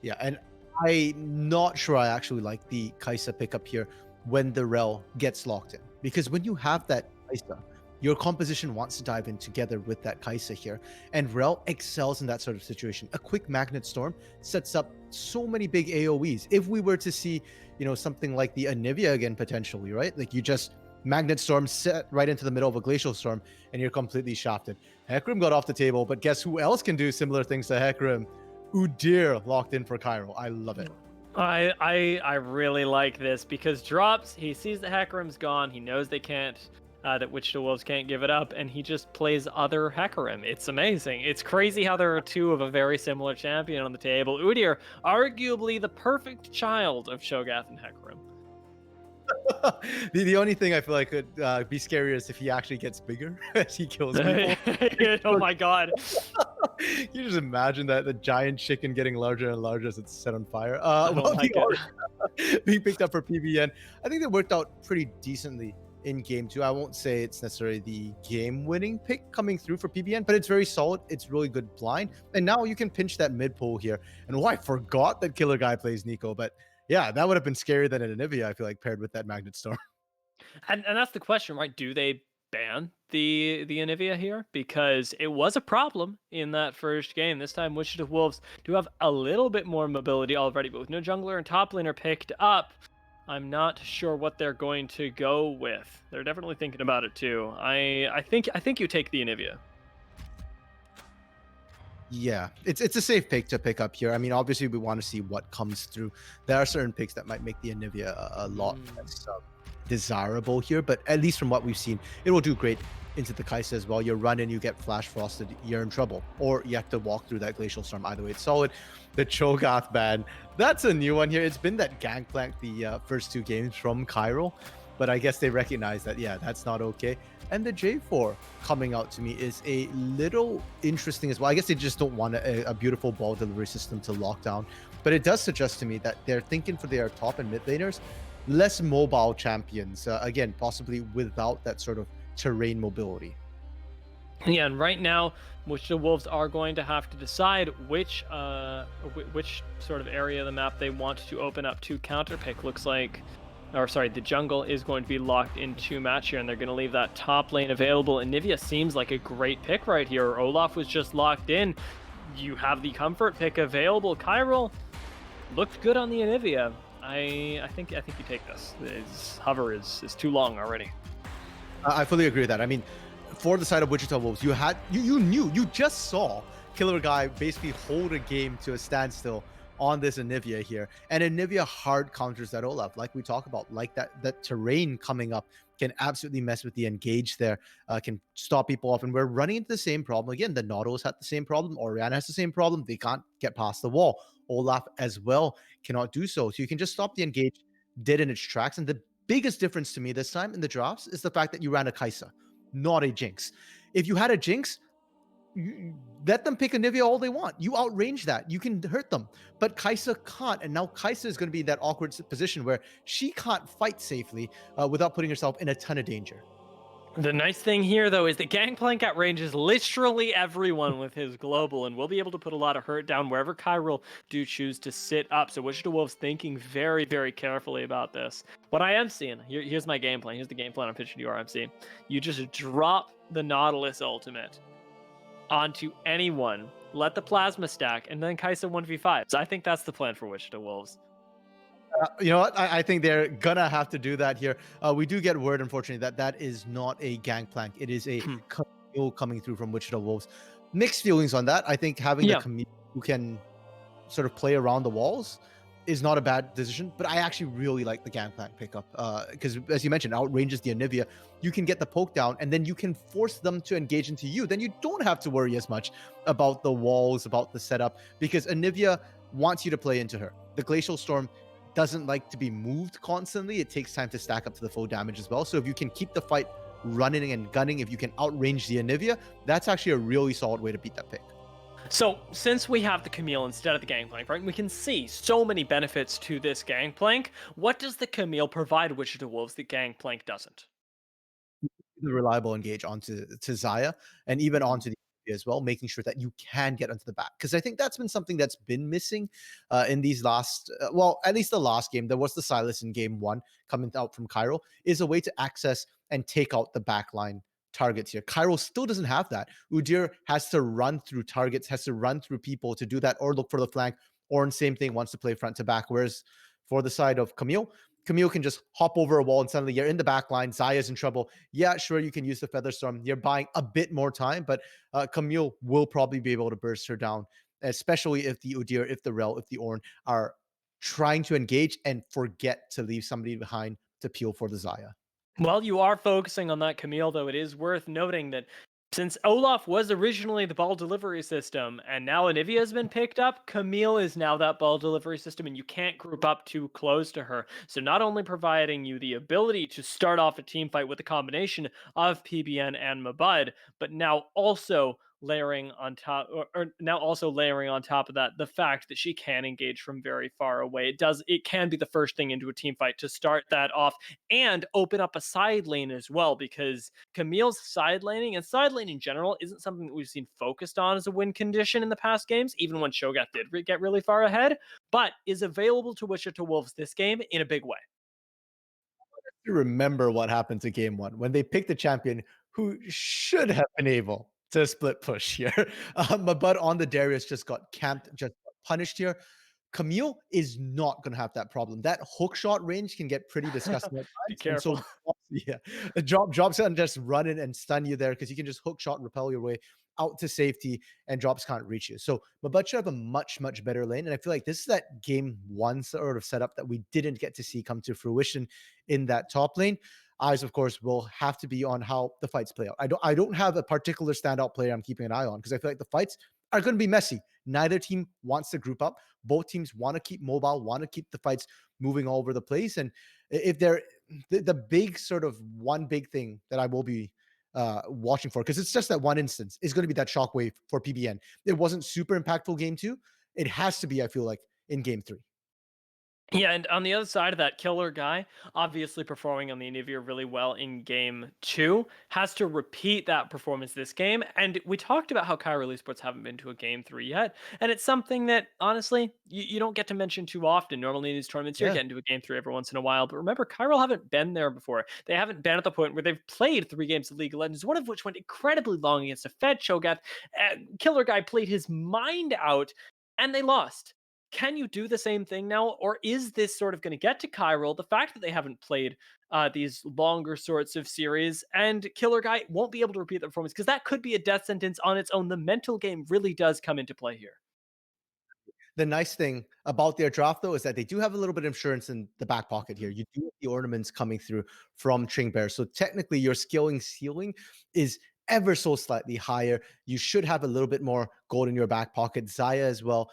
Yeah, and I'm not sure I actually like the Kaisa pickup here when the rel gets locked in, because when you have that Kaisa, your composition wants to dive in together with that Kaisa here, and rel excels in that sort of situation. A quick Magnet Storm sets up so many big AoEs. If we were to see, something like the Anivia again potentially, right? Like you just Magnet Storm set right into the middle of a Glacial Storm and you're completely shafted. Hecarim got off the table, but guess who else can do similar things to Hecarim? Udyr locked in for Chiral. I love it. I really like this because drops, he sees the Hecarim's gone, he knows they can't, that Wichita Wolves can't give it up, and he just plays other Hecarim. It's amazing. It's crazy how there are two of a very similar champion on the table. Udyr, arguably the perfect child of Cho'Gath and Hecarim. The only thing I feel like could be scarier is if he actually gets bigger as he kills people. Oh my god. You just imagine that the giant chicken getting larger and larger as it's set on fire. Being picked up for PBN, I think they worked out pretty decently in game two. I won't say it's necessarily the game-winning pick coming through for PBN, but it's very solid. It's really good blind, and now you can pinch that mid pole here. And I forgot that Killer Guy plays Nico, but yeah, that would have been scarier than an Anivia, I feel like, paired with that Magnet Storm. And that's the question, right? Do they ban the Anivia here? Because it was a problem in that first game. This time, Wichita Wolves do have a little bit more mobility already, but with no jungler and top laner picked up, I'm not sure what they're going to go with. They're definitely thinking about it too. I think you take the Anivia. Yeah, it's a safe pick to pick up here. I mean, obviously we want to see what comes through. There are certain picks that might make the Anivia a lot less desirable here, but at least from what we've seen, it will do great into the Kaisa as well. You run in, you get flash frosted, you're in trouble, or you have to walk through that Glacial Storm. Either way, it's solid. The Cho'Gath ban, that's a new one here. It's been that Gangplank the first two games from Chiral, but I guess they recognize that, yeah, that's not okay. And the J4 coming out to me is a little interesting as well. I guess they just don't want a beautiful ball delivery system to lock down, but it does suggest to me that they're thinking for their top and mid laners, less mobile champions, again, possibly without that sort of terrain mobility. Yeah, and right now, Wichita Wolves are going to have to decide which sort of area of the map they want to open up to counterpick. Looks like, the jungle is going to be locked into match here, and they're going to leave that top lane available. Anivia seems like a great pick right here. Olaf was just locked in. You have the comfort pick available. Chiral looked good on the Anivia. I think you take this. His hover is too long already. I fully agree with that. I mean, for the side of Wichita Wolves, you just saw Killer Guy basically hold a game to a standstill on this Anivia here, and Anivia hard counters that Olaf, like we talk about, like that terrain coming up can absolutely mess with the engage there, can stop people off, and we're running into the same problem again. The Nautilus had the same problem, Orianna has the same problem. They can't get past the wall. Olaf as well cannot do so. So you can just stop the engage dead in its tracks. And the biggest difference to me this time in the drafts is the fact that you ran a Kaisa, not a Jinx. If you had a Jinx, let them pick Anivia all they want. You outrange that. You can hurt them. But Kaisa can't. And now Kaisa is going to be in that awkward position where she can't fight safely without putting herself in a ton of danger. The nice thing here, though, is that Gangplank outranges literally everyone with his global, and will be able to put a lot of hurt down wherever Chiral do choose to sit up. So Wichita Wolves thinking very, very carefully about this. What I am seeing, here's my game plan. Here's the game plan I'm pitching to you, RMC. You just drop the Nautilus ultimate onto anyone, let the plasma stack, and then Kaisa 1v5. So I think that's the plan for Wichita Wolves. You know what? I think they're gonna have to do that here. We do get word, unfortunately, that that is not a Gangplank. It is a Camille coming through from Wichita Wolves. Mixed feelings on that. I think having the Camille who can sort of play around the walls is not a bad decision, but I actually really like the Gangplank pickup because, as you mentioned, outranges the Anivia. You can get the poke down, and then you can force them to engage into you. Then you don't have to worry as much about the walls, about the setup, because Anivia wants you to play into her. The Glacial Storm doesn't like to be moved constantly. It takes time to stack up to the full damage as well. So if you can keep the fight running and gunning, if you can outrange the Anivia, that's actually a really solid way to beat that pick. So, since we have the Camille instead of the Gangplank, right, we can see so many benefits to this Gangplank. What does the Camille provide Wichita Wolves that Gangplank doesn't? The reliable engage onto Xayah and even onto the as well, making sure that you can get onto the back. Because I think that's been something that's been missing in these last, well, at least the last game. There was the Silas in game 1 coming out from Chiral, is a way to access and take out the backline targets here. Chiral still doesn't have that. Udyr has to run through targets, has to run through people to do that, or look for the flank, or in same thing, wants to play front to back. Whereas for the side of Camille can just hop over a wall and suddenly you're in the back line. Xayah's in trouble. Yeah, sure, you can use the Featherstorm. You're buying a bit more time, but Camille will probably be able to burst her down, especially if the Udyr, if the Rel, if the Ornn are trying to engage and forget to leave somebody behind to peel for the Xayah. Well, you are focusing on that Camille, though. It is worth noting that since Olaf was originally the ball delivery system, and now Anivia has been picked up, Camille is now that ball delivery system, and you can't group up too close to her. So not only providing you the ability to start off a team fight with a combination of PBN and Mabud, but now also layering on top, or now also layering on top of that the fact that she can engage from very far away. It can be the first thing into a team fight to start that off and open up a side lane as well, because Camille's side laning and side lane in general isn't something that we've seen focused on as a win condition in the past games, even when Cho'Gath did get really far ahead, but is available to Wichita Wolves this game in a big way. You remember what happened to game 1 when they picked a champion who should have been able to split push here. But on the Darius just got camped, just got punished here. Camille is not going to have that problem. That hook shot range can get pretty disgusting at Be times. careful. And so, yeah, drops can just run in and stun you there because you can just hook shot, repel your way out to safety, and drops can't reach you. So Mabud should have a much, much better lane. And I feel like this is that game 1 sort of setup that we didn't get to see come to fruition in that top lane. Eyes, of course, will have to be on how the fights play out. I don't have a particular standout player I'm keeping an eye on because I feel like the fights are going to be messy. Neither team wants to group up. Both teams want to keep mobile, want to keep the fights moving all over the place. And if they're the big sort of one big thing that I will be watching for, because it's just that one instance, is going to be that shockwave for PBN. It wasn't super impactful game 2. It has to be, I feel like, in game 3. Yeah, and on the other side of that, Killer Guy, obviously performing on the Anivia really well in game 2, has to repeat that performance this game. And we talked about how Chiral Esports haven't been to a game 3 yet. And it's something that, honestly, you don't get to mention too often. Normally in these tournaments, you're getting to a game 3 every once in a while. But remember, Chiral haven't been there before. They haven't been at the point where they've played 3 games of League of Legends, one of which went incredibly long against a Fed Cho'Gath. Killer Guy played his mind out, and they lost. Can you do the same thing now, or is this sort of going to get to Chiral? The fact that they haven't played these longer sorts of series, and Killer Guy won't be able to repeat the performance, because that could be a death sentence on its own. The mental game really does come into play here. The nice thing about their draft, though, is that they do have a little bit of insurance in the back pocket here. You do have the ornaments coming through from Tring Bear. So technically, your skilling ceiling is ever so slightly higher. You should have a little bit more gold in your back pocket. Xayah as well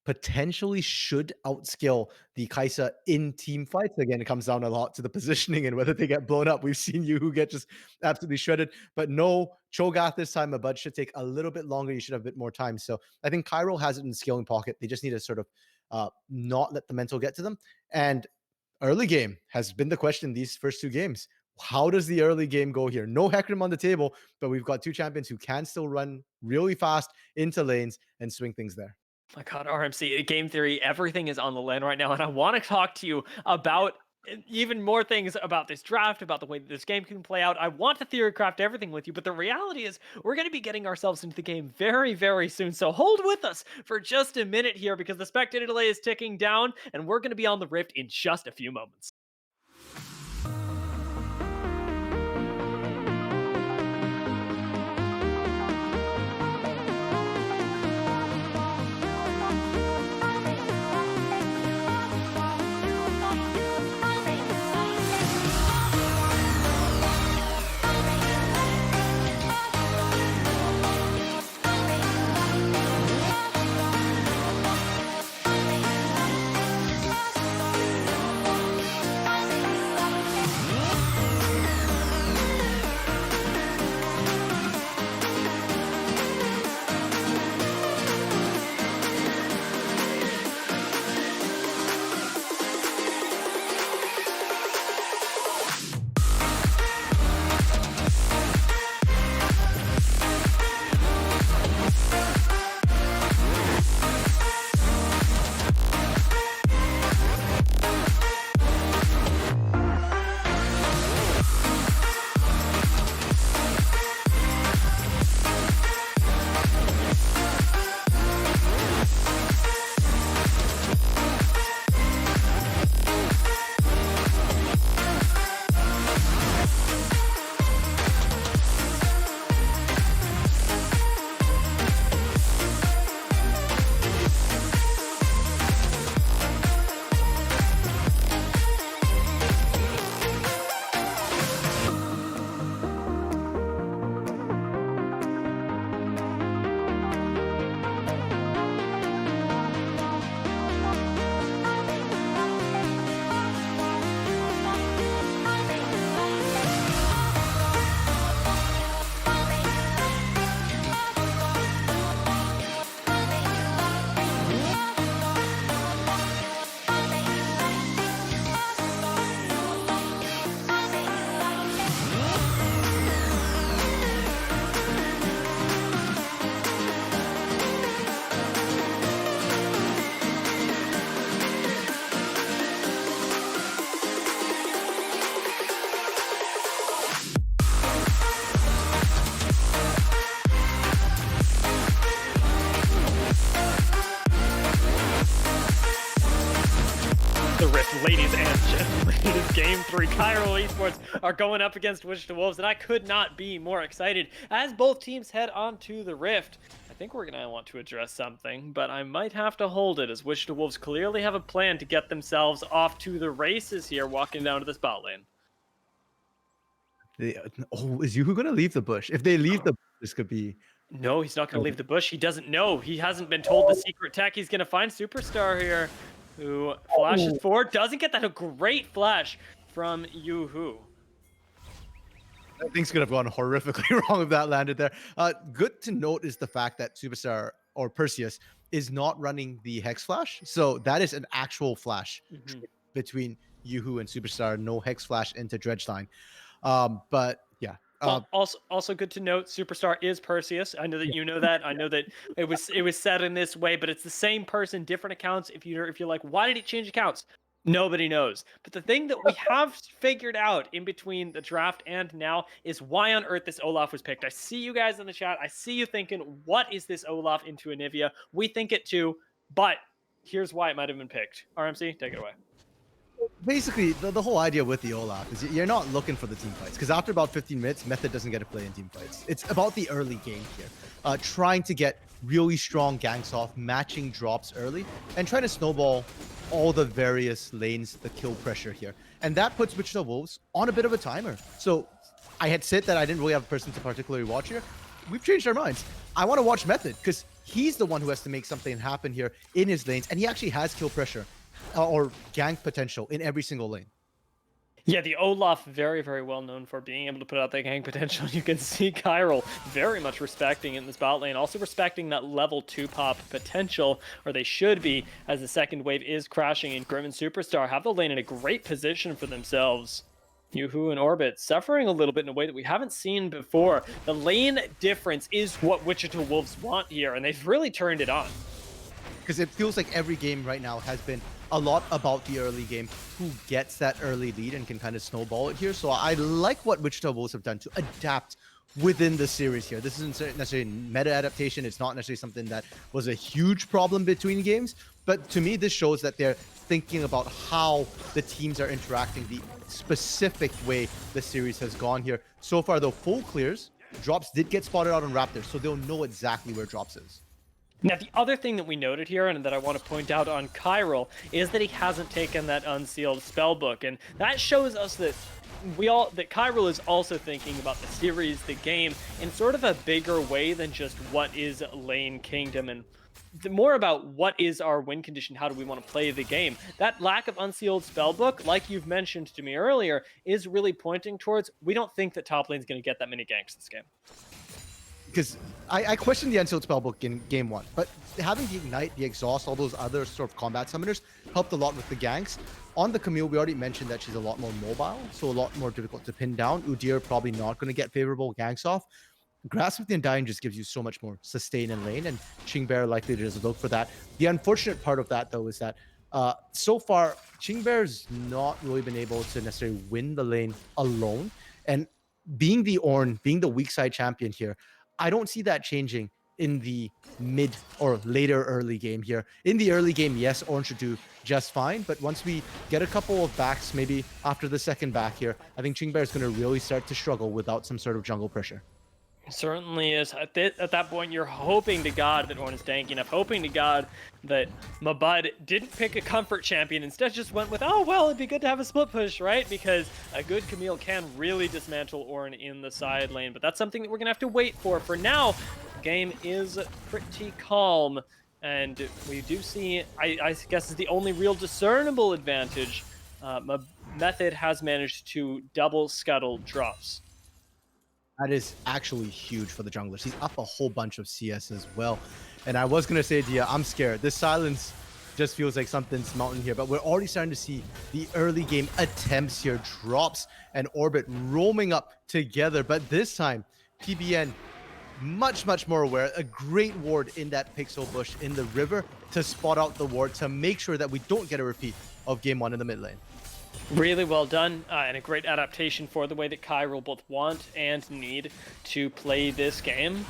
potentially should outskill the Kaisa in team fights. Again, it comes down a lot to the positioning and whether they get blown up. We've seen you who get just absolutely shredded, but no Cho'Gath this time. Mabud should take a little bit longer. You should have a bit more time. So I think Chiral has it in the scaling pocket. They just need to sort of not let the mental get to them. And early game has been the question these first 2 games. How does the early game go here? No Hecarim on the table, but we've got two champions who can still run really fast into lanes and swing things there. My God, RMC, game theory, everything is on the line right now, and I want to talk to you about even more things about this draft, about the way that this game can play out. I want to theorycraft everything with you, but the reality is we're going to be getting ourselves into the game very, very soon. So hold with us for just a minute here because the spectator delay is ticking down, and we're going to be on the Rift in just a few moments. The Rift, ladies and gentlemen, it is Game 3. Chiral Esports are going up against Wichita Wolves, and I could not be more excited as both teams head on to the Rift. I think we're going to want to address something, but I might have to hold it as Wichita Wolves clearly have a plan to get themselves off to the races here, walking down to this bot lane. Is Yuhu going to leave the bush? If they leave the bush, this could be... No, he's not going to leave the bush. He doesn't know. He hasn't been told the secret tech. He's going to find Superstar here, who flashes forward. Doesn't get that. A great flash from Yuhu. Things could have gone horrifically wrong if that landed there. Good to note is the fact that Superstar or Perseus is not running the Hex Flash. So that is an actual flash between Yuhu and Superstar. No Hex Flash into Dredgeline. But yeah. Also good to note, Superstar is Perseus. I know that you know that. I know that it was said in this way, but it's the same person, different accounts. If you're like, why did he change accounts? Nobody knows. But the thing that we have figured out in between the draft and now is why on earth this Olaf was picked. I see you guys in the chat. I see you thinking, what is this Olaf into Anivia? We think it too, but here's why it might have been picked. RMC, take it away. Basically, the whole idea with the Olaf is you're not looking for the team fights, because after about 15 minutes, Method doesn't get to play in team fights. It's about the early game here. Trying to get really strong ganks off, matching drops early, and trying to snowball all the various lanes, the kill pressure here. And that puts Wichita Wolves on a bit of a timer. So I had said that I didn't really have a person to particularly watch here. We've changed our minds. I want to watch Method, because he's the one who has to make something happen here in his lanes, and he actually has kill pressure. Or gank potential in every single lane. Yeah, the Olaf, very, very well known for being able to put out that gank potential. You can see Chiral very much respecting in this bot lane, also respecting that level 2 pop potential, or they should be, as the second wave is crashing, and Grim and Superstar have the lane in a great position for themselves. Yoo-Hoo and Orbit suffering a little bit in a way that we haven't seen before. The lane difference is what Wichita Wolves want here, and they've really turned it on. Because it feels like every game right now has been a lot about the early game, who gets that early lead and can kind of snowball it here. So I like what Wichita Wolves have done to adapt within the series here. This isn't necessarily meta adaptation. It's not necessarily something that was a huge problem between games. But to me, this shows that they're thinking about how the teams are interacting, the specific way the series has gone here. So far, though, full clears. Drops did get spotted out on Raptors, so they'll know exactly where Drops is. Now, the other thing that we noted here, and that I want to point out on Chiral, is that he hasn't taken that unsealed spellbook, and that shows us that Chiral is also thinking about the series, the game, in sort of a bigger way than just what is Lane Kingdom, and more about what is our win condition, how do we want to play the game. That lack of unsealed spellbook, like you've mentioned to me earlier, is really pointing towards we don't think that top lane's going to get that many ganks this game. Because I questioned the Unsealed Spellbook in game one, but having the Ignite, the Exhaust, all those other sort of combat summoners helped a lot with the ganks. On the Camille, we already mentioned that she's a lot more mobile, so a lot more difficult to pin down. Udyr probably not going to get favorable ganks off. Grasp of the Undying just gives you so much more sustain in lane, and Qingbear likely to just look for that. The unfortunate part of that, though, is that so far, Qingbear's not really been able to necessarily win the lane alone, and being the Ornn, being the weak side champion here, I don't see that changing in the mid or later early game here. In the early game, yes, Ornn should do just fine, but once we get a couple of backs, maybe after the second back here, I think Qingbear is going to really start to struggle without some sort of jungle pressure. Certainly is. At that point, you're hoping to God that Ornn is tanky enough, hoping to God that Mabud didn't pick a comfort champion, instead just went with, oh, well, it'd be good to have a split push, right? Because a good Camille can really dismantle Ornn in the side lane, but that's something that we're going to have to wait for. For now, the game is pretty calm, and we do see, I guess is the only real discernible advantage, Method has managed to double scuttle drops. That is actually huge for the junglers. He's up a whole bunch of CS as well. And I was going to say to you, I'm scared. This silence just feels like something's mounting here, but we're already starting to see the early game attempts here. Drops and Orbit roaming up together, but this time, PBN much more aware. A great ward in that pixel bush in the river to spot out the ward to make sure that we don't get a repeat of game one in the mid lane. Really well done, and a great adaptation for the way that Chiral both want and need to play this game.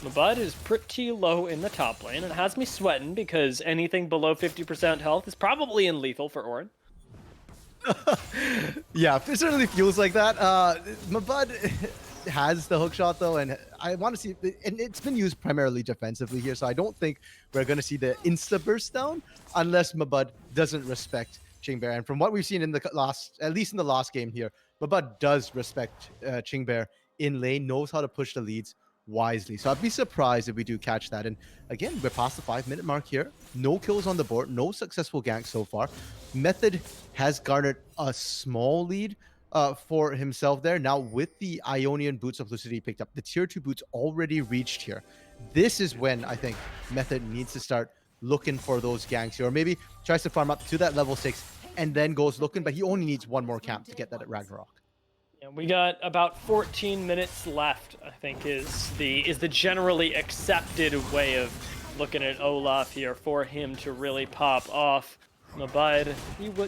Mabud is pretty low in the top lane, and it has me sweating because anything below 50% health is probably in lethal for Ornn. Yeah, it certainly feels like that. Mabud has the hookshot though, and I want to see, and it's been used primarily defensively here, so I don't think we're going to see the insta burst down unless Mabud doesn't respect Qingbear. And from what we've seen in the last, at least in the last game here, Mabud does respect Qingbear in lane, knows how to push the leads wisely. So I'd be surprised if we do catch that. And again, we're past the 5-minute mark here. No kills on the board, no successful ganks so far. Method has garnered a small lead for himself there. Now with the Ionian Boots of Lucidity picked up, the tier 2 boots already reached here. This is when I think Method needs to start looking for those ganks here, or maybe tries to farm up to that level 6 and then goes looking, but he only needs one more camp to get that at Ragnarok. Yeah, we got about 14 minutes left, I think is the generally accepted way of looking at Olaf here for him to really pop off. Mabud,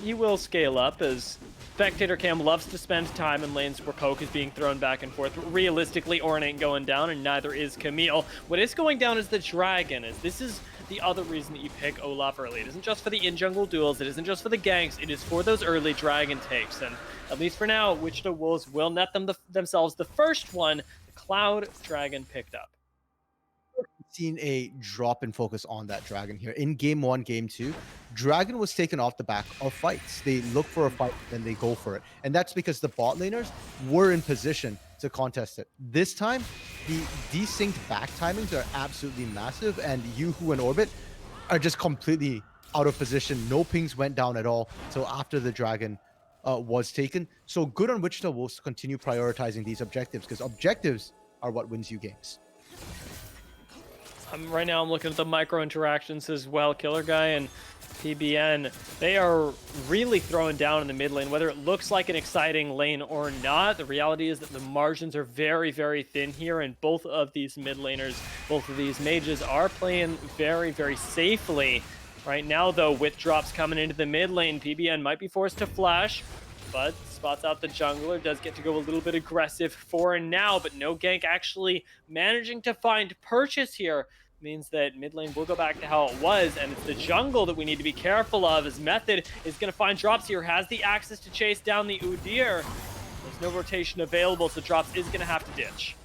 he will scale up, as Spectator Cam loves to spend time in lanes where poke is being thrown back and forth. Realistically, Ornn ain't going down, and neither is Camille. What is going down is the Dragon, as this is the other reason that you pick Olaf early. It isn't just for the in-jungle duels, it isn't just for the ganks, it is for those early Dragon takes. And at least for now, Wichita Wolves will net themselves the first one, the Cloud Dragon picked up. Seen a drop in focus on that Dragon here. In game 1, game 2, Dragon was taken off the back of fights. They look for a fight, then they go for it. And that's because the bot laners were in position to contest it. This time, the desynced back timings are absolutely massive, and Yoo-Hoo and Orbit are just completely out of position. No pings went down at all till after the Dragon was taken. So good on Wichita Wolves to continue prioritizing these objectives, because objectives are what wins you games. Right now I'm looking at the micro interactions as well, Killer Guy, and PBN, they are really throwing down in the mid lane, whether it looks like an exciting lane or not. The reality is that the margins are very, very thin here, and both of these mid laners, both of these mages are playing very, very safely. Right now, though, with drops coming into the mid lane, PBN might be forced to flash, but spots out the jungler, does get to go a little bit aggressive for now, but no gank actually managing to find purchase here. Means that mid lane will go back to how it was, and it's the jungle that we need to be careful of, as Method is going to find drops here, has the access to chase down the Udyr. There's no rotation available, so drops is going to have to ditch.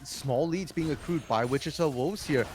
Small leads being accrued by Wichita Wolves here.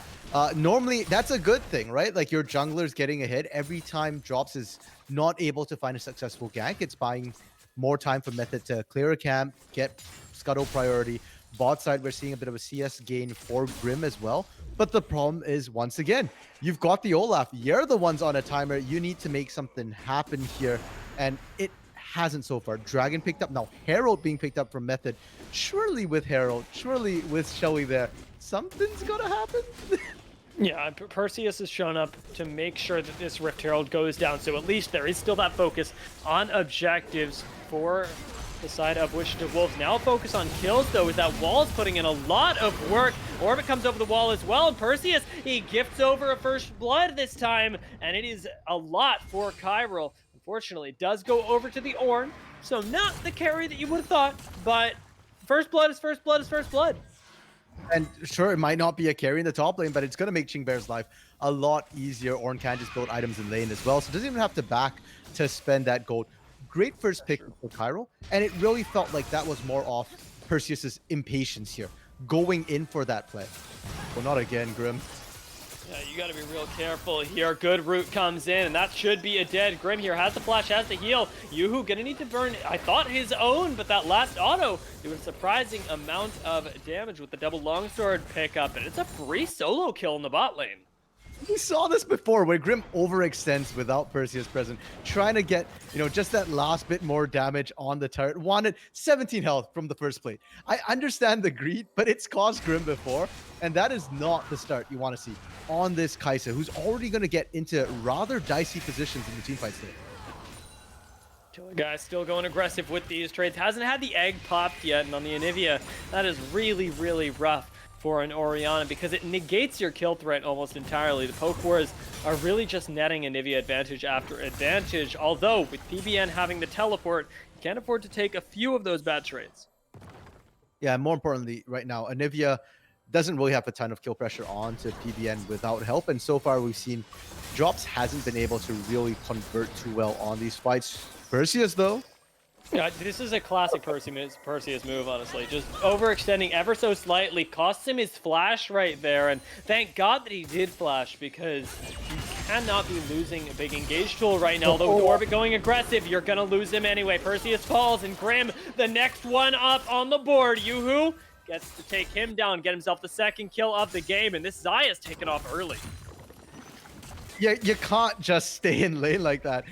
Normally, that's a good thing, right? Like, your jungler's getting ahead. Every time Drops is not able to find a successful gank, it's buying more time for Method to clear a camp, get scuttle priority. Bot side, we're seeing a bit of a CS gain for Grim as well. But the problem is, once again, you've got the Olaf. You're the ones on a timer. You need to make something happen here. And it hasn't so far. Dragon picked up. Now Herald being picked up from Method. Surely with Herald, surely with Shelly there, something's gonna happen. Yeah, Perseus has shown up to make sure that this Rift Herald goes down, so at least there is still that focus on objectives for the side of Wichita Wolves. Now focus on kills, though, as that wall is putting in a lot of work. Orbit comes over the wall as well, and Perseus, he gifts over a first blood this time, and it is a lot for Chiral. Unfortunately, it does go over to the Ornn, so not the carry that you would have thought, but first blood is first blood is first blood. And sure, it might not be a carry in the top lane, but it's going to make Chingbear's life a lot easier. Ornn can just build items in lane as well, so doesn't even have to back to spend that gold. Great first pick for Chiral, and it really felt like that was more off Perseus's impatience here, going in for that play. Well, not again, Grim. Yeah, you gotta be real careful here. Good root comes in, and that should be a dead. Grim here has the flash, has the heal. Yoo-Hoo gonna need to burn, I thought, his own, but that last auto doing a surprising amount of damage with the double longsword pickup, and it's a free solo kill in the bot lane. We saw this before, where Grim overextends without Perseus present, trying to get, just that last bit more damage on the turret. Wanted 17 health from the first plate. I understand the greed, but it's caused Grim before, and that is not the start you want to see on this Kai'Sa, who's already going to get into rather dicey positions in the teamfights today. Killer guy still going aggressive with these trades. Hasn't had the egg popped yet, and on the Anivia, that is really, really rough for an Orianna, because it negates your kill threat almost entirely. The poke wars are really just netting Anivia advantage after advantage, although with PBN having the teleport, you can't afford to take a few of those bad trades. Yeah, more importantly, right now, Anivia doesn't really have a ton of kill pressure on to PBN without help, and so far we've seen Drops hasn't been able to really convert too well on these fights. Perseus, though, yeah, this is a classic Perseus move, honestly. Just overextending ever so slightly costs him his flash right there, and thank God that he did flash, because you cannot be losing a big engage tool right now. Though with Orbit going aggressive, you're gonna lose him anyway. Perseus falls, and Grim, the next one up on the board. Yoo-Hoo gets to take him down, get himself the second kill of the game, and this Xayah's taken off early. Yeah, you can't just stay in lane like that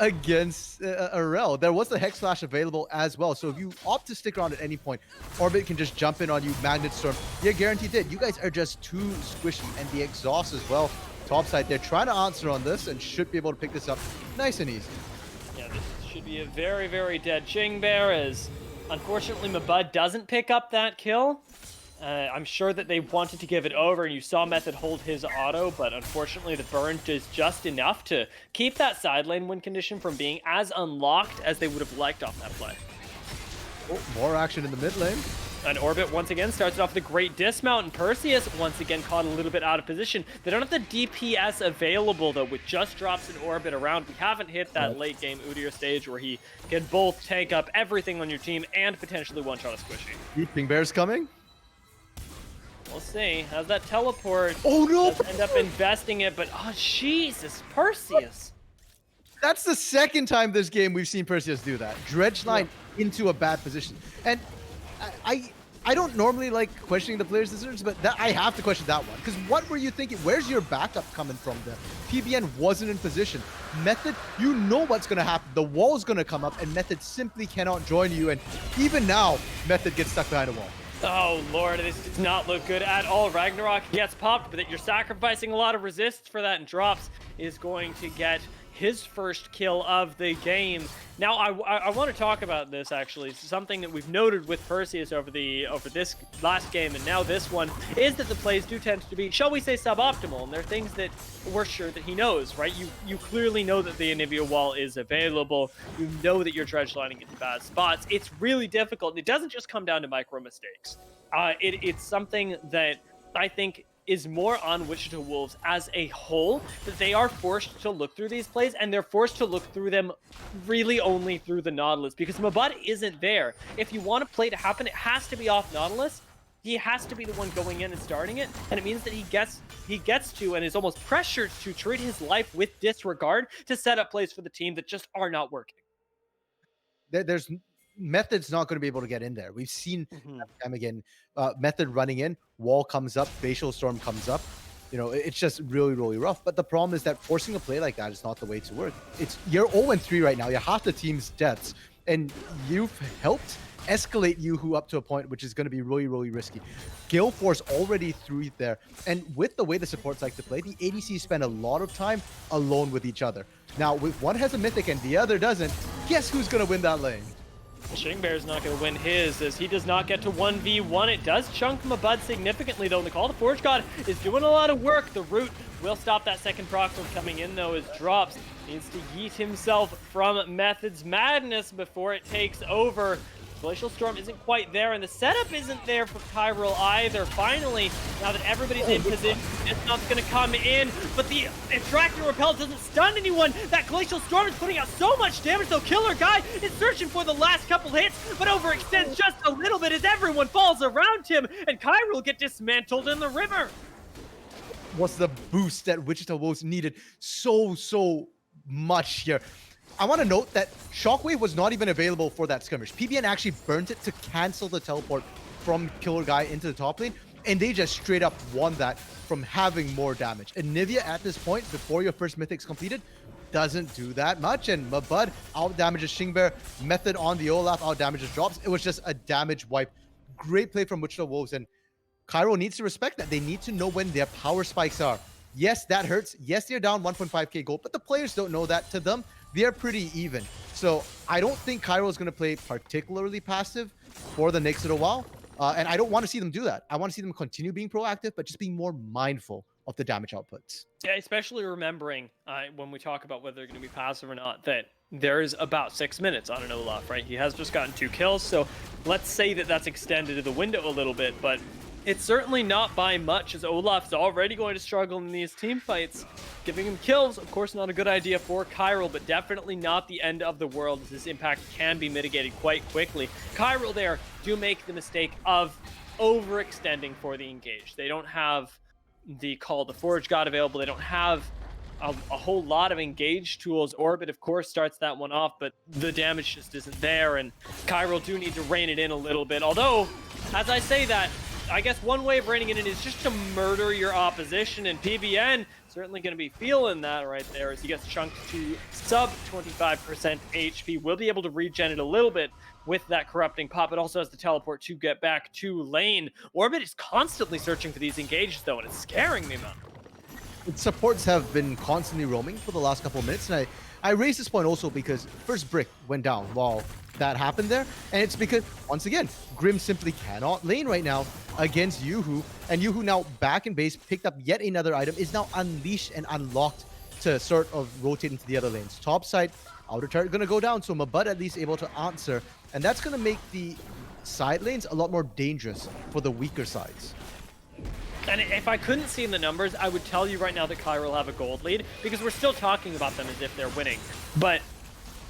against Arel. There was the Hex Flash available as well, so if you opt to stick around at any point, Orbit can just jump in on you, Magnet Storm. You're guaranteed dead. You guys are just too squishy, and the exhaust as well. Top side, they're trying to answer on this and should be able to pick this up nice and easy. Yeah, this should be a very, very dead Chingbear, as unfortunately Mabud doesn't pick up that kill. I'm sure that they wanted to give it over, and you saw Method hold his auto, but unfortunately the burn is just enough to keep that side lane win condition from being as unlocked as they would have liked off that play. Oh, more action in the mid lane. And Orbit once again starts it off with a great dismount, and Perseus once again caught a little bit out of position. They don't have the DPS available, though, with just Drops in Orbit around. We haven't hit that late game Udyr stage where he can both tank up everything on your team and potentially one-shot a squishy. Ping Bear's coming. We'll see. How's that teleport? Oh no! Does end up investing it, but oh Jesus, Perseus! That's the second time this game we've seen Perseus do that. Dredge line into a bad position, and I don't normally like questioning the players' decisions, but I have to question that one, because what were you thinking? Where's your backup coming from there? PBN wasn't in position. Method, you know what's going to happen. The wall's going to come up, and Method simply cannot join you, and even now, Method gets stuck behind a wall. Oh lord, this does not look good at all. Ragnarok gets popped, but you're sacrificing a lot of resists for that, and Drops is going to get his first kill of the game. Now, I want to talk about this actually. It's something that we've noted with Perseus over this last game and now this one is that the plays do tend to be, shall we say, suboptimal, and they're things that we're sure that he knows, right? You clearly know that the Anivia wall is available. You know that you're dredge lining into bad spots. It's really difficult. It doesn't just come down to micro mistakes. It's something that I think is more on Wichita Wolves as a whole, that they are forced to look through these plays, and they're forced to look through them really only through the Nautilus, because Mabud isn't there. If you want a play to happen, it has to be off Nautilus. He has to be the one going in and starting it, and it means that he gets to and is almost pressured to treat his life with disregard to set up plays for the team that just are not working. There's Method's not going to be able to get in there. We've seen time again, Method running in, wall comes up, Facial Storm comes up. You know, it's just really, really rough. But the problem is that forcing a play like that is not the way to work. You're 0-3 right now. You're half the team's deaths, and you've helped escalate Yoo-Hoo up to a point which is going to be really, really risky. Gale Force already through there, and with the way the supports like to play, the ADCs spend a lot of time alone with each other. Now, if one has a Mythic and the other doesn't, guess who's going to win that lane? Shingbear's not going to win his, as he does not get to 1v1. It does chunk Mabud significantly, though. The Call of the Forge God is doing a lot of work. The root will stop that second proc from coming in, though, as Drops needs to yeet himself from Method's madness before it takes over. Glacial Storm isn't quite there, and the setup isn't there for Chiral either. Finally, now that everybody's in position, it's not going to come in, but the Attractor Repel doesn't stun anyone. That Glacial Storm is putting out so much damage, though Killer Guy is searching for the last couple hits, but overextends just a little bit as everyone falls around him, and Chiral will get dismantled in the river. Was the boost that Wichita Wolves needed so much here. I want to note that Shockwave was not even available for that skirmish. PBN actually burnt it to cancel the teleport from Killer Guy into the top lane, and they just straight up won that from having more damage. Anivia at this point, before your first Mythic's completed, doesn't do that much, and Mabud out damages Shingbear, Method on the Olaf out damages Drops. It was just a damage wipe. Great play from Wichita Wolves, and Cairo needs to respect that. They need to know when their power spikes are. Yes, that hurts. Yes, they're down 1.5k gold, but the players don't know that. To them, they're pretty even. So I don't think Cairo is going to play particularly passive for the next little while. And I don't want to see them do that. I want to see them continue being proactive, but just being more mindful of the damage outputs. Yeah, especially remembering when we talk about whether they're going to be passive or not, that there's about 6 minutes on an Olaf, right? He has just gotten 2 kills, so let's say that that's extended to the window a little bit, but it's certainly not by much, as Olaf's already going to struggle in these team fights. Giving him kills, of course, not a good idea for Chiral, but definitely not the end of the world, as this impact can be mitigated quite quickly. Chiral there do make the mistake of overextending for the engage. They don't have the Call of the Forge God available. They don't have a whole lot of engage tools. Orbit, of course, starts that one off, but the damage just isn't there, and Chiral do need to rein it in a little bit. Although, as I say that, I guess one way of reining it in is just to murder your opposition, and PBN certainly going to be feeling that right there as he gets chunked to sub 25% HP. Will be able to regen it a little bit with that corrupting pop. It also has the teleport to get back to lane. Orbit is constantly searching for these engages, though, and it's scaring me, man. Supports have been constantly roaming for the last couple of minutes, and I raised this point also because first brick went down while that happened there, and it's because, once again, Grim simply cannot lane right now against Yoo-Hoo, and Yoo-Hoo now back in base, picked up yet another item, is now unleashed and unlocked to sort of rotate into the other lanes. Top side, outer turret gonna go down, so Mabud at least able to answer, and that's gonna make the side lanes a lot more dangerous for the weaker sides. And if I couldn't see in the numbers, I would tell you right now that Chiral will have a gold lead, because we're still talking about them as if they're winning. But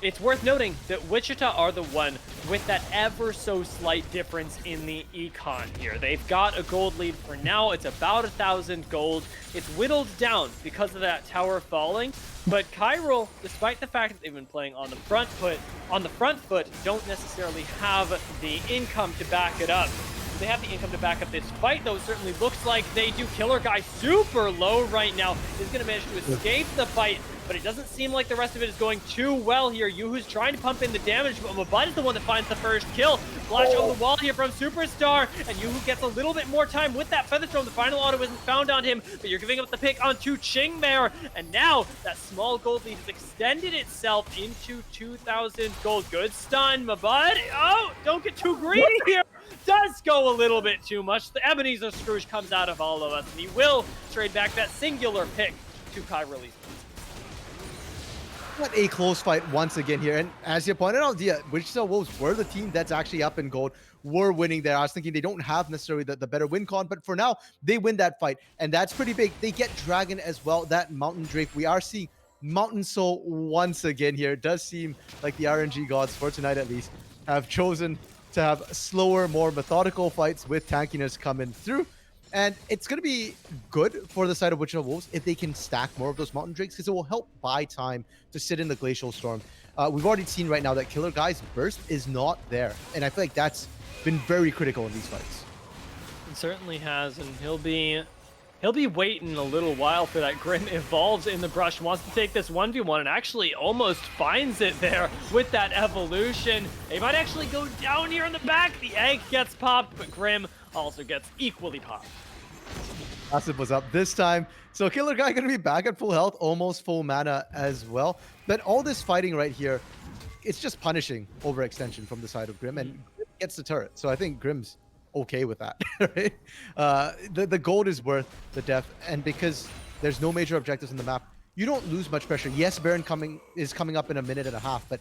it's worth noting that Wichita are the one with that ever so slight difference in the econ here. They've got a gold lead for now. It's about 1,000 gold. It's whittled down because of that tower falling. But Chiral, despite the fact that they've been playing on the front foot, don't necessarily have the income to back it up. They have the income to back up this fight, though. It certainly looks like they do. Killer Guy super low right now. He's going to manage to escape the fight, but it doesn't seem like the rest of it is going too well here. Yuhu's trying to pump in the damage, but Mabud is the one that finds the first kill. Flash over the wall here from Superstar, and Yuhu gets a little bit more time with that Feather Storm. The final auto isn't found on him, but you're giving up the pick onto Chingmare, and now that small gold lead has extended itself into 2,000 gold. Good stun, Mabud. Oh, don't get too greedy here. Does go a little bit too much. The Ebenezer Scrooge comes out of all of us, and he will trade back that singular pick to Chiral. What a close fight once again here. And as you pointed out, the Wichita Wolves were the team that's actually up in gold, were winning there. I was thinking they don't have necessarily the better win con, but for now, they win that fight. And that's pretty big. They get Dragon as well, that Mountain Drake. We are seeing Mountain Soul once again here. It does seem like the RNG gods, for tonight at least, have chosen to have slower, more methodical fights with tankiness coming through. And it's going to be good for the side of Wichita Wolves if they can stack more of those Mountain Drakes, because it will help buy time to sit in the Glacial Storm. We've already seen right now that Killer Guy's burst is not there. And I feel like that's been very critical in these fights. It certainly has, and he'll be waiting a little while for that. Grim evolves in the brush, wants to take this 1v1, and actually almost finds it there with that evolution. They might actually go down here in the back. The egg gets popped, but Grim also gets equally popped. Passive was up this time. So Killer Guy going to be back at full health, almost full mana as well. But all this fighting right here, it's just punishing overextension from the side of Grim, and Grim gets the turret. So I think Grim's okay with that, right? The gold is worth the death, and because there's no major objectives in the map, you don't lose much pressure. Yes, Baron is coming up in a minute and a half, but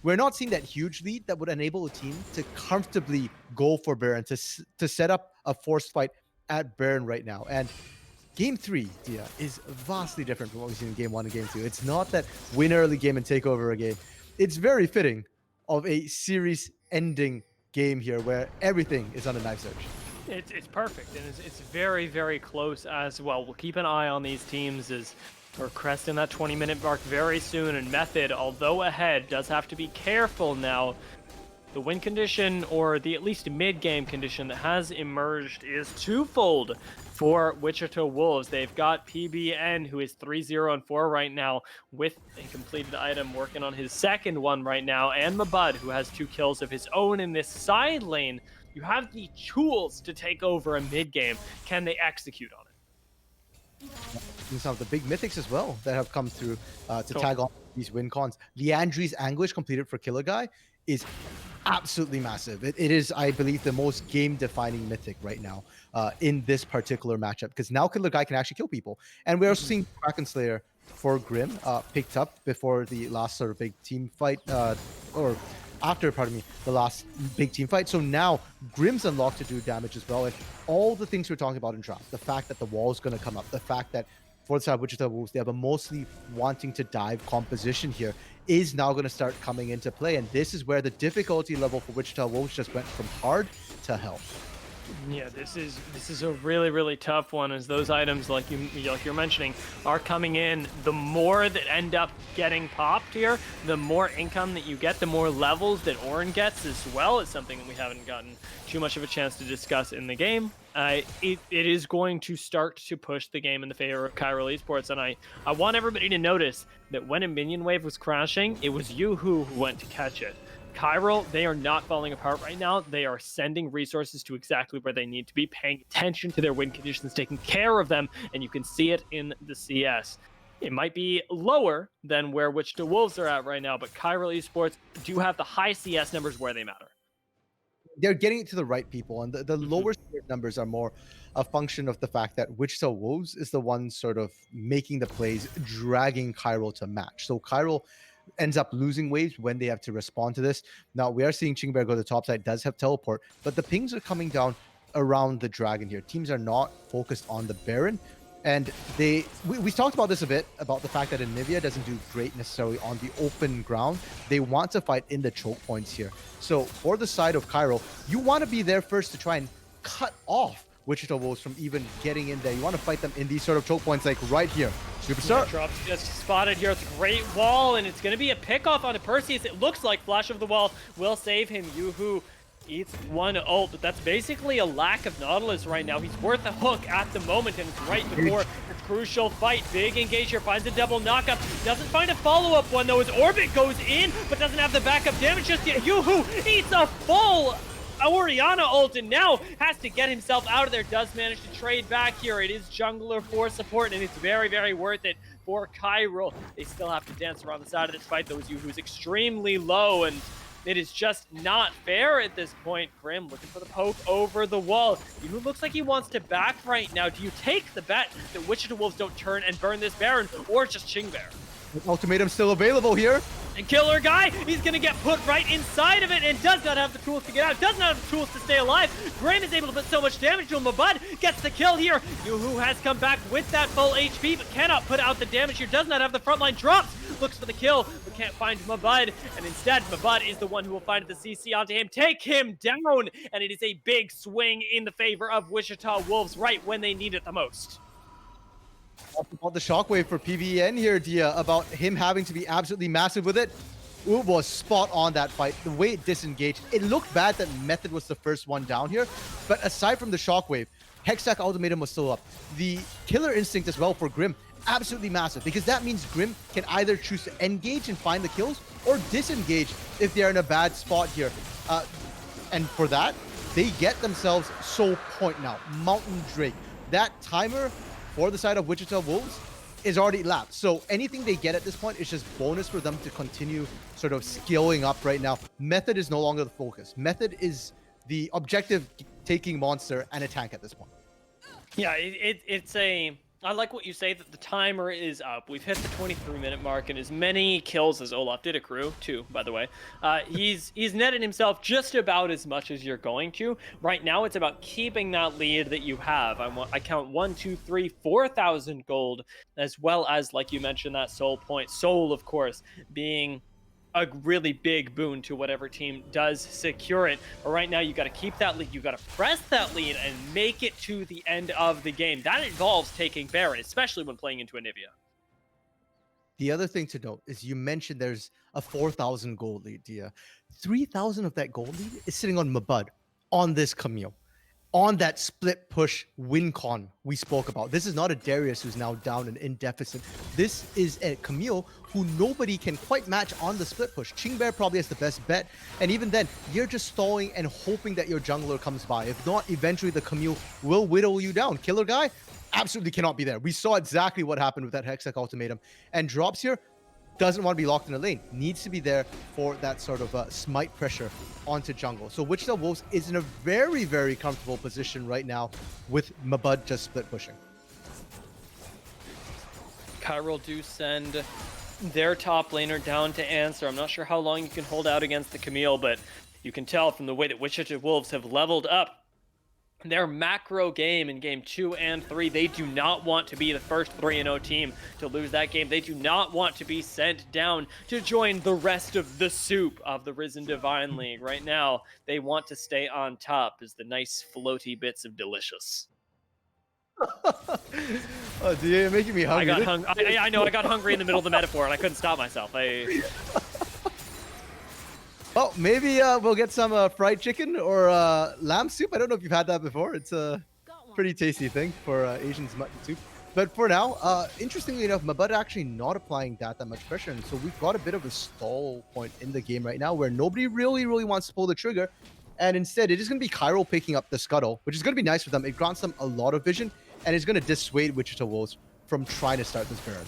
we're not seeing that huge lead that would enable a team to comfortably go for Baron, to set up a forced fight at Baron right now. And Game 3, Dia, is vastly different from what we've seen in Game 1 and Game 2. It's not that win early game and take over a game. It's very fitting of a series-ending game here where everything is on a knife's edge. It's perfect, and it's very, very close as well. We'll keep an eye on these teams as we're cresting that 20-minute mark very soon, and Method, although ahead, does have to be careful now. The win condition, or the at least mid-game condition that has emerged, is twofold for Wichita Wolves. They've got PBN, who is 3-0-4 right now with a completed item, working on his second one right now, and Mabud, who has 2 kills of his own in this side lane. You have the tools to take over a mid-game. Can they execute on it? And some of the big mythics as well that have come through to tag on these win cons. Leandri's Anguish completed for Killer Guy is absolutely massive. It is, I believe, the most game-defining mythic right now in this particular matchup, because now Killer Guy can actually kill people. And we're also seeing Kraken Slayer for Grim picked up before the last sort of big team fight, or after, pardon me, the last big team fight. So now Grim's unlocked to do damage as well. And all the things we're talking about in draft, the fact that the wall is going to come up, the fact that for the side of Wichita Wolves, they have a mostly wanting to dive composition here, is now going to start coming into play. And this is where the difficulty level for Wichita Wolves just went from hard to hell. Yeah, this is a really, really tough one, as those items, like you're mentioning, are coming in. The more that end up getting popped here, the more income that you get, the more levels that Orin gets as well. It's something that we haven't gotten too much of a chance to discuss in the game. It is going to start to push the game in the favor of Chiral Esports, and I want everybody to notice that when a minion wave was crashing, it was you who went to catch it. Chiral, they are not falling apart right now. They are sending resources to exactly where they need to be, paying attention to their win conditions, taking care of them, and you can see it in the CS. It might be lower than where Wichita Wolves are at right now, but Chiral Esports do have the high CS numbers where they matter. They're getting it to the right people, and the lower numbers are more a function of the fact that Wichita Wolves is the one sort of making the plays, dragging Chiral to match. So Chiral ends up losing waves when they have to respond to this. Now, we are seeing Chingbear go to the top side, does have teleport, but the pings are coming down around the dragon here. Teams are not focused on the Baron, and we talked about this a bit, about the fact that Anivia doesn't do great necessarily on the open ground. They want to fight in the choke points here. So for the side of Chiral, you want to be there first to try and cut off Wichita Wolves from even getting in there. You want to fight them in these sort of choke points, like right here. Superstar. Drops just spotted here. It's a great wall, and it's going to be a pickoff onto Perseus. It looks like Flash of the Wall will save him. Yoo-hoo eats one ult, but that's basically a lack of Nautilus right now. He's worth a hook at the moment, and it's right before the crucial fight. Big engage here, finds a double knockup. Doesn't find a follow-up one though. His orbit goes in, but doesn't have the backup damage just yet. Yoo-hoo eats a full Orianna ult and now has to get himself out of there. Does manage to trade back here. It is jungler for support, and it's very, very worth it for Chiral. They still have to dance around the side of this fight, though, as Yoo-hoo's extremely low, and it is just not fair at this point. Grim looking for the poke over the wall. Yoo-hoo looks like he wants to back right now. Do you take the bet that Wichita Wolves don't turn and burn this Baron, or just Chingbear? Ultimatum still available here. And Killer Guy, he's going to get put right inside of it and does not have the tools to get out, does not have the tools to stay alive. Grim is able to put so much damage to him. Mabud gets the kill here. Yoo-hoo has come back with that full HP, but cannot put out the damage here. Does not have the frontline drops. Looks for the kill, but can't find Mabud. And instead, Mabud is the one who will find the CC onto him, take him down. And it is a big swing in the favor of Wichita Wolves right when they need it the most. About the shockwave for PVN here, Dia, about him having to be absolutely massive with it. It was spot on that fight. The way it disengaged, it looked bad that Method was the first one down here, but aside from the shockwave, Hextech Ultimatum was still up. The killer instinct as well for Grim, absolutely massive, because that means Grim can either choose to engage and find the kills or disengage if they're in a bad spot here. And for that, they get themselves Soul Point now. Mountain Drake. That timer for the side of Wichita Wolves is already lapped. So anything they get at this point is just bonus for them to continue sort of scaling up right now. Method is no longer the focus. Method is the objective-taking monster and a tank at this point. Yeah, it's a... I like what you say that the timer is up. We've hit the 23-minute mark, and as many kills as Olaf did accrue, too, by the way, he's netted himself just about as much as you're going to. Right now, it's about keeping that lead that you have. I count 1, 2, 3, 4,000 gold, as well as, like you mentioned, that soul point. Soul, of course, being a really big boon to whatever team does secure it. But right now, you got to keep that lead. You got to press that lead and make it to the end of the game. That involves taking Baron, especially when playing into Anivia. The other thing to note is you mentioned there's a 4,000 gold lead, Dia. 3,000 of that gold lead is sitting on Mabud, on this Camille, on that split push win con we spoke about. This is not a Darius who's now down and in deficit. This is a Camille who nobody can quite match on the split push. Chingbear probably has the best bet, and even then, you're just stalling and hoping that your jungler comes by. If not, eventually the Camille will whittle you down. Killer Guy absolutely cannot be there. We saw exactly what happened with that Hextech ultimatum. And Drops here doesn't want to be locked in a lane, needs to be there for that sort of smite pressure onto jungle. So Wichita Wolves is in a very, very comfortable position right now with Mabud just split pushing. Chiral do send their top laner down to answer. I'm not sure how long you can hold out against the Camille, but you can tell from the way that Wichita Wolves have leveled up their macro game in game 2 and 3. They do not want to be the first 3-0 team to lose that game. They do not want to be sent down to join the rest of the soup of the Risen Divine League. Right now, they want to stay on top as the nice floaty bits of delicious. Oh, dude, you're making me hungry. I know, I got hungry in the middle of the metaphor and I couldn't stop myself. Well, maybe we'll get some fried chicken or lamb soup. I don't know if you've had that before. It's a pretty tasty thing for Asians mutton soup. But for now, interestingly enough, Mabud actually not applying that much pressure. And so we've got a bit of a stall point in the game right now where nobody really wants to pull the trigger. And instead, it is going to be Chiral picking up the scuttle, which is going to be nice for them. It grants them a lot of vision, and it's going to dissuade Wichita Wolves from trying to start this Baron.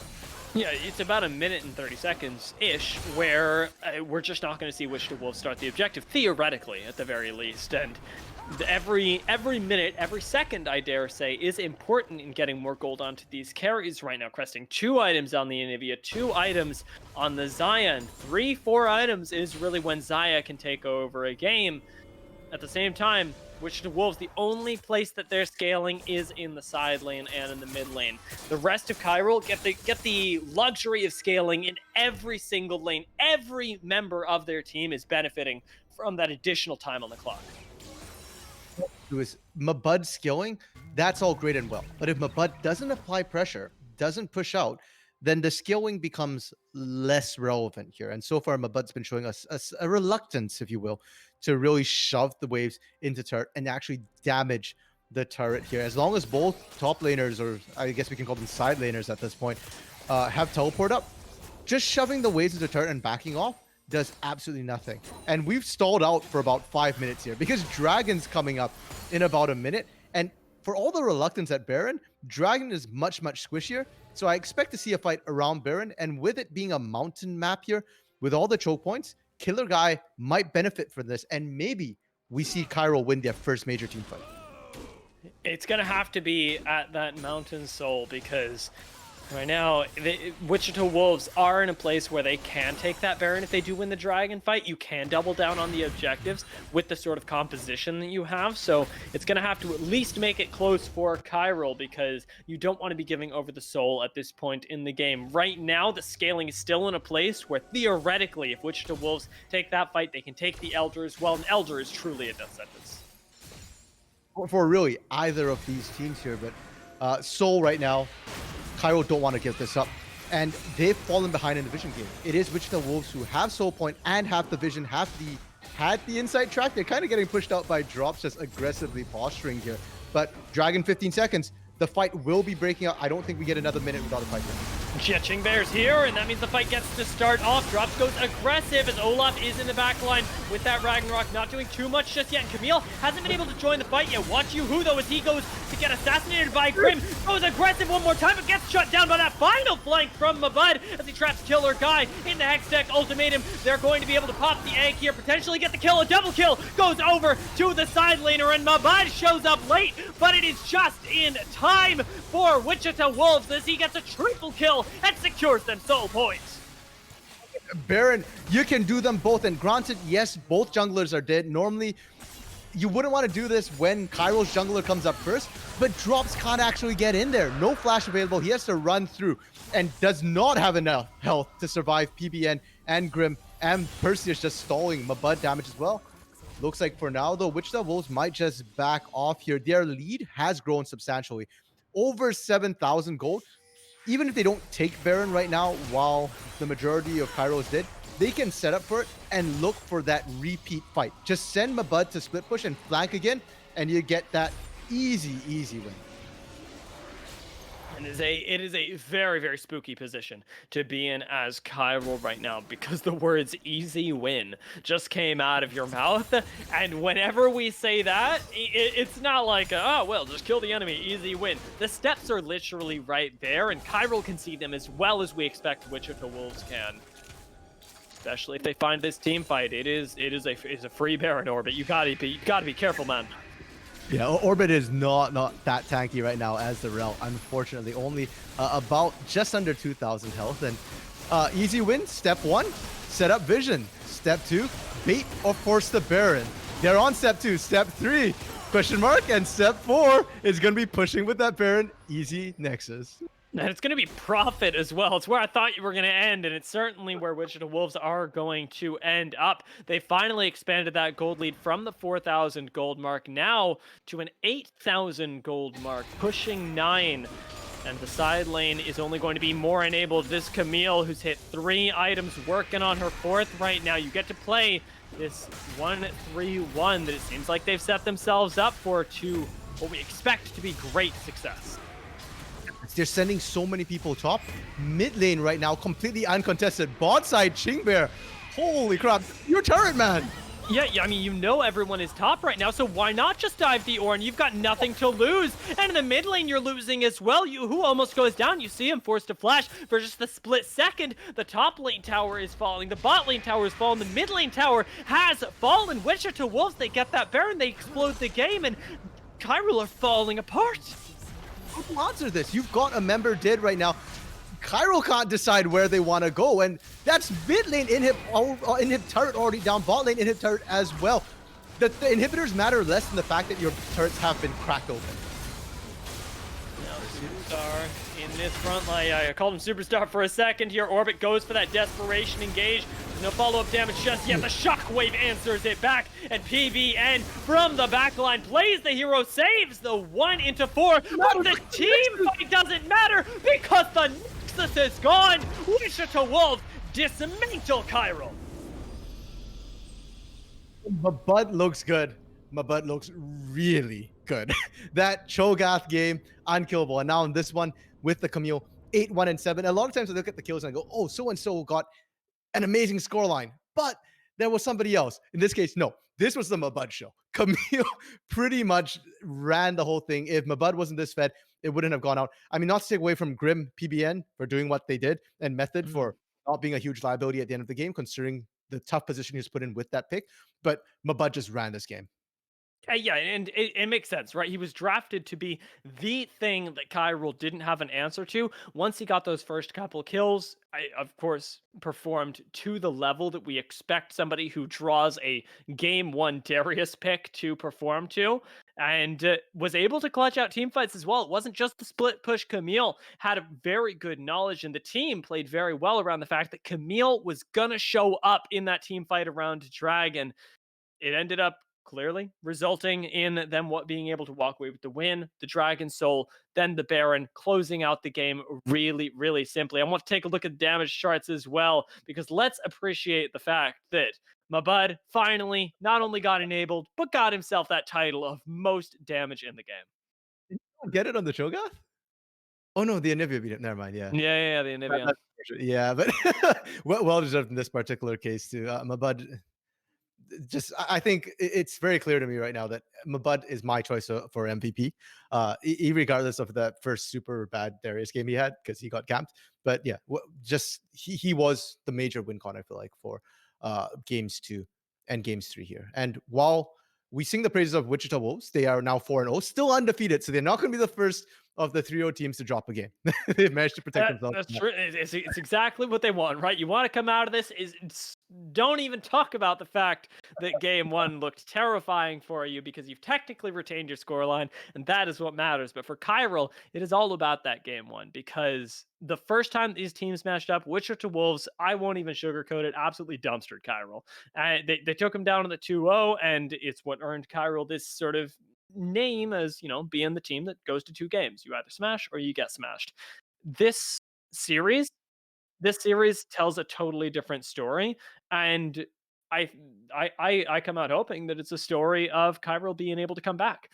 Yeah, it's about 1 minute and 30 seconds-ish where we're just not going to see Wichita Wolves start the objective, theoretically, at the very least. And every minute, every second, I dare say, is important in getting more gold onto these carries right now. Cresting 2 items on the Anivia, 2 items on the Zion. 3, 4 items is really when Zaya can take over a game. At the same time, Wichita Wolves, the only place that they're scaling is in the side lane and in the mid lane. The rest of Chiral get the luxury of scaling in every single lane. Every member of their team is benefiting from that additional time on the clock. Who is Mabud skilling? That's all great and well. But if Mabud doesn't apply pressure, doesn't push out, then the skilling becomes less relevant here. And so far, Mabud's been showing us a reluctance, if you will, to really shove the waves into turret and actually damage the turret here. As long as both top laners, or I guess we can call them side laners at this point, have teleport up, just shoving the waves into the turret and backing off does absolutely nothing. And we've stalled out for about 5 minutes here because Dragon's coming up in about a minute. And for all the reluctance at Baron, Dragon is much, much squishier. So I expect to see a fight around Baron. And with it being a mountain map here, with all the choke points, Killer Guy might benefit from this. And maybe we see Chiral win their first major team fight. It's going to have to be at that Mountain Soul because right now, the Wichita Wolves are in a place where they can take that Baron if they do win the Dragon fight. You can double down on the objectives with the sort of composition that you have. So it's going to have to at least make it close for Chiral because you don't want to be giving over the soul at this point in the game. Right now, the scaling is still in a place where theoretically, if Wichita Wolves take that fight, they can take the Elder as well. And Elder is truly a death sentence. For really either of these teams here, but Soul right now, Chiral don't want to give this up, and they've fallen behind in the vision game. It is Wichita Wolves who have Soul Point and have the vision, had the inside track. They're kind of getting pushed out by drops, just aggressively posturing here. But Dragon 15 seconds, the fight will be breaking out. I don't think we get another minute without a fight here. Jeching Bear's here, and that means the fight gets to start off. Drops goes aggressive as Olaf is in the back line with that Ragnarok, not doing too much just yet. And Camille hasn't been able to join the fight yet. Watch Yoo-Hoo, though, as he goes to get assassinated by Grim. Goes aggressive one more time, but gets shut down by that final flank from Mabud as he traps Killer Guy in the Hextech Ultimatum. They're going to be able to pop the egg here, potentially get the kill. A double kill goes over to the side laner, and Mabud shows up late, but it is just in time for Wichita Wolves as he gets a triple kill and secures them soul points. Baron, you can do them both, and granted, yes, both junglers are dead. Normally, you wouldn't want to do this when Chiral's jungler comes up first, but Drops can't actually get in there. No flash available. He has to run through and does not have enough health to survive PBN and Grim, and Perseus just stalling Mabud damage as well. Looks like for now, though, Wichita Wolves might just back off here. Their lead has grown substantially. Over 7,000 gold. Even if they don't take Baron right now, while the majority of Kairos did, they can set up for it and look for that repeat fight. Just send Mabud to split push and flank again, and you get that easy win. And it is a very, very spooky position to be in as Chiral right now, because the words easy win just came out of your mouth. And whenever we say that, it's not like, oh, well, just kill the enemy, easy win. The steps are literally right there, and Chiral can see them as well as we expect Wichita Wolves can. Especially if they find this team fight. It is a free Baron Orbit. You gotta be careful, man. Yeah, Orbit is not that tanky right now as the Rel, unfortunately. Only about just under 2,000 health. And easy win, step 1, set up vision. Step 2, bait or force the Baron. They're on step 2. Step 3, question mark. And step 4 is going to be pushing with that Baron. Easy Nexus. And it's going to be profit as well. It's where I thought you were going to end, and it's certainly where Wichita Wolves are going to end up. They finally expanded that gold lead from the 4,000 gold mark now to an 8,000 gold mark, pushing 9. And the side lane is only going to be more enabled. This Camille, who's hit 3 items, working on her 4th right now. You get to play this 1-3-1 that it seems like they've set themselves up for to what we expect to be great success. They're sending so many people top. Mid lane right now, completely uncontested. Bot side, Chingbear. Holy crap. Your turret, man. Yeah, I mean, you know everyone is top right now, so why not just dive the Ornn? You've got nothing to lose. And in the mid lane, you're losing as well. Yoo-Hoo almost goes down. You see him forced to flash for just the split second. The top lane tower is falling. The bot lane tower is falling. The mid lane tower has fallen. Wichita Wolves, they get that Baron. They explode the game, and Chiral are falling apart. How to answer this? You've got a member dead right now. Chiral can't decide where they want to go, and that's mid lane inhib turret already down, bot lane inhib turret as well. The inhibitors matter less than the fact that your turrets have been cracked open. Now the Superstar in this front line. I called him Superstar for a second here. Orbit goes for that desperation engage. No follow-up damage just yet. The Shockwave answers it back, and PBN from the backline plays the hero, saves the 1-4. But the team fight doesn't matter because the Nexus is gone. Wichita Wolves dismantle Chiral. Mabud looks good. Mabud looks really good. That Cho'Gath game, unkillable. And now in this one with the Camille, 8-1 and 7. A lot of times I look at the kills and I go, oh, so and so got an amazing scoreline. But there was somebody else. In this case, no. This was the Mabud show. Camille pretty much ran the whole thing. If Mabud wasn't this fed, it wouldn't have gone out. I mean, not to take away from Grim PBN for doing what they did and Method for not being a huge liability at the end of the game, considering the tough position he was put in with that pick. But Mabud just ran this game. Yeah, and it makes sense, right? He was drafted to be the thing that Chiral didn't have an answer to. Once he got those first couple kills, I, of course, performed to the level that we expect somebody who draws a game one Darius pick to perform to, and was able to clutch out team fights as well. It wasn't just the split push. Camille had a very good knowledge, and the team played very well around the fact that Camille was going to show up in that team fight around Dragon. It ended up clearly resulting in them being able to walk away with the win, the Dragon Soul, then the Baron, closing out the game really, really simply. I want to take a look at the damage charts as well, because let's appreciate the fact that Mabud finally not only got enabled, but got himself that title of most damage in the game. Did you get it on the Cho'Gath? Oh no, the Anivia beat it. Never mind. Yeah. Yeah, the Anivia. Yeah, but well deserved in this particular case too. Mabud, just I think it's very clear to me right now that Mabud is my choice for MVP, regardless of that first super bad Darius game he had because he got camped. But yeah, just he was the major win con, I feel like, for games 2 and games 3 here. And while we sing the praises of Wichita Wolves, they are now 4-0, still undefeated, so they're not going to be the first of the 3-0 teams to drop a game. They've managed to protect themselves. That's true. It's exactly what they want, right? You want to come out of this don't even talk about the fact that game 1 looked terrifying for you, because you've technically retained your scoreline, and that is what matters. But for Chiral, it is all about that game 1, because the first time these teams matched up, Wichita Wolves, I won't even sugarcoat it, absolutely dumpstered Chiral. And they took him down in the 2-0, and it's what earned Chiral this sort of name as, being the team that goes to 2 games. You either smash or you get smashed. This series tells a totally different story, and I come out hoping that it's a story of Chiral being able to come back,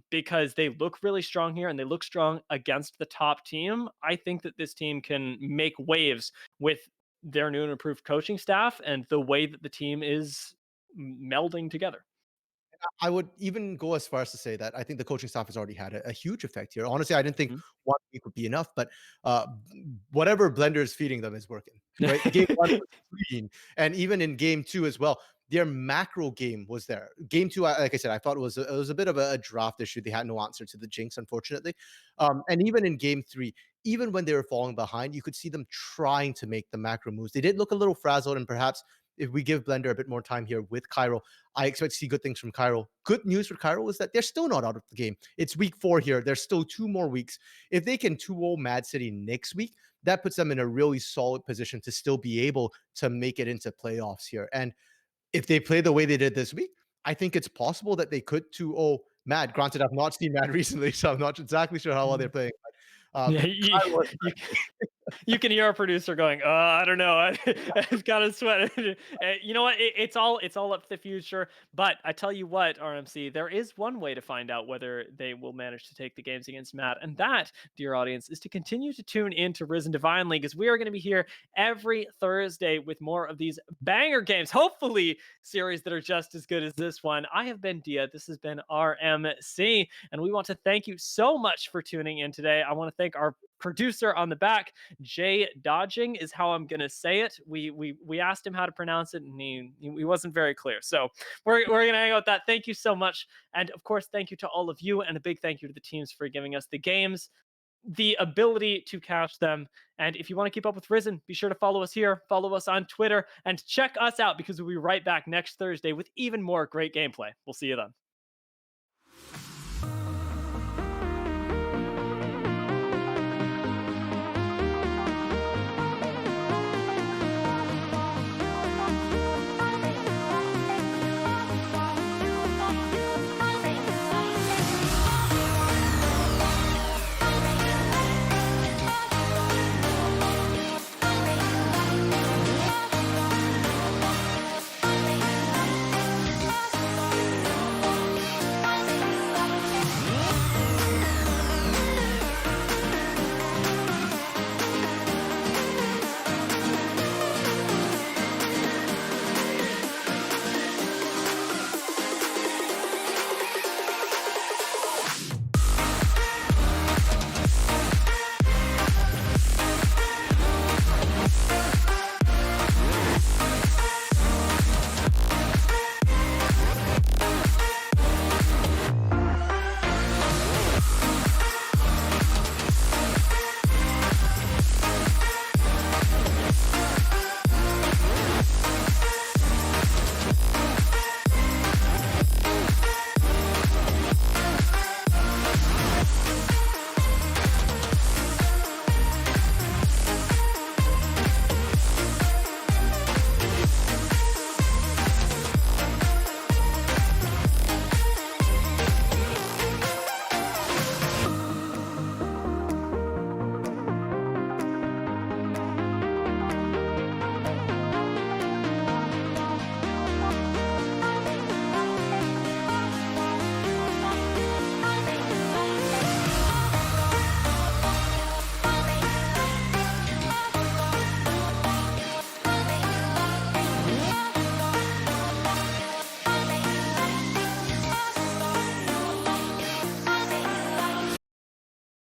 because they look really strong here and they look strong against the top team. I think that this team can make waves with their new and improved coaching staff and the way that the team is melding together. I would even go as far as to say that I think the coaching staff has already had a huge effect here. Honestly, I didn't think 1 week would be enough, but whatever Blender is feeding them is working. Right? Game 1 was clean, and even in game 2 as well, their macro game was there. Game 2, like I said, I thought it was a bit of a draft issue. They had no answer to the Jinx, unfortunately. And even in game 3, even when they were falling behind, you could see them trying to make the macro moves. They did look a little frazzled, and perhaps if we give Blender a bit more time here with Chiral, I expect to see good things from Chiral. Good news for Chiral is that they're still not out of the game. It's week 4 here. There's still 2 more weeks. If they can 2-0 Mad City next week, that puts them in a really solid position to still be able to make it into playoffs here. And if they play the way they did this week, I think it's possible that they could 2-0 Mad. Granted, I've not seen Mad recently, so I'm not exactly sure how well they're playing. Yeah, you can hear our producer going, I don't know. I've got to sweat. You know what? It's all up to the future. But I tell you what, RMC, there is one way to find out whether they will manage to take the games against Matt. And that, dear audience, is to continue to tune in to Risen Divine League, as we are going to be here every Thursday with more of these banger games. Hopefully, series that are just as good as this one. I have been Dia. This has been RMC. And we want to thank you so much for tuning in today. I want to thank our producer on the back, Jay Dodging is how I'm gonna say it. We asked him how to pronounce it, and he wasn't very clear. So we're gonna hang out with that. Thank you so much, and of course, thank you to all of you, and a big thank you to the teams for giving us the games, the ability to catch them. And if you want to keep up with Risen, be sure to follow us here, follow us on Twitter, and check us out, because we'll be right back next Thursday with even more great gameplay. We'll see you then.